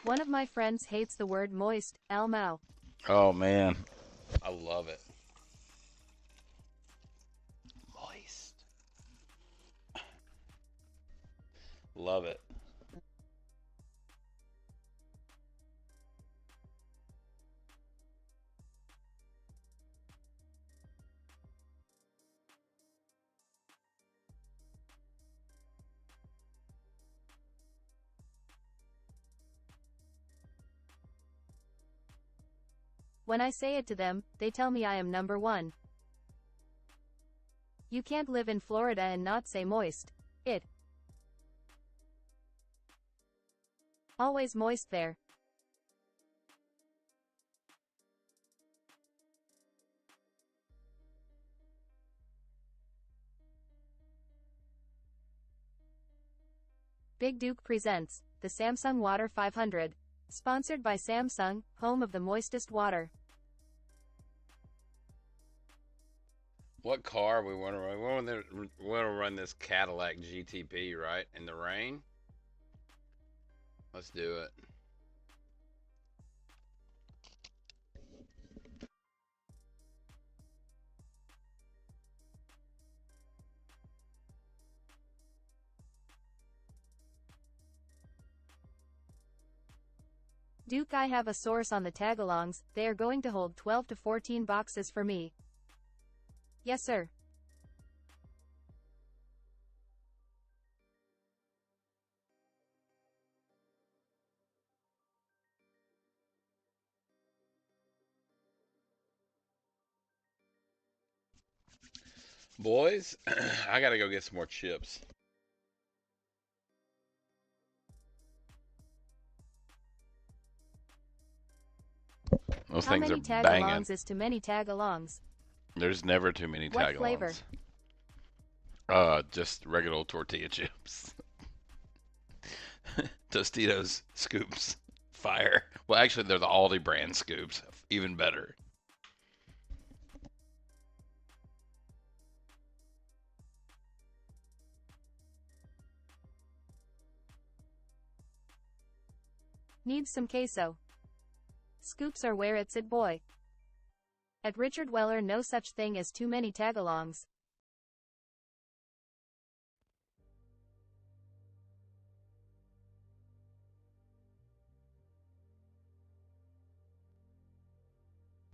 One of my friends hates the word moist, Elmo. Oh, man. I love it. Moist. Love it. When I say it to them, they tell me I am number one. You can't live in Florida and not say moist. It. Always moist there. Big Duke presents the Samsung Water 500. Sponsored by Samsung, home of the moistest water. What car we want to run? We want to run this Cadillac GTP, right? In the rain? Let's do it. Duke, I have a source on the tagalongs. They are going to hold 12 to 14 boxes for me. Yes, sir. Boys, I gotta go get some more chips. Those How things many are tagalongs banging. is too many tagalongs? There's never too many What tagalongs. flavor? Just regular old tortilla chips. Tostitos, scoops, fire. Well, actually, they're the Aldi brand scoops. Even better. Needs some queso. Scoops are where it's at, boy. At Richard Weller, no such thing as too many tagalongs.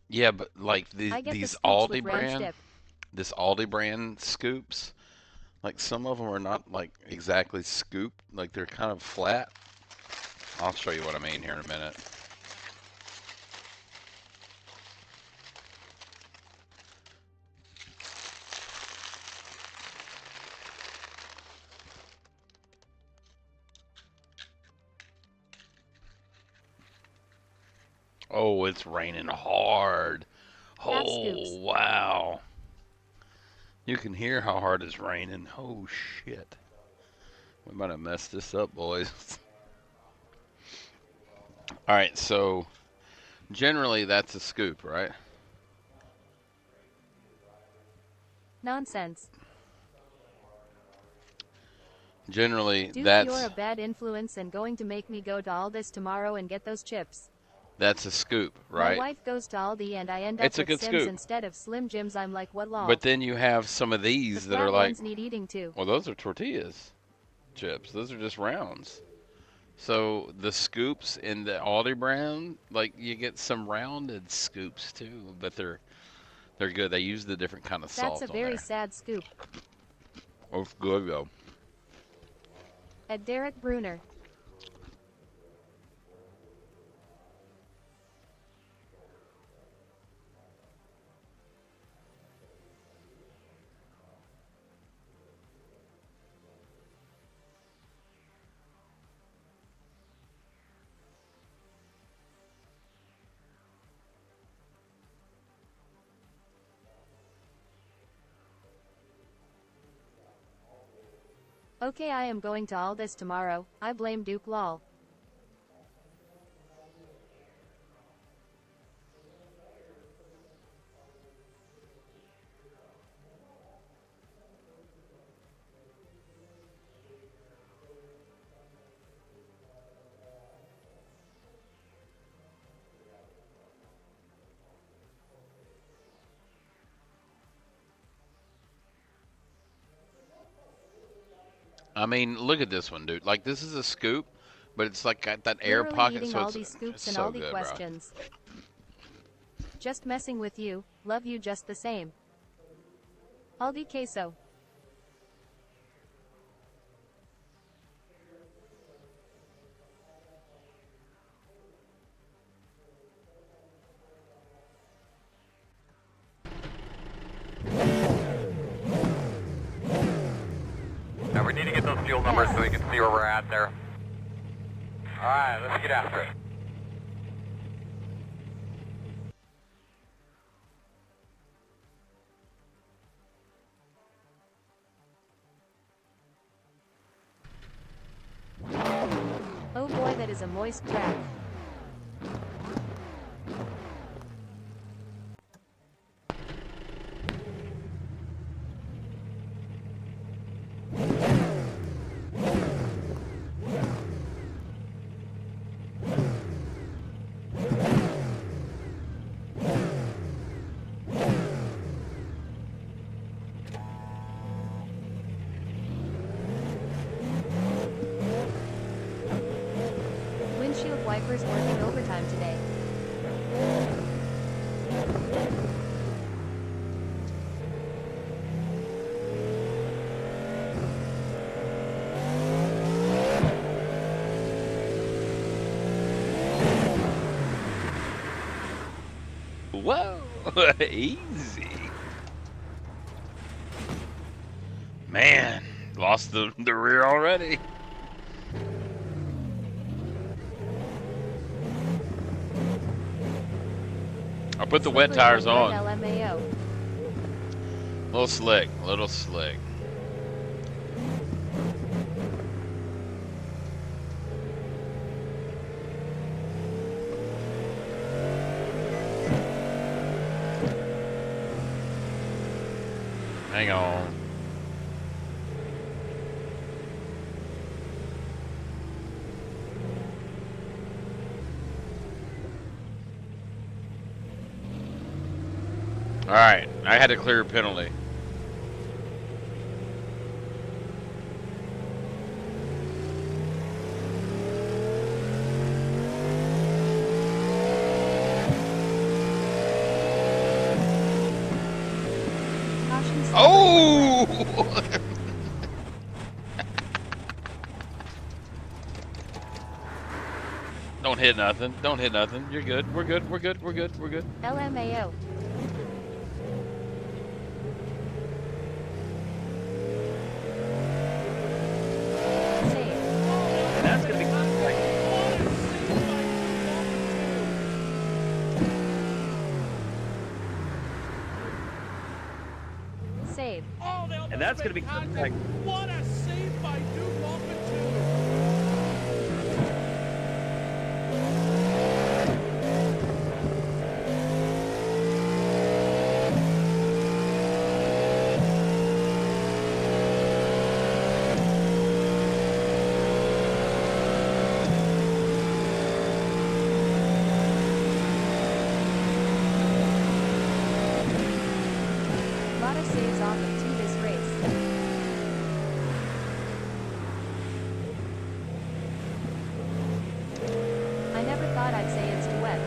Yeah, but like I get the these scoops Aldi with ranch brand, dip. this Aldi brand scoops, like some of them are not like exactly scooped. Like they're kind of flat. I'll show you what I mean here in a minute. Oh, it's raining hard. Half scoops. Oh, wow. You can hear how hard it's raining. Oh, shit. We might have messed this up, boys. All right, so generally that's a scoop, right? Nonsense. Generally, Dude, that's you're a bad influence and going to make me go to Aldi's tomorrow and get those chips. that's a scoop, My right? wife goes to Aldi and I end up It's a with good Sims scoop. instead of Slim Jims. I'm like, what law? But then you have some of The these that flat are like, ones need eating too. well, those are tortillas chips. Those are just rounds. So the scoops in the Aldi brand, like you get some rounded scoops too, but they're good. They use the different kind of salt That's a on very there. sad scoop. Oh, it's good though. At Derek Bruner. Okay, I am going to Aldi's tomorrow. I blame Duke lol. I mean, look at this one, dude. Like this is a scoop, but it's like got that air Literally pocket, eating so Aldi it's scoops and so Aldi good, questions. Just messing with you. Love you just the same. Aldi queso. Now we need to get those fuel numbers so we can see where we're at there. Alright, let's get after it. Oh boy, that is a moist track. Windshield wipers working overtime today. Whoa, easy. Man, lost the rear already. I put the wet Slippery tires when on. red LMAO. Little slick, little slick. Hang on. All right, I had to clear a penalty. Caution slippery. Oh! Don't hit nothing. Don't hit nothing. You're good. We're good. We're good. We're good. We're good. LMAO. Save. And that's going to be contact. Save. And that's going to be contact. What a save by Duke off the two. Lot of saves off of two this race. I never thought I'd say it's wet.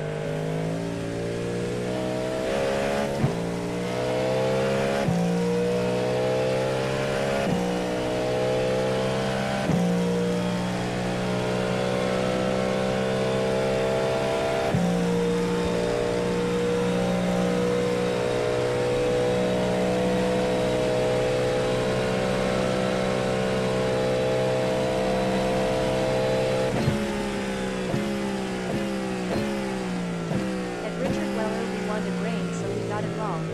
At Richard Weller we wanted rain, so we got it wrong.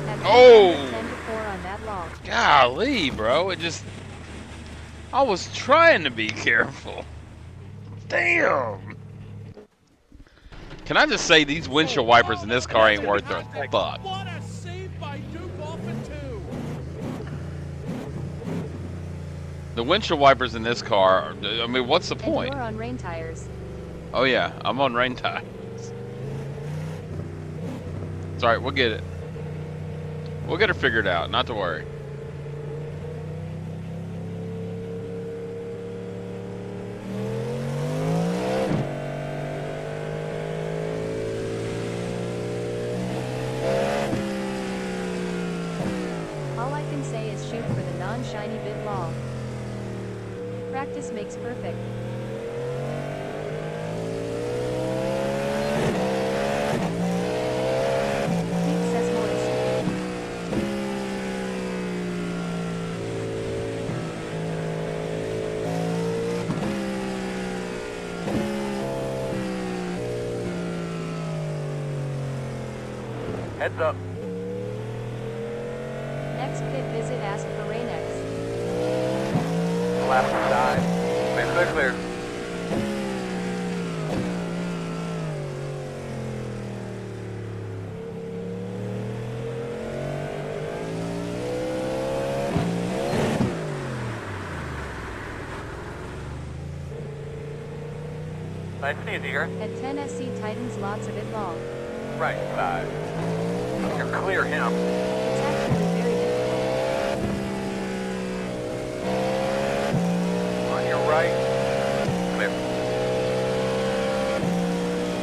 At Oh! 10 to 4 on that log. Golly, bro. It just... I was trying to be careful. Damn. Can I just say these windshield wipers in this car ain't worth a fuck. What a save by Duke off the two. The windshield wipers in this car, I mean, what's the And point? you're on rain tires. Oh yeah, I'm on rain tires. It's alright, we'll get it. We'll get her figured out, not to worry. All I can say is shoot for the non-shiny bit law. Practice makes perfect. Pete says moist. Heads up. Next pit visit, ask for Rain-X. Left side. Clear, clear, clear. Nice to see you, dear. At 10 SC tightens lots of it long. Right side. You're clear him. It's actually very difficult. On your right. Clear.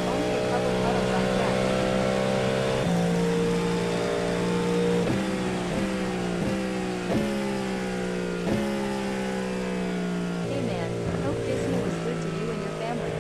Only a couple puddles on track. Hey man, hope Disney was good to you and your family.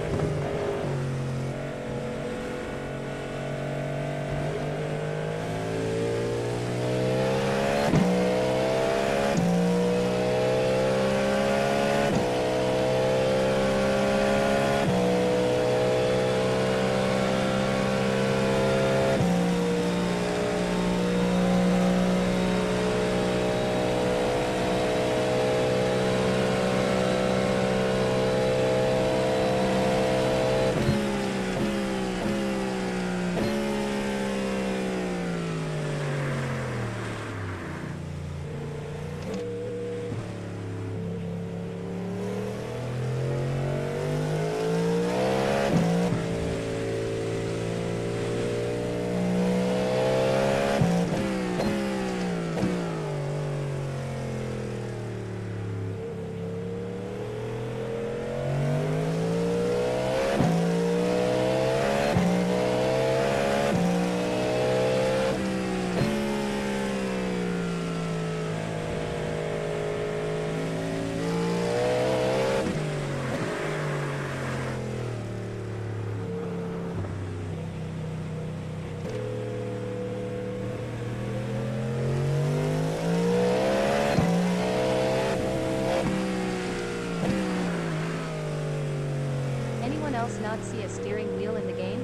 not see a steering wheel in the game?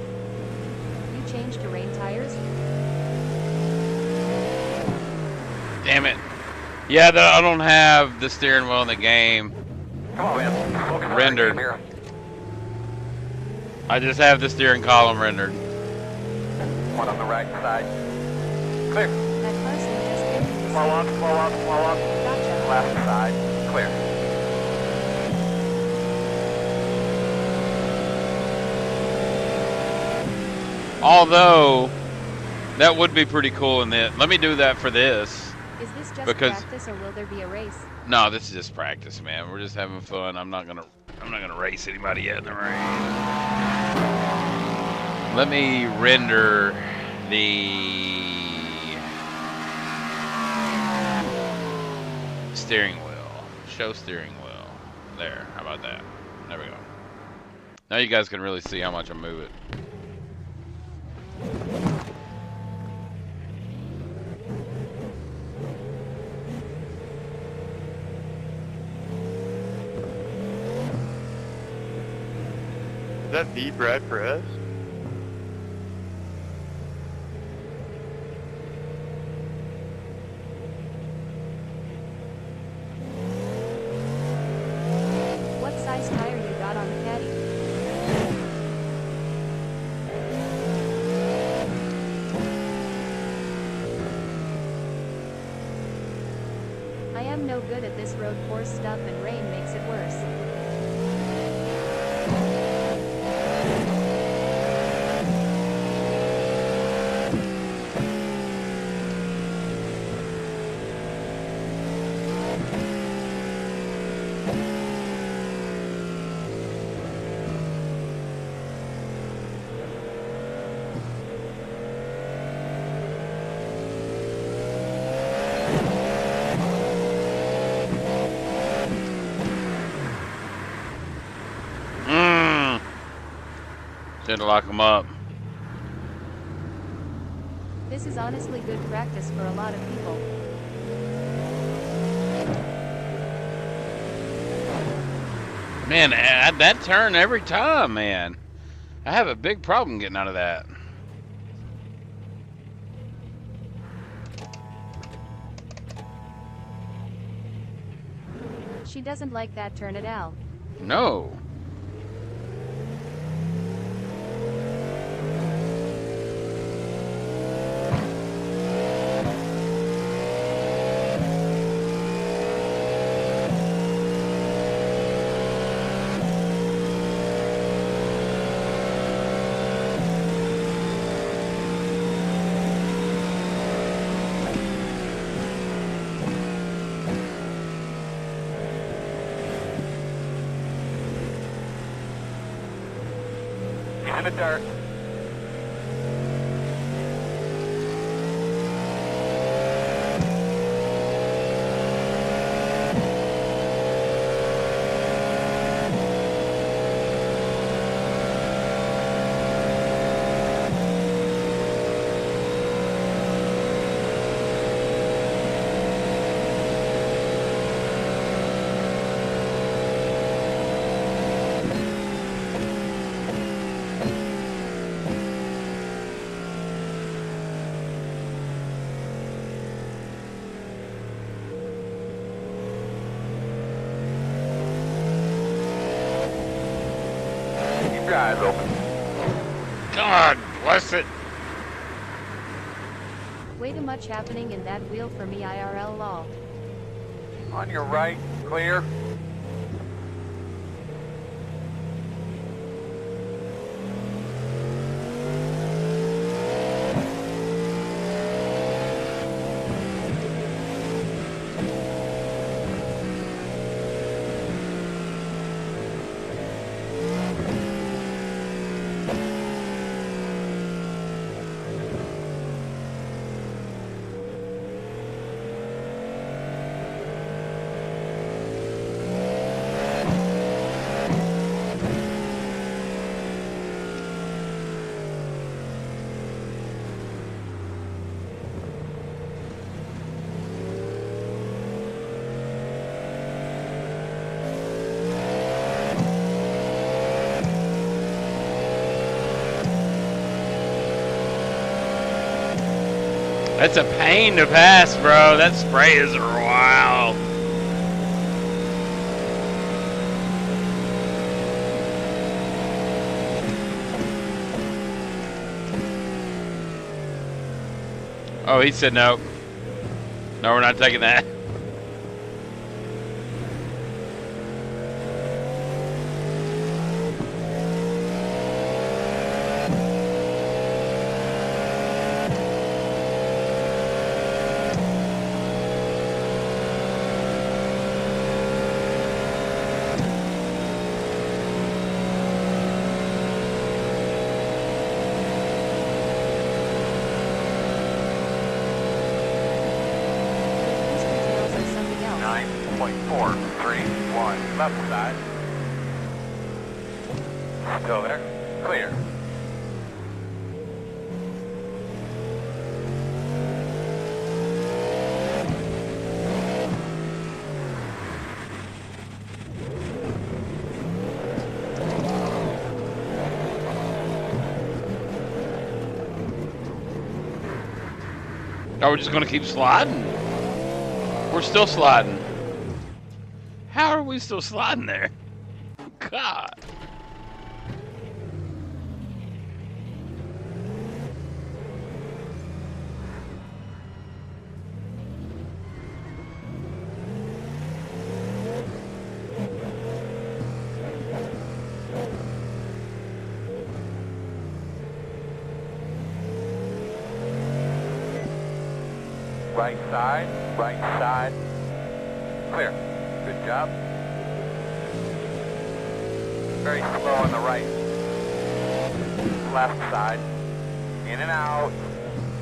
You changed to rain tires? Damn it. Yeah, I don't have the steering wheel in the game Come on, man. Focus on our rendered. game here. I just have the steering column rendered. One on the right side. Clear. That person just hit me. Slow up, slow up, slow up. Gotcha. Left side. Clear. Although, that would be pretty cool in this. Let me do that for this. Is this just Because- practice or will there be a race? No, this is just practice, man. We're just having fun. I'm not gonna race anybody yet in the rain. Let me render the steering wheel. Show steering wheel. There. How about that? There we go. Now you guys can really see how much I move it. Is that the Brad Perez? What size tire you got on the caddy? I am no good at this road course stuff and rain makes it worse. Should lock them up. This is honestly good practice for a lot of people. Man, that turn every time, man. I have a big problem getting out of that. She doesn't like that turn at all. No. He's in the dirt. Keep your eyes open. God bless it. Way too much happening in that wheel for me IRL lol. On your right, clear. That's a pain to pass, bro. That spray is wild. Oh, he said no. No, we're not taking that. These details are something else. 9.431 left side. Still there. Clear. Are we just gonna keep sliding? We're still sliding. How are we still sliding there? God. Right side, right side. Clear. Good job. Very slow on the right. Left side. In and out.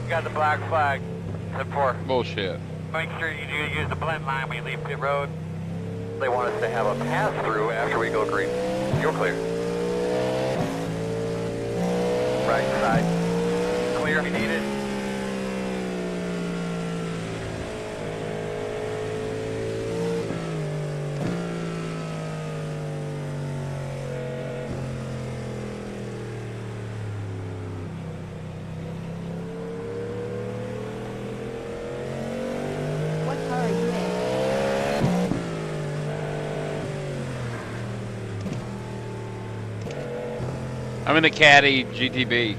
You got the black flag. Except for Bullshit. make sure you do use the blend line when you leave pit road. They want us to have a pass through after we go green. You're clear. Right side. Clear if you need it. What car are you in? I'm in the Caddy GTB.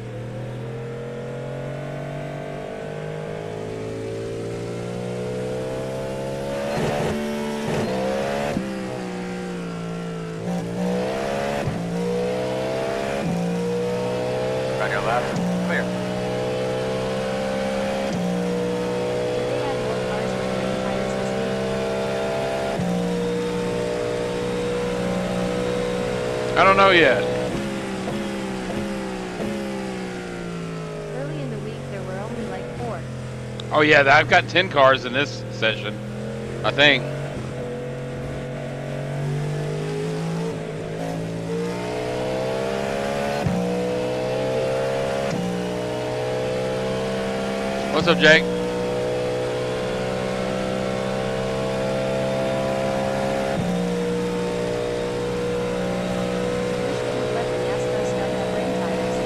On your left. Clear. Did they add more cars with green tires this week? I don't know yet. Early in the week there were only like 4. Oh yeah, I've got 10 cars in this session, I think. What's up, Jake? Wish they would let the NASCAR stuff have rain tires.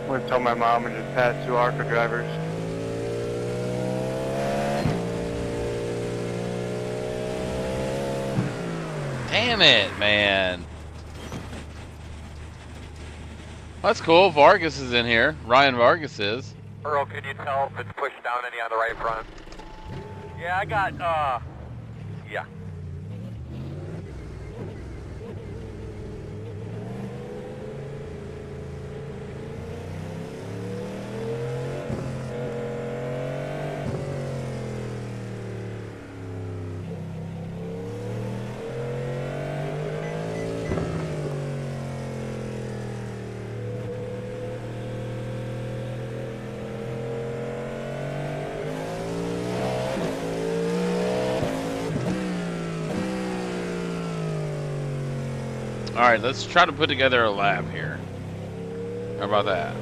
I'm gonna tell my mom and just pass 2 ARCA drivers. Damn it, man. That's cool. Vargas is in here. Ryan Vargas is. Earl, can you tell if it's pushed down any on the right front? Yeah, I got, yeah. All right, let's try to put together a lap here. How about that?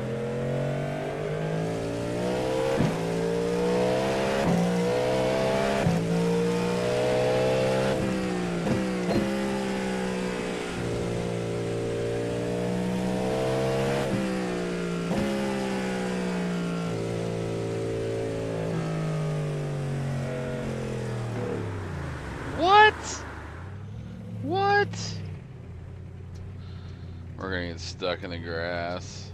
get stuck in the grass.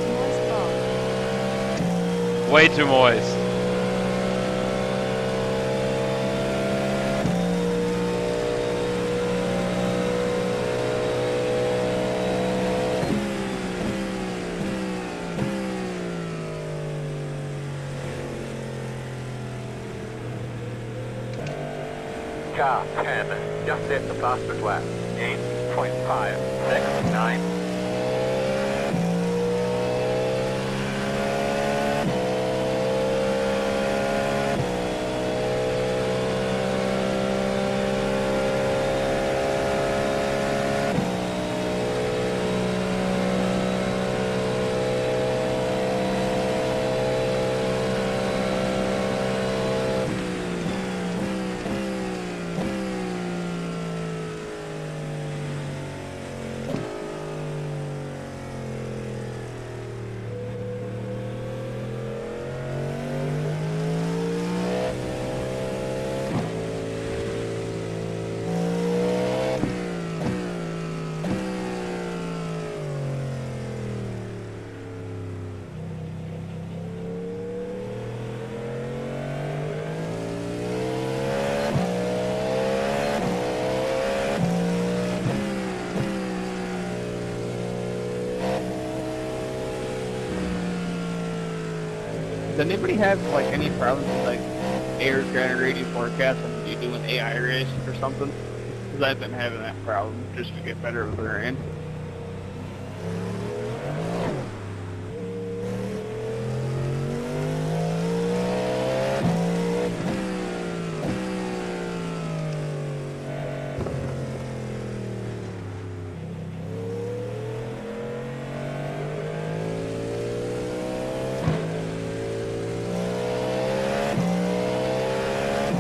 Moist ball. Way too moist. Car 10, just hit the fastest lap. 8.569. Does anybody have like any problems with like air generating forecasts when you do an AI race or something? Because I've been having that problem just to get better with the rain.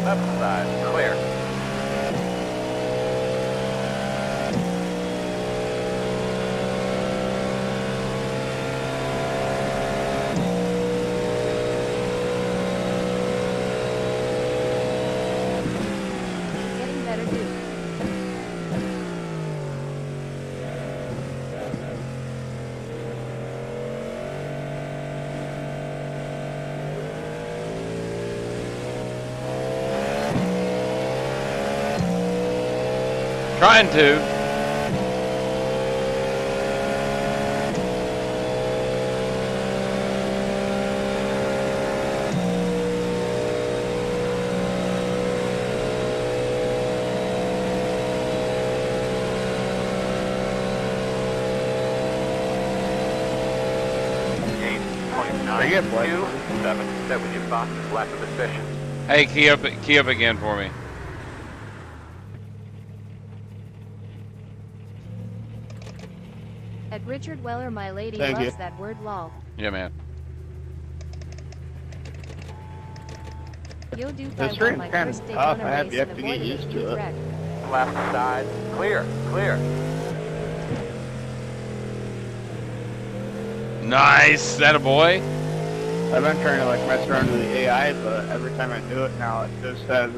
Left side, clear. Getting better, dude. Trying to. They get black. 8.927. That was your fastest lap of the session. Hey, key up again for me. At Richard Weller, my lady Thank loves you. that word lol. Yeah, man. Yo, dude, This I won rain's my kinda first tough. Daytona I have race yet and to get avoided a used to huge it. wreck. Left side, clear, clear. Nice. That a boy? I've been trying to like mess around with the AI, but every time I do it now, it just says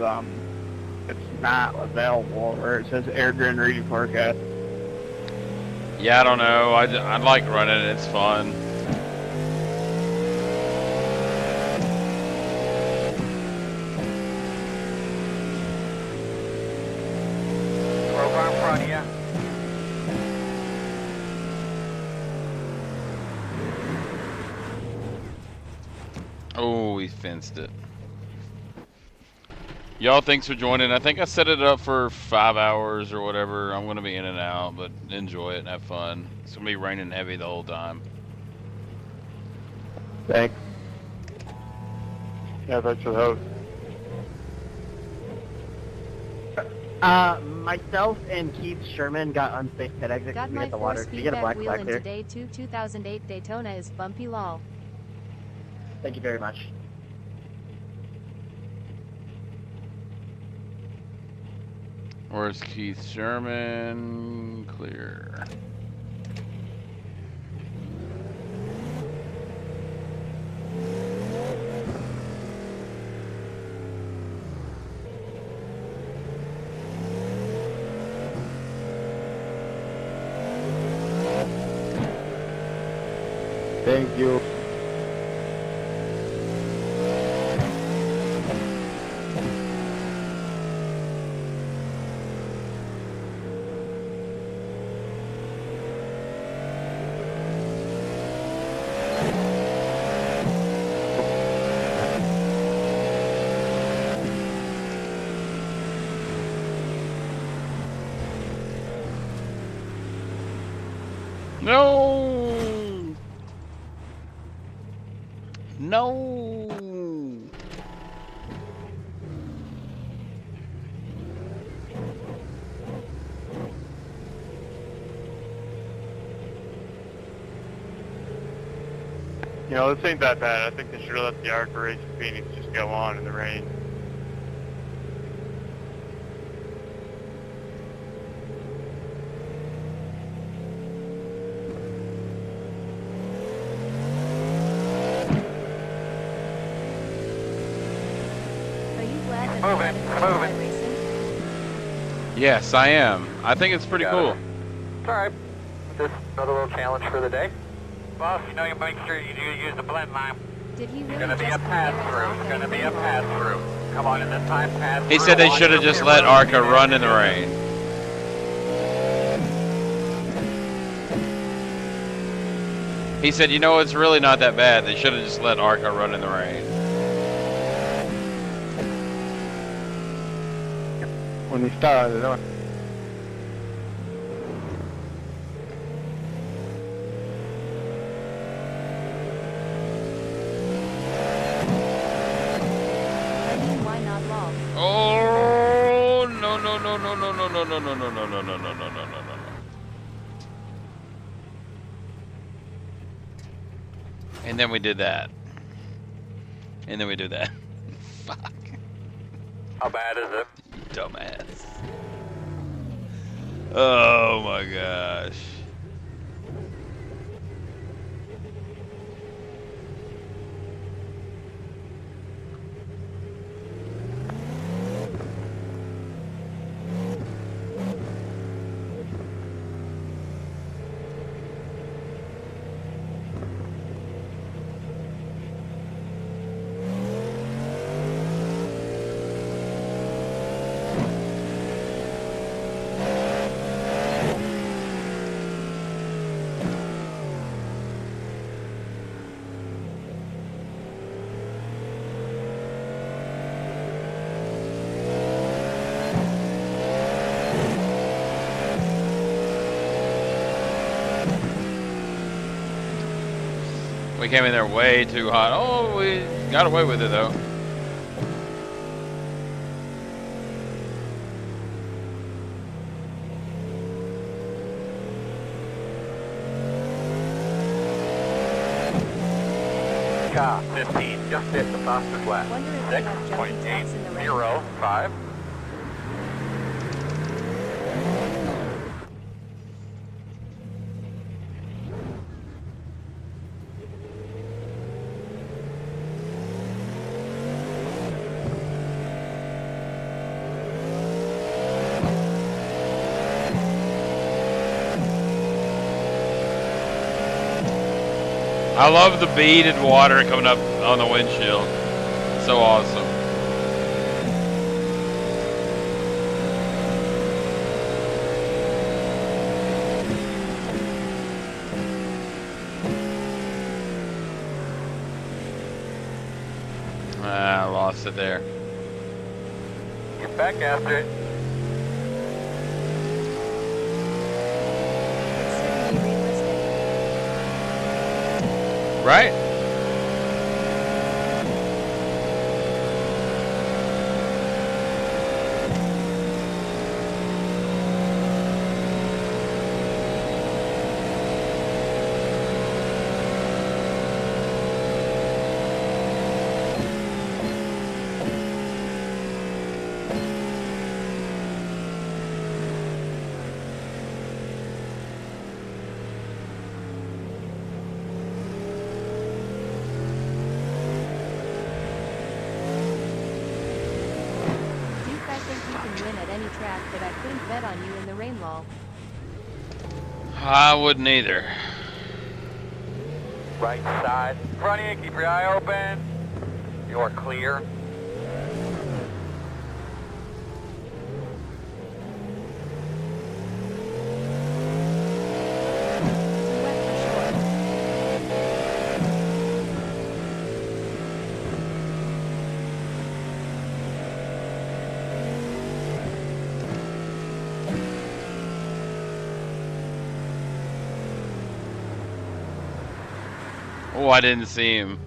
it's not available, or it says air generating forecast. Yeah, I don't know. I like running it. It's fun. Rover in front of you. Oh, we fenced it. Y'all, thanks for joining. I think I set it up for 5 hours or whatever. I'm going to be in and out, but enjoy it and have fun. It's going to be raining heavy the whole time. Thanks. Yeah, thanks for the host. Myself and Keith Sherman got unsafe pit exit Got because we my hit the water. force Can you get a feedback black wheel flag in there? today too. 2008 Daytona is bumpy lol. Thank you very much. Where's Keith Sherman? Clear. Thank you. No! No! You know, this ain't that bad. I think they should have let the ARCA race in Phoenix just go on in the rain. Are you glad that Moving, they added moving. iRacing? Yes, I am. I think it's pretty Got cool. it. It's alright. Just another little challenge for the day. Boss, you know, you make sure you do use the blend line. Did he It's really gonna be a just compare it to pass-through. It's Alpha gonna be a Romeo? pass-through. Come on in this time, pass-through. He said they Watch should have your just rear let road. Arca run in the rain. He said, you know, it's really not that bad. They should have just let Arca run in the rain. When he started, I mean, why not lol? Oh, no, no, no, no, no, no, no, no, no, no, no, no, no, no, no, no, no, no. And then we did that. And then we did that. Fuck. How bad is it? Dumbass. Oh my gosh. We came in there way too hot. Oh, we got away with it though. Car 15, just hit the fastest lap. Wonder if they have jumping jacks in the rain. 6.805. I love the beaded water coming up on the windshield. So awesome. Ah, I lost it there. Get back after it. It's certainly realistic. Right? any track, but I couldn't bet on you in the rain lol. I wouldn't either. Right side. Front of you, keep your eye open. You're clear. Wet for sure. Oh, I didn't see him.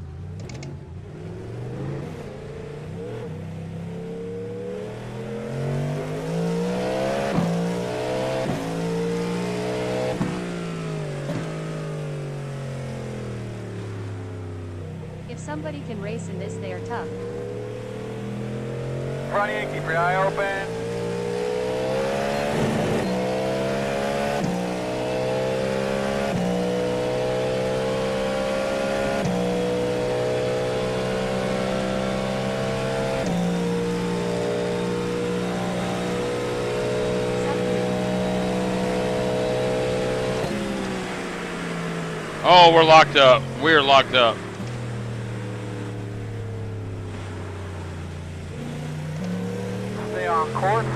If somebody can race in this, they are tough. Front of you, keep your eye open. Oh, we're locked up. We're locked up. Stay on course.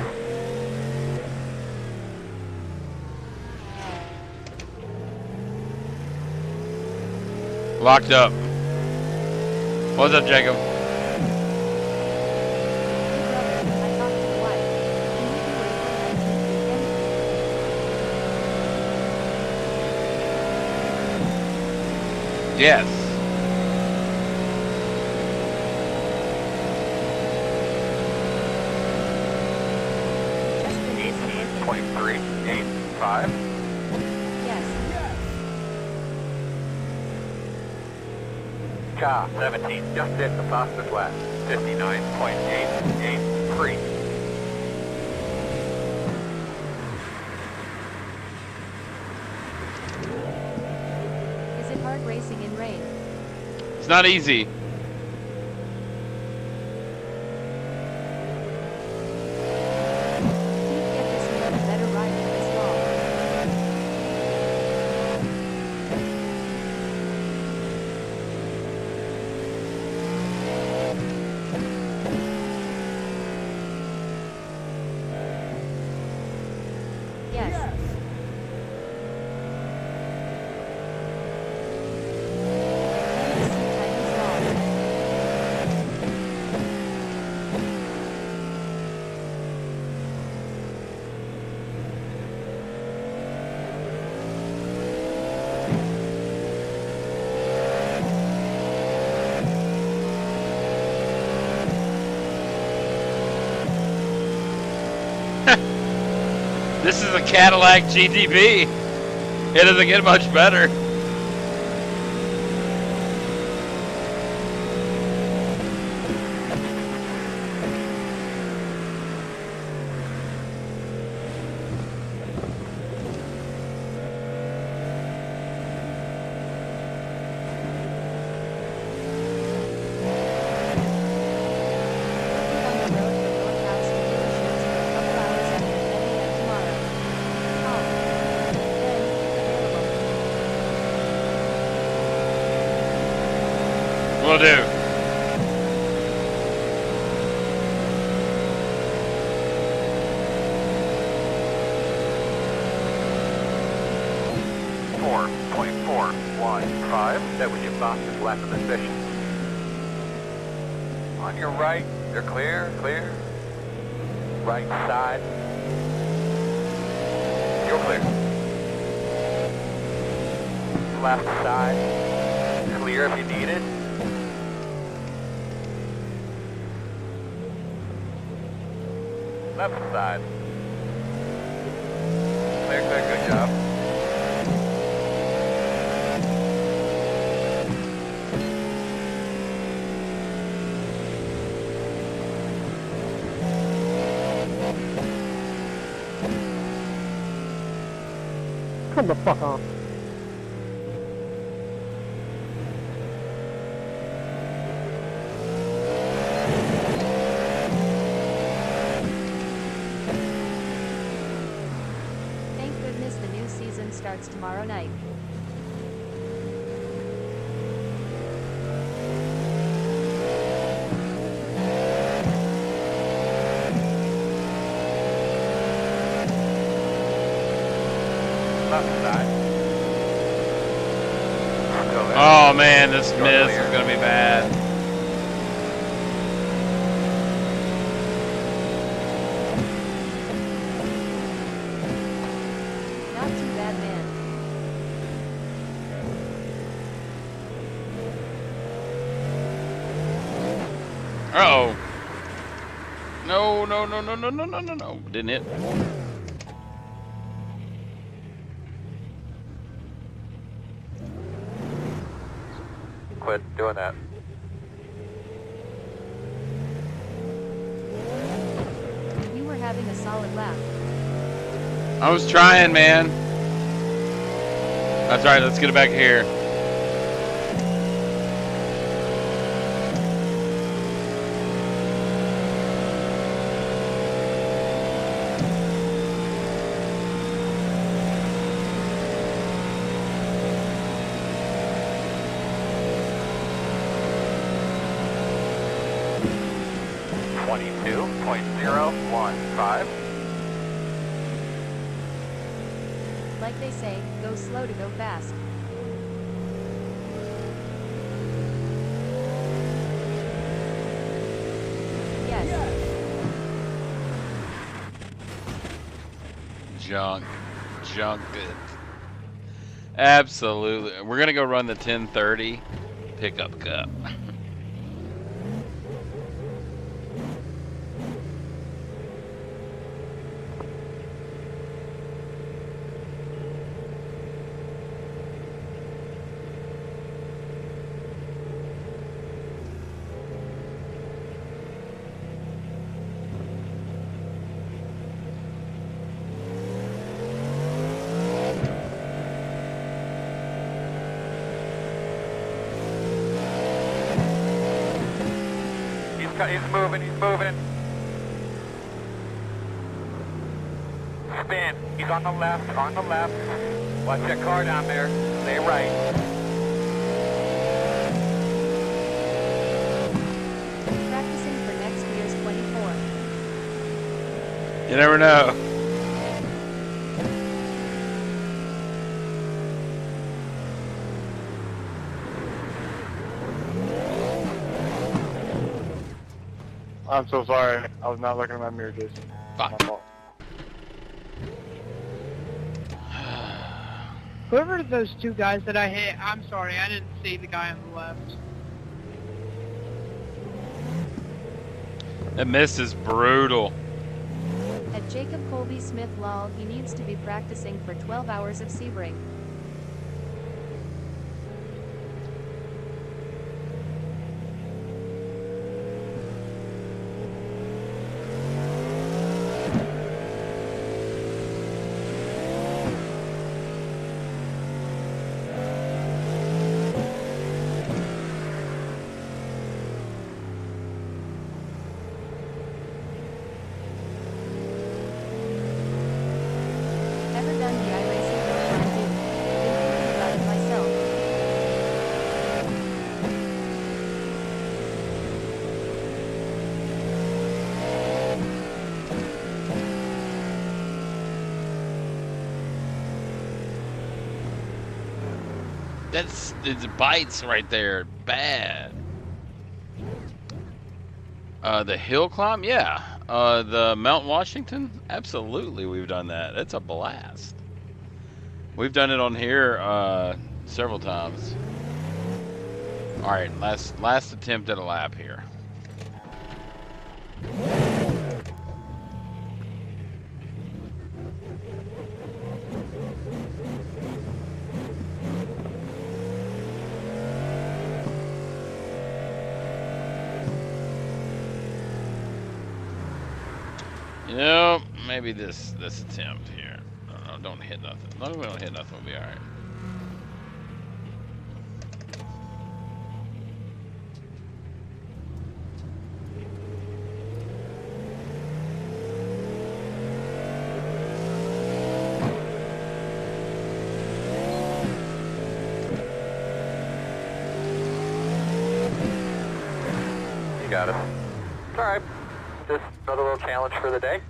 Locked up. What's up, Jacob? I talked to the wife. He knew you were Yes. just been listening. 23.85. Yes. Car 17, just hit the fastest lap. 59.883. Is it hard racing in rain? It's not easy. Keith, get this man a better ride for this ball. Yes. Let me see Titan's ball. This is a Cadillac GTB. It doesn't get much better. On the road from North House to dealerships for a couple hours after 10 a.m. tomorrow. Call. Then, available. Will do. That was your fastest lap of the session. On your right, they're clear, clear. Right side. You're clear. Left side. Clear if you need it. Left side. Clear, clear, good job. Come the fuck on. starts tomorrow night. Left side. Still there. Oh man, this You're miss clear. is gonna be bad. Not too bad, man. Uh-oh. No, no, no, no, no, no, no, no, no. Didn't hit. Quit doing that. You were having a solid lap. I was trying, man. That's right, let's get it back here. .015. Like they say, go slow to go fast. Yes. Junk. Junk it. Absolutely. We're gonna go run the 1030 pickup cup. He's moving, he's moving. Spin. He's on the left, on the left. Watch that car down there. Stay right. Practicing for next year's 24. You never know. I'm so sorry. I was not looking at my mirror, Jason. Fuck. My fault. Whoever those two guys that I hit, I'm sorry, I didn't see the guy on the left. That miss is brutal. At Jacob Colby Smith lol, he needs to be practicing for 12 hours of Sebring. Ever done the iRacing with John Duke? Been thinking about it myself. That's it's bites right there. Bad. The hill climb, yeah. The Mount Washington, absolutely. We've done that. It's a blast. We've done it on here several times. All right, last attempt at a lap here. You know, maybe this attempt here. No, don't hit nothing. As long as we don't hit nothing, we'll be all right. got us. It's alright. Just another little challenge for the day.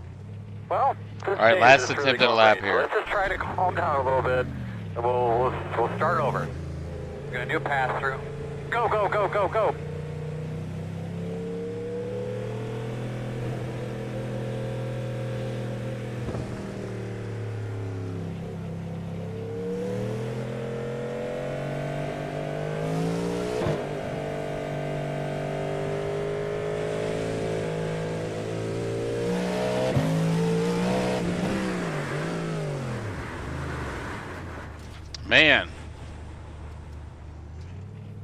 Well, this Alright, day last is just attempt really at a lap great. here. Let's just try to calm down a little bit, and we'll start over. We're gonna do a pass through. Go, go, go, go, go! Man.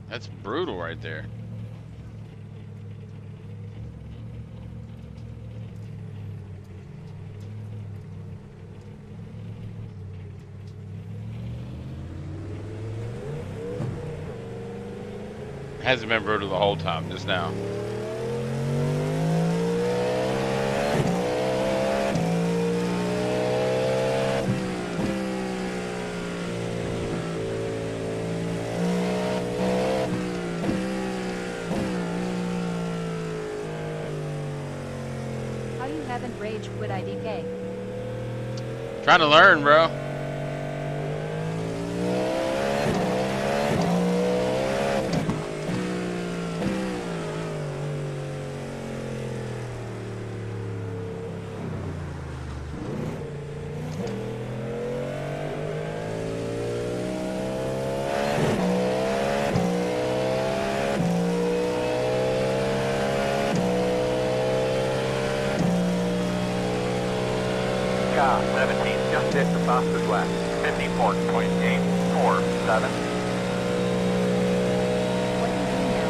That's brutal right there. Hasn't been brutal the whole time, just now. How you haven't rage quit IDK? Trying to learn, bro. Car 17 just hit the fastest lap. 54.847. What you doing now?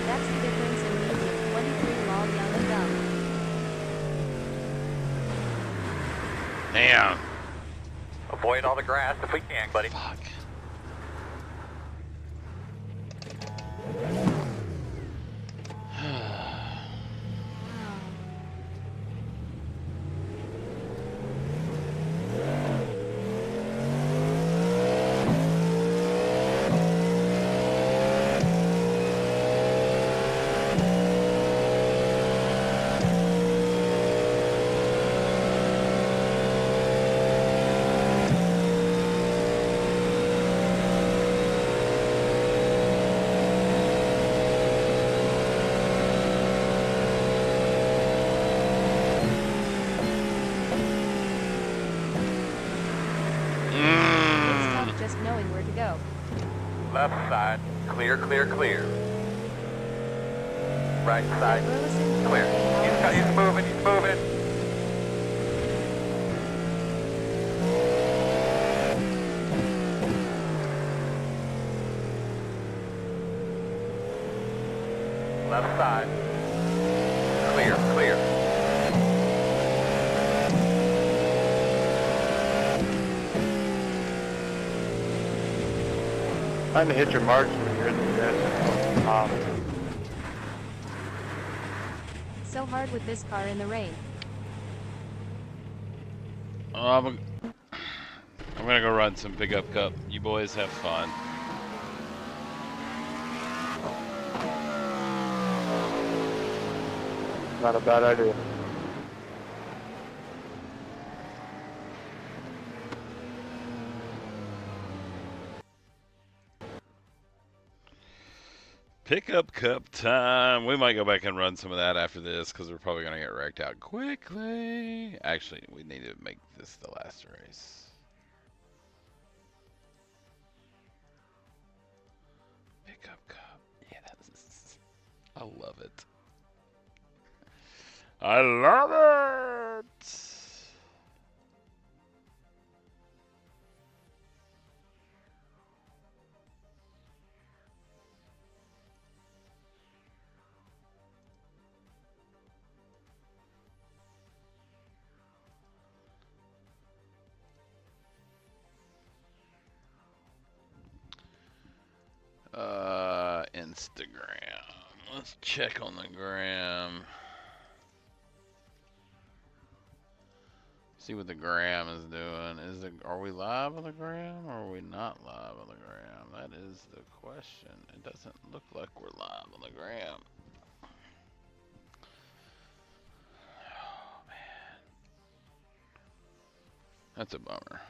That's the difference in me being 23 lol young and dumb. Damn. Avoid all the grass if we can, buddy. Fuck. It's tough just knowing where to go. Left side, clear, clear, clear. Right side, Burleson clear. He's moving, he's moving. Left side, clear, clear. Trying to hit your marks when you're in the red. So hard with this car in the rain. I'm gonna go run some pickup cup. You boys have fun. Not a bad idea. Pickup cup time. We might go back and run some of that after this because we're probably gonna get wrecked out quickly. Actually, we need to make this the last race. Pickup cup. Yes. I love it. I love it. Instagram. Let's check on the gram. See what the gram is doing. Are we live on the gram or are we not live on the gram? That is the question. It doesn't look like we're live on the gram. Oh man. That's a bummer.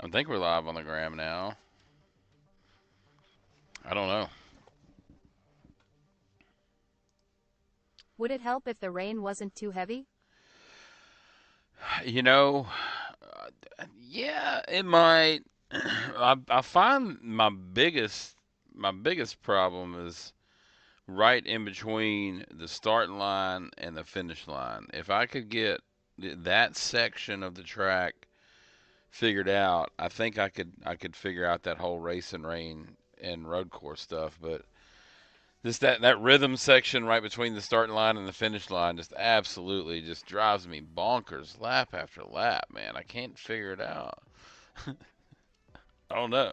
I think we're live on the gram now. I don't know. Would it help if the rain wasn't too heavy? You know, yeah, it might. I find my biggest problem is right in between the starting line and the finish line. If I could get that section of the track figured out, I think I could figure out that whole race and rain and road course stuff. But just that rhythm section right between the starting line and the finish line just absolutely just drives me bonkers lap after lap, man. I can't figure it out. I don't know.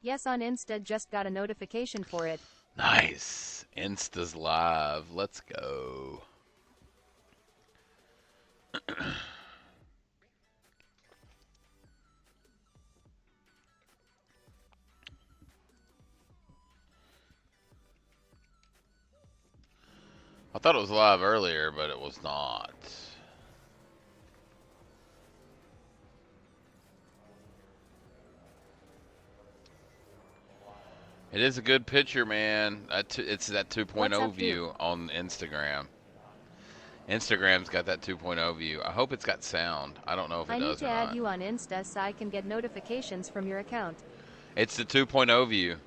Yes, on Insta, just got a notification for it. Nice. Insta's live. Let's go. I thought it was live earlier, but it was not. It is a good picture, man. It's that 2.0 view on Instagram. Instagram's got that 2.0 view. I hope it's got sound. I don't know if it I need does to or add not. you on Insta so I can get notifications from your account. It's the 2.0 view.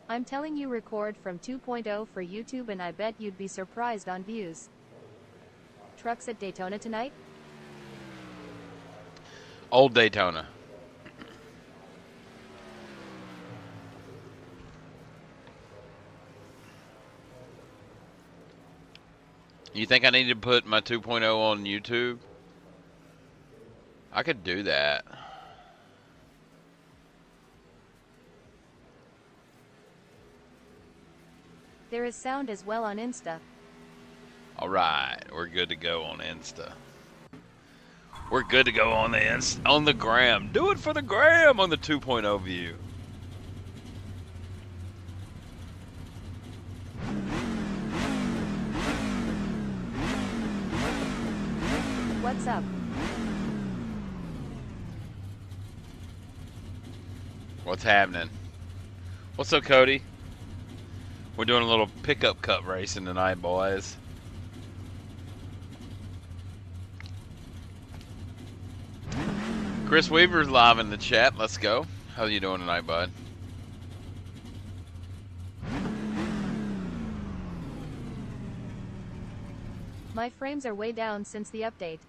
I'm telling you, record from 2.0 for YouTube and I bet you'd be surprised on views. Trucks at Daytona tonight? Old Daytona. You think I need to put my 2.0 on YouTube? I could do that. There is sound as well on Insta. Alright, we're good to go on Insta. We're good to go on the gram. Do it for the gram on the 2.0 view. What's up? What's happening? What's up, Cody? We're doing a little pickup cup racing tonight, boys. Chris Weaver's live in the chat. Let's go. How are you doing tonight, bud? My frames are way down since the update.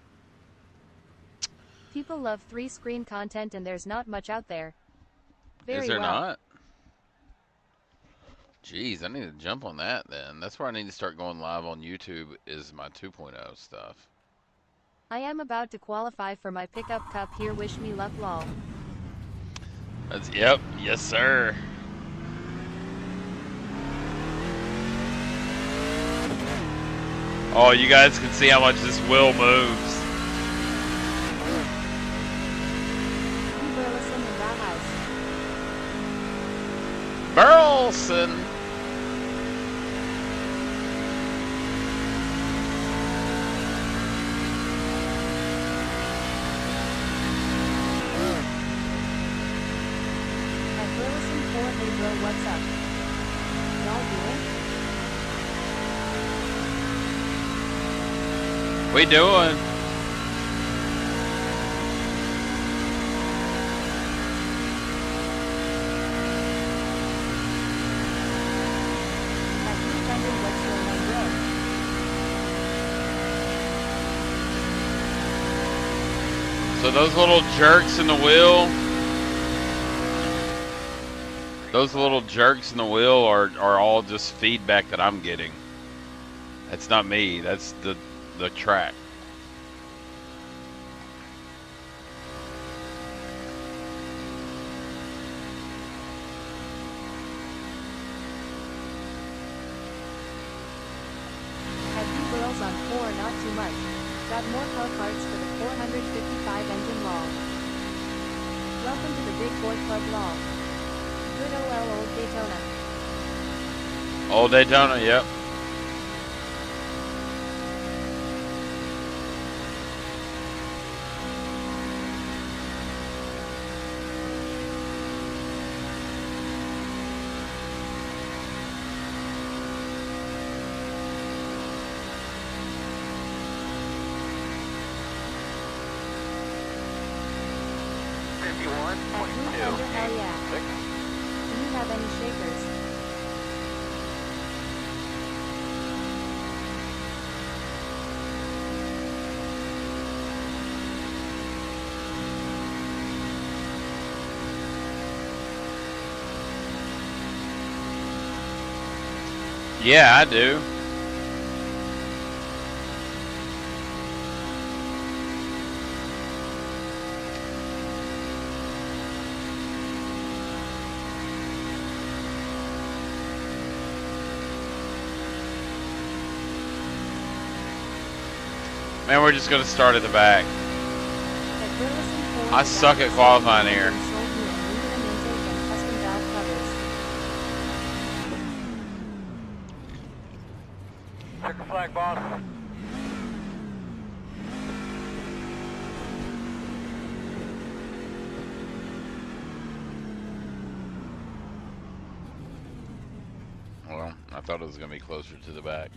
People love 3-screen content and there's not much out there. Very Is there well. not? Jeez, I need to jump on that then. That's where I need to start going live on YouTube is my 2.0 stuff. I am about to qualify for my pickup cup here. Wish me luck, lol. Yep, yes sir. Oh, you guys can see how much this wheel moves. Burleson in that house. Burleson. At Burleson 4, hey bro, what's up? Y'all doing? We doing? At Thunder, what's going on, bro? So So those little jerks in the wheel, are all just feedback that I'm getting. That's not me. That's the track. Had 2 girls on 4, not too much. Got more car parts for the 455 engine law. Welcome to the Big Boy Club law. Good OL Old Daytona. Old Daytona, yep. At Blue Thunder, hell yeah. Do you have any shakers? Yeah, I do. Man, we're just gonna start at the back. At Burleson Ford, I suck at qualifying here. sold you aluminum intake and custom valve covers. Check the flag, boss. Well, I thought it was gonna be closer to the back.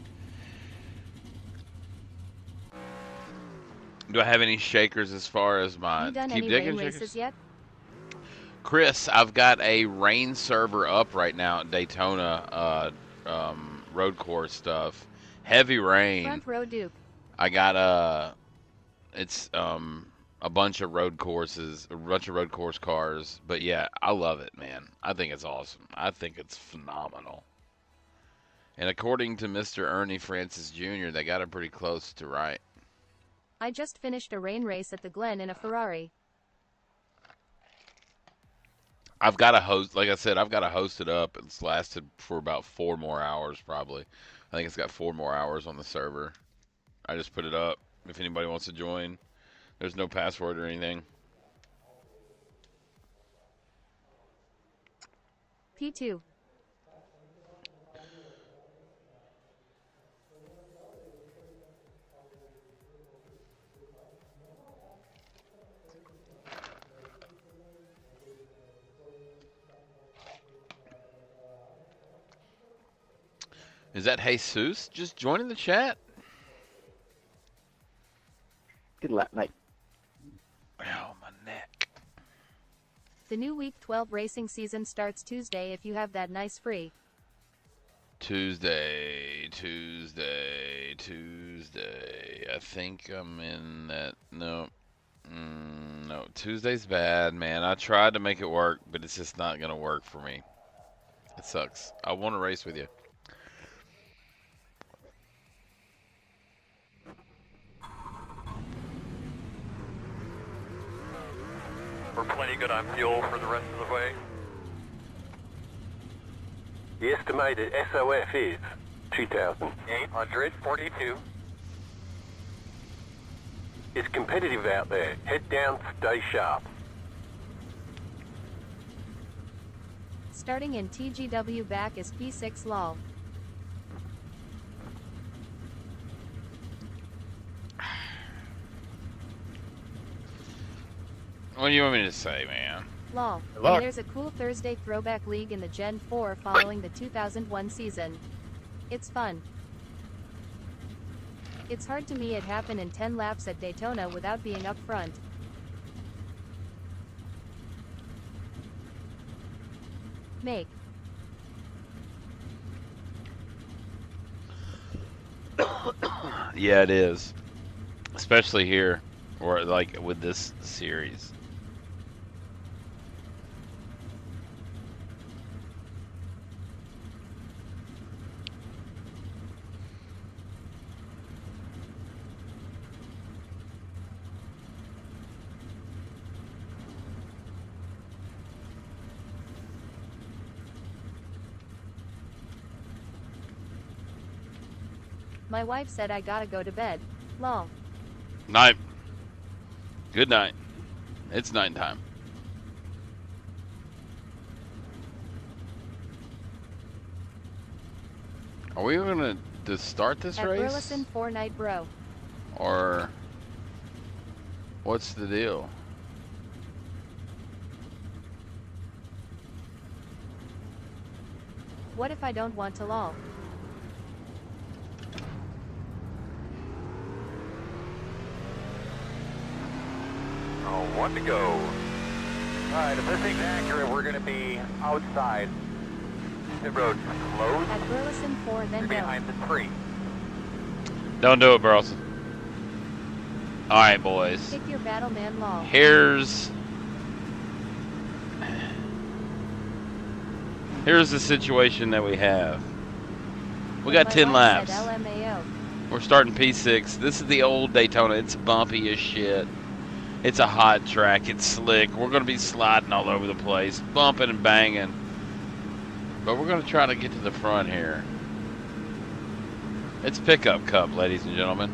Do I have any shakers as far as my You done keep any digging rain shakers? races yet? Chris, I've got a rain server up right now at Daytona road course stuff. Heavy rain. Front row Duke. I got it's a bunch of road course cars, but yeah, I love it, man. I think it's awesome. I think it's phenomenal. And according to Mr. Ernie Francis Jr., they got it pretty close to right. I just finished a rain race at the Glen in a Ferrari. I've got a host, like I said, I've got to host it up. It's lasted for about 4 more hours, probably. I think it's got 4 more hours on the server. I just put it up. If anybody wants to join, there's no password or anything. P2. Is that Jesus just joining the chat? Good luck, mate. Oh, my neck. The new Week 12 racing season starts Tuesday if you have that nice free. Tuesday. I think I'm in that. No. No. Tuesday's bad, man. I tried to make it work, but it's just not going to work for me. It sucks. I want to race with you. We're plenty good on fuel for the rest of the way. The estimated SOF is 2,842. It's competitive out there. Head down, stay sharp. Starting in TGW back is P6 lol. What do you want me to say, man? Lol. Good luck. And there's a cool Thursday throwback league in the Gen 4 following the 2001 season. It's fun. It's hard to me it happened in 10 laps at Daytona without being up front. Make. Yeah, it is. Especially here. or like with this series. My wife said I gotta go to bed. Lol. Night. Good night. It's night time. Are we gonna just start this At race? Burleson Fortnite bro. Or what's the deal? What if I don't want to lol? Oh, 1 to go. Alright, if this thing's accurate, we're going to be outside. The road's closed. At Burleson 4 then You're go. behind the tree. Don't do it, Burleson. Alright, boys. Pick your battle man lol. Here's the situation that we have. We got My 10 wife laps. said LMAO. We're starting P6. This is the old Daytona. It's bumpy as shit. It's a hot track. It's slick. We're going to be sliding all over the place, bumping and banging. But we're going to try to get to the front here. It's Pickup Cup, ladies and gentlemen.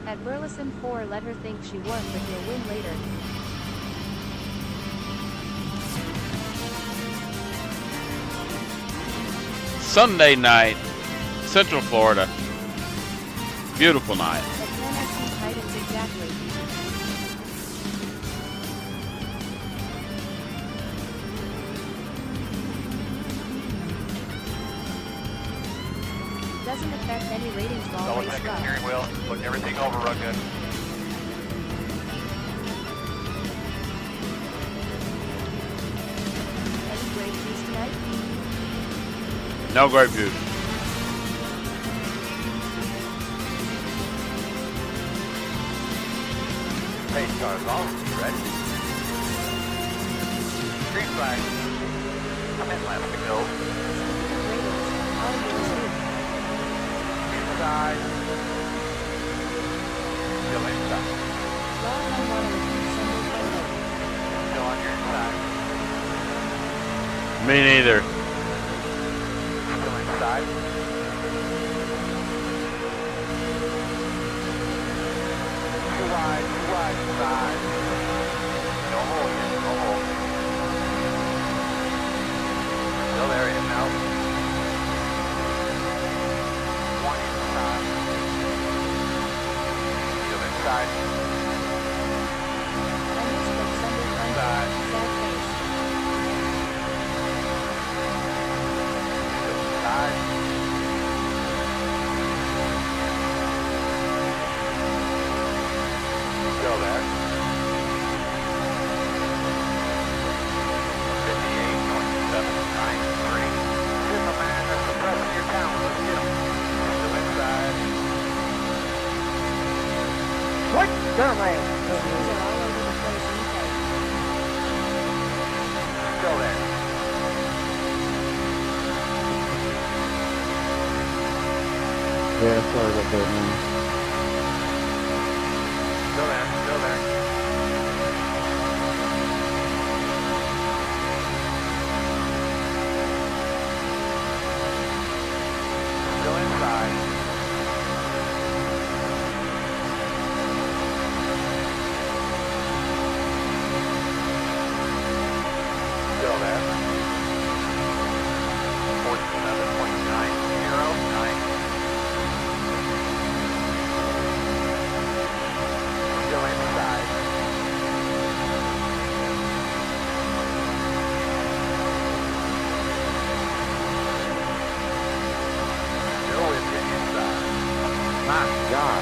At Burleson 4 let her think she won but you'll win later. Sunday night, Central Florida. Beautiful night. At Tennessee Titans exactly. Doesn't affect any ratings ball Double race check the stuff. steering wheel. Putting everything over real good. Any great juice tonight? No great view. Pace cars off. You ready? Green flag. I'm in last to go. Ratings. All yours Inside. Still inside. too. Log on one of the Sunday photo. Still on your inside. Me neither. Still inside. Too wide, inside. No hole here, no hole. Still there, in and out. One inside. Still inside. I missed the Sunday fun. Inside. Sad face. Still inside. Still there. 58.793. Here's the man that's the press of your town. Let's get him. Still inside. These are all over the place in UK. Still there. Yeah, sorry about that, man. Still there. Still there. Still inside. Still there. 47.909. Still inside. Still with you inside. My God.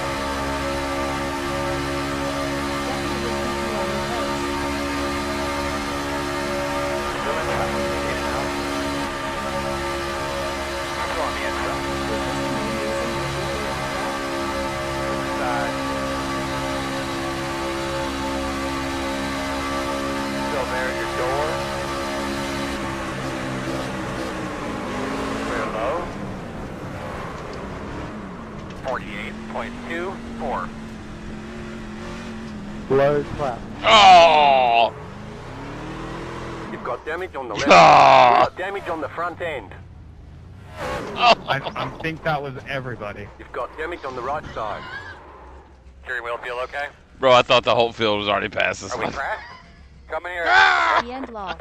48.24. Blow clap. Oh! You've got damage on the left. Ah! You've got damage on the front end. I think that was everybody. You've got damage on the right side. Steering wheel feel okay? Bro, I thought the whole field was already past this Are we one. crashed? Come in here. The end law.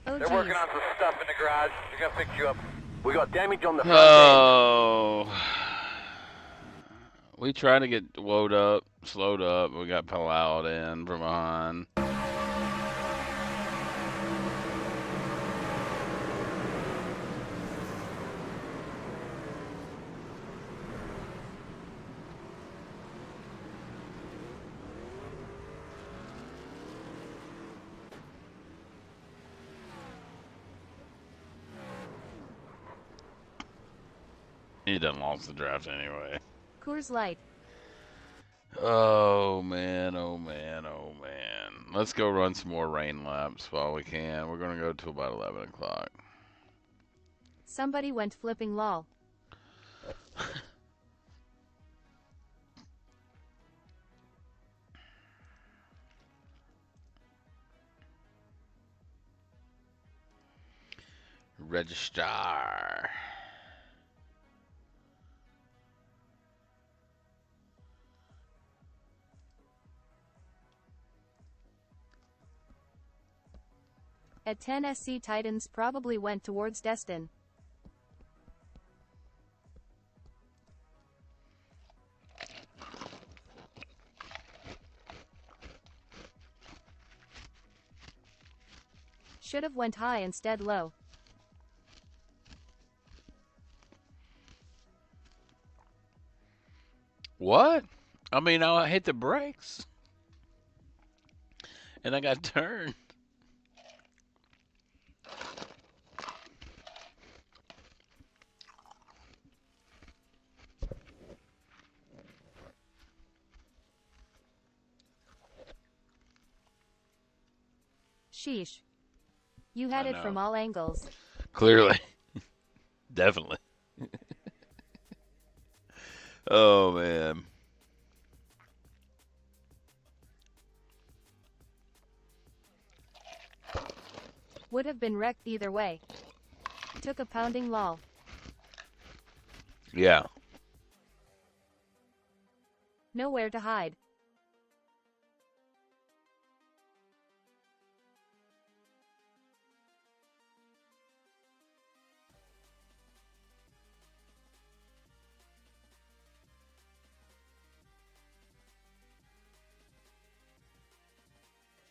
Oh They're working geez. on some stuff in the garage. They're gonna fix you up. We got damage on the front Oh. We tried to get slowed up. We got plowed in from behind. He done lost the draft anyway. Coors Light. Oh man, oh man, oh man. Let's go run some more rain laps while we can. We're gonna go till about 11 o'clock. Somebody went flipping lol. Register. At 10 SC Titans probably went towards Destin. Should have went high instead low. What? I mean, I hit the brakes. And I got turned. Sheesh. You had I it know. from all angles. Clearly. Definitely. Oh, man. Would have been wrecked either way. Took a pounding lol. Yeah. Nowhere to hide.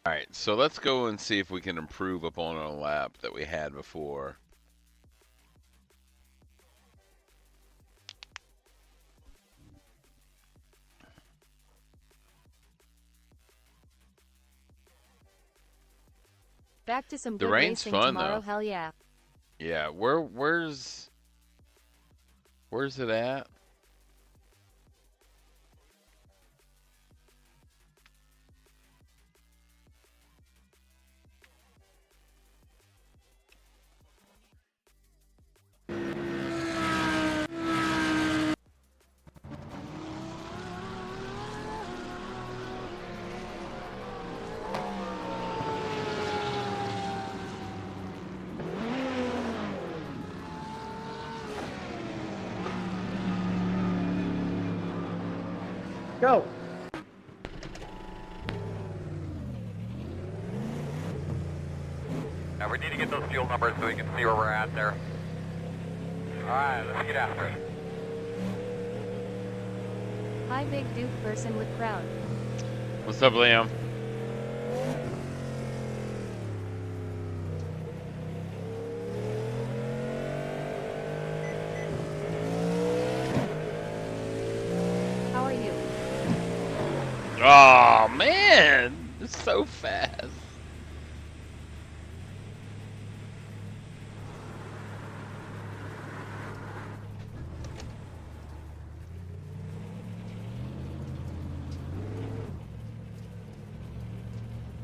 All right, so let's go and see if we can improve upon a lap that we had before. Back to some The good rain's racing fun, tomorrow, though. hell yeah. Yeah, where's it at? Go. Now we need to get those fuel numbers so we can see where we're at there. Alright, let's get after it. Hi big Duke person with crown. What's up, Liam? How are you? Oh man, it's so fast.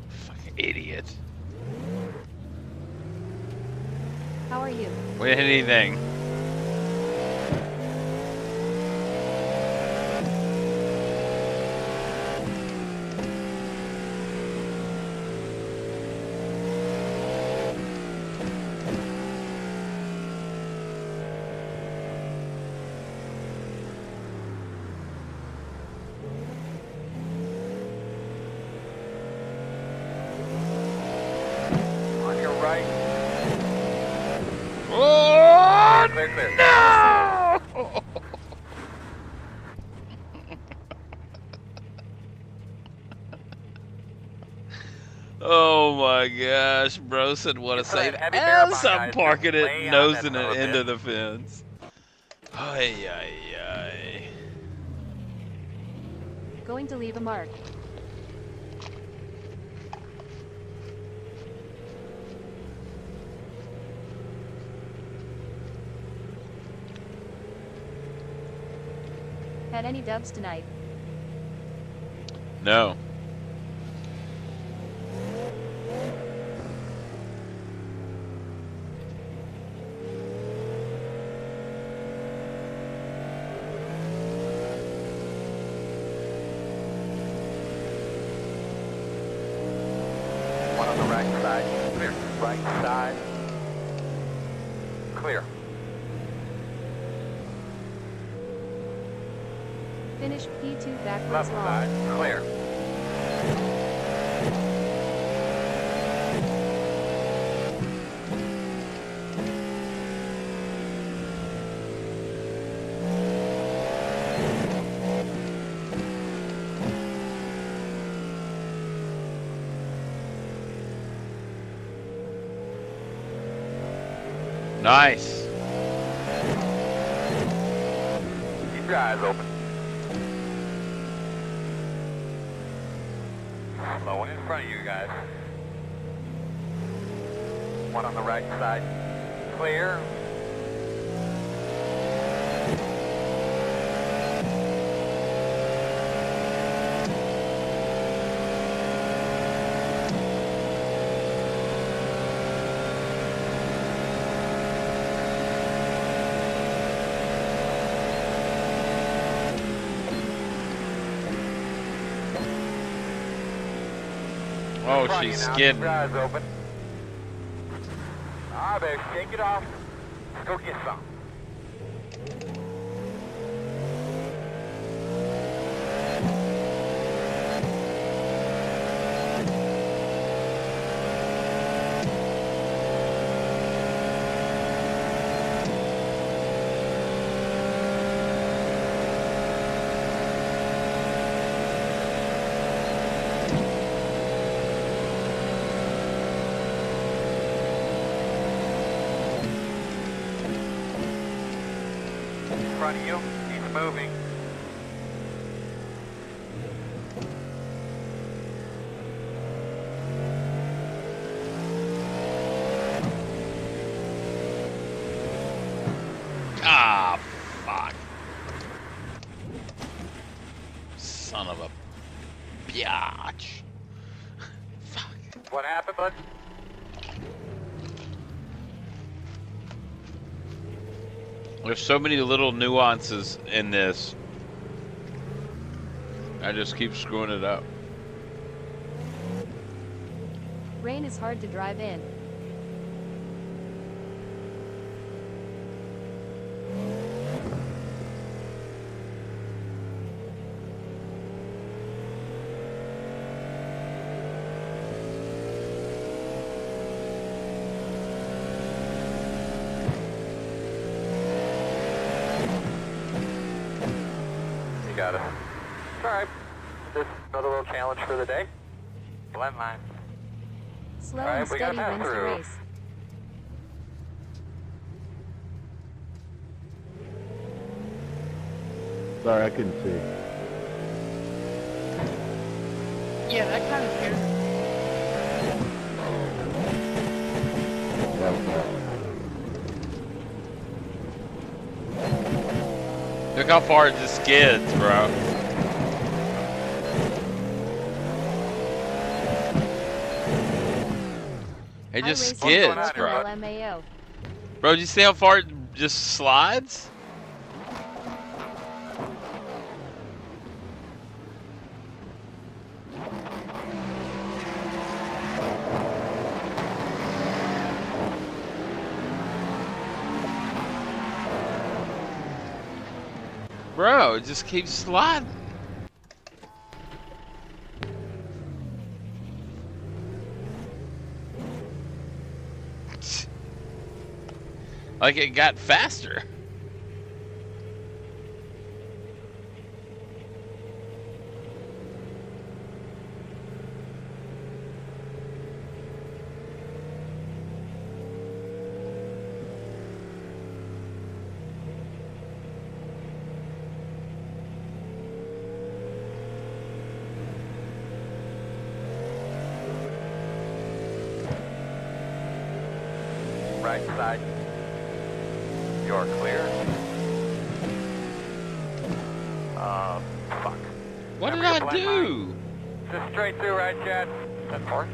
Fucking idiot. How are you? We didn't hit anything. clear, clear. No! Oh my gosh, bro said what a You saw that save heavy barrel as behind, I'm guys. parking it, Lay on that nosing son it of a into bitch. the fence. Ay, ay, ay. Going to leave a mark. Had any dubs tonight? No. One on the right side. Clear. Right side. Clear. Finish P2 backwards Left long. side. Clear. Nice. Keep your eyes open. Slow one in front of you guys. One on the right side. Clear. Oh, In front of she's you now. skidding. Keep your eyes open. Ah, baby, shake it off. Let's go get some. In front of you. He's moving. Ah, fuck. Son of a biatch. Fuck. What happened, bud? There's so many little nuances in this. I just keep screwing it up. Rain is hard to drive in. You got it. Alright. Just another little challenge for the day. Blend line. Slow All right, and we got steady that wins the through. race. Sorry, I couldn't see. Yeah, that kind of scares me. That was bad. Look how far it just skids, bro. It just iRacing skids, on, bro. LMAO. Bro, did you see how far it just slides? Bro, it just keeps sliding. Like it got faster. Right side. You're clear. Fuck. What did Remember I your blend do? Just straight through, right, Chad? That's north.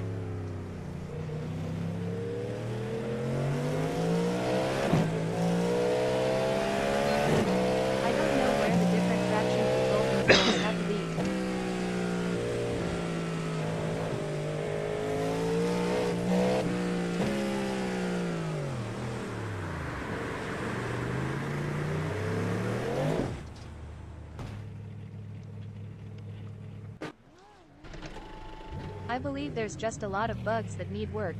I don't know where the different traction control controls have to be. I believe there's just a lot of bugs that need work.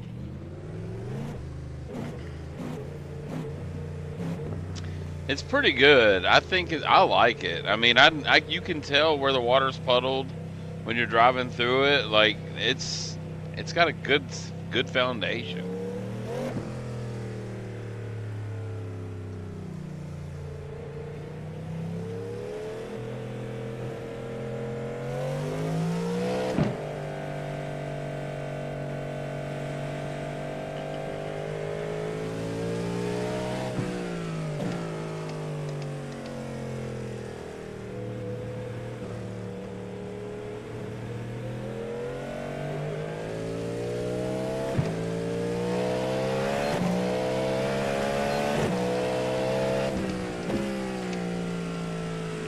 It's pretty good. I think I like it. I mean, you can tell where the water's puddled when you're driving through it. Like it's got a good foundation.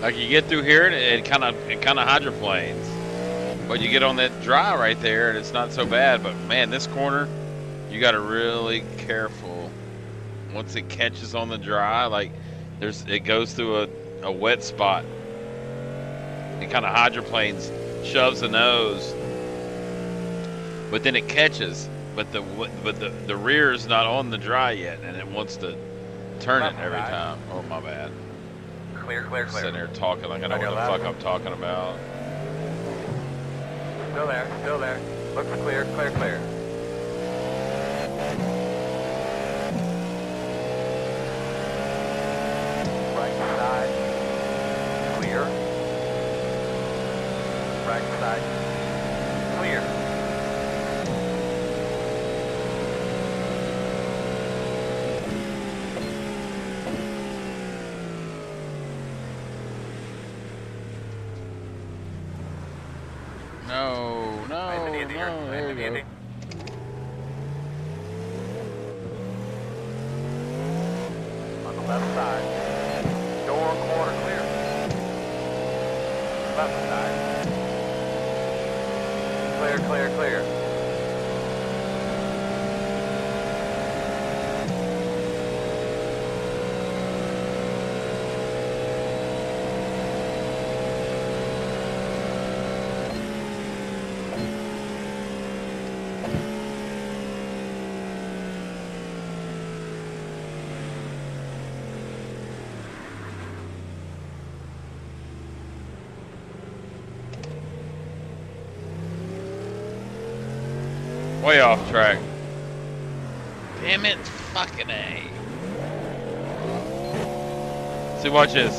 Like you get through here and it kind of hydroplanes, but you get on that dry right there and it's not so bad. But man, this corner, you got to really careful. Once it catches on the dry, like it goes through a wet spot. It kind of hydroplanes, shoves the nose, but then it catches. But the rear is not on the dry yet, and it wants to turn it every time. Oh my bad. Clear, clear, clear. Sitting there talking like I know what the fuck I'm talking about. Still there, still there. Looks clear, clear, clear. Right side. Clear. Right side. Clear. No, Nice and easy here. no, Nice there and we go. easy. On the left side. Door corner clear. Left side. Clear, clear, clear. Way off track. Damn it, fucking A. See, watch this.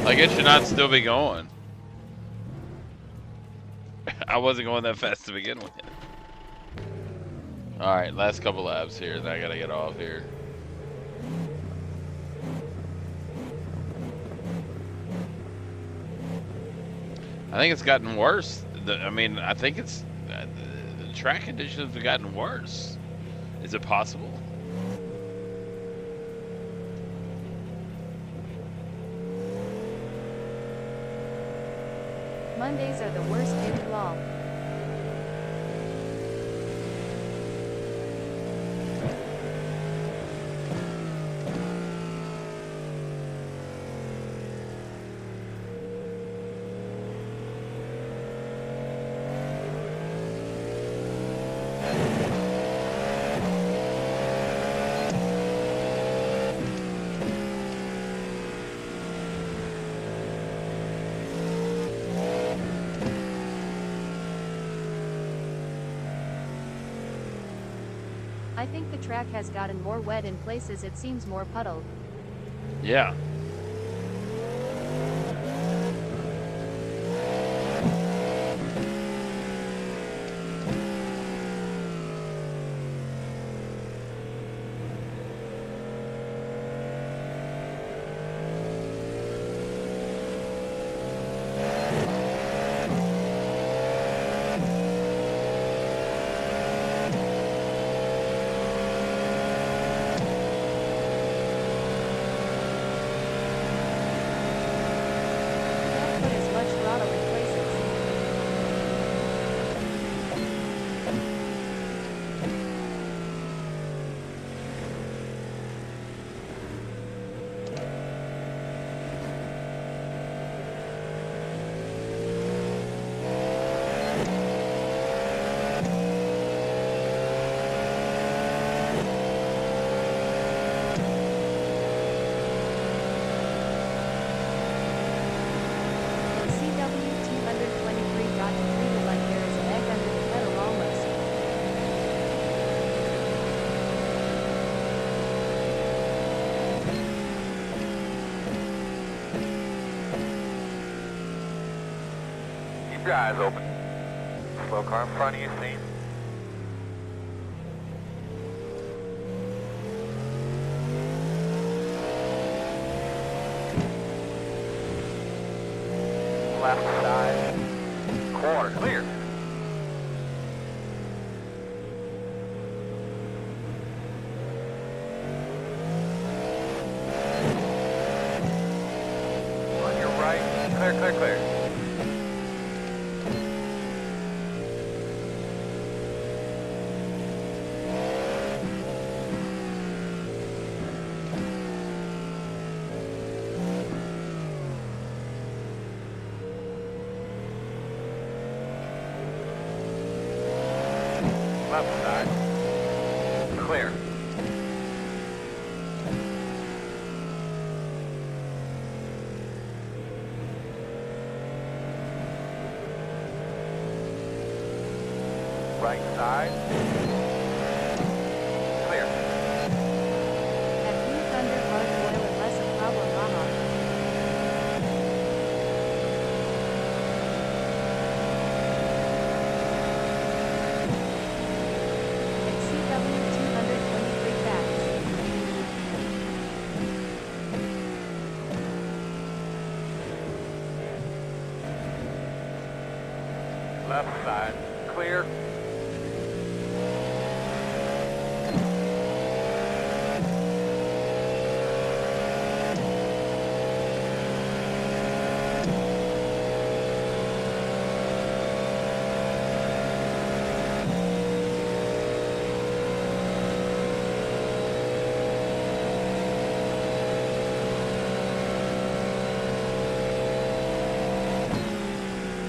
Like, it should not still be going. I wasn't going that fast to begin with. Alright, last couple laps here, then I gotta get off here. I think it's gotten worse. I mean, I think it's the track conditions have gotten worse. Is it possible? Mondays are the worst day of all. I think the track has gotten more wet in places, it seems more puddled. Yeah. Can't put as much throttle in places. CW 223 got to treat it like there is an egg under the pedal almost. Keep your eyes open. Slow car in front of you, see? Left side. Corner, clear. On your right. Clear, clear, clear. Left side. Clear. Right side. Clear. At Blue Thunder hard oil and less a problem, mama. At CW 223 fast. Left side. Clear.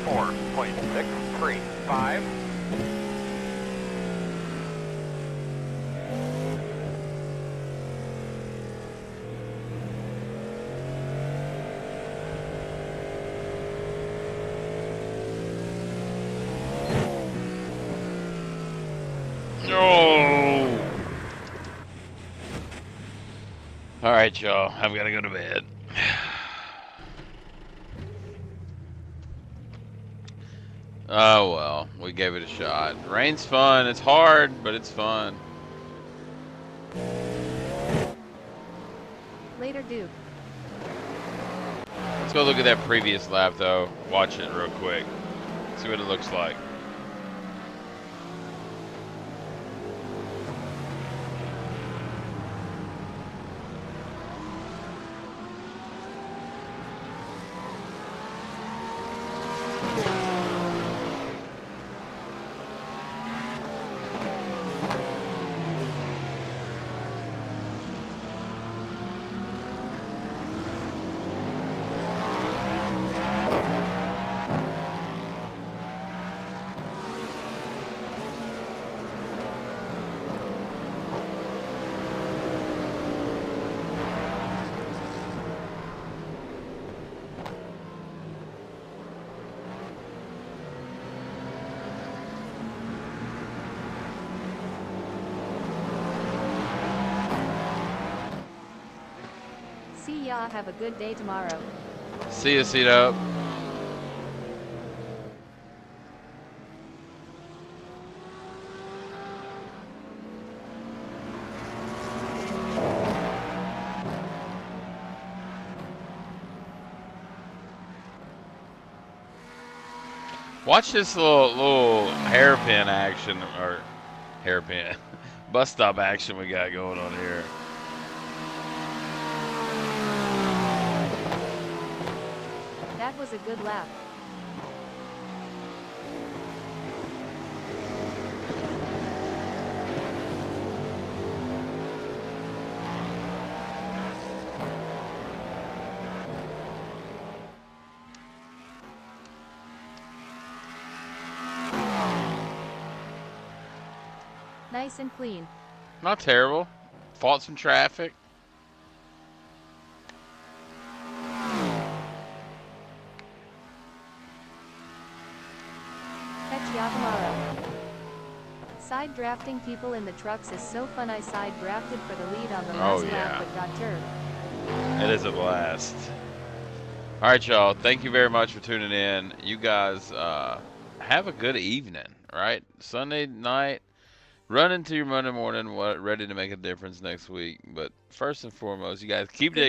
Four point 635. No. All right, y'all. I've got to go to bed. Oh well, we gave it a shot. Rain's fun. It's hard, but it's fun. Later, Duke. Let's go look at that previous lap, though. Watch it real quick. See what it looks like. See ya, have a good day tomorrow. See ya, C-Dub. Watch this little hairpin action, or hairpin, bus stop action we got going on here. That was a good lap. Nice and clean. Not terrible. Fought some traffic. Catch ya tomorrow. Side drafting people in the trucks is so fun. I side drafted for the lead on the last lap but got turfed. It is a blast. All right, y'all. Thank you very much for tuning in. You guys have a good evening, right? Sunday night. Run into your Monday morning, ready to make a difference next week. But first and foremost, you guys keep digging.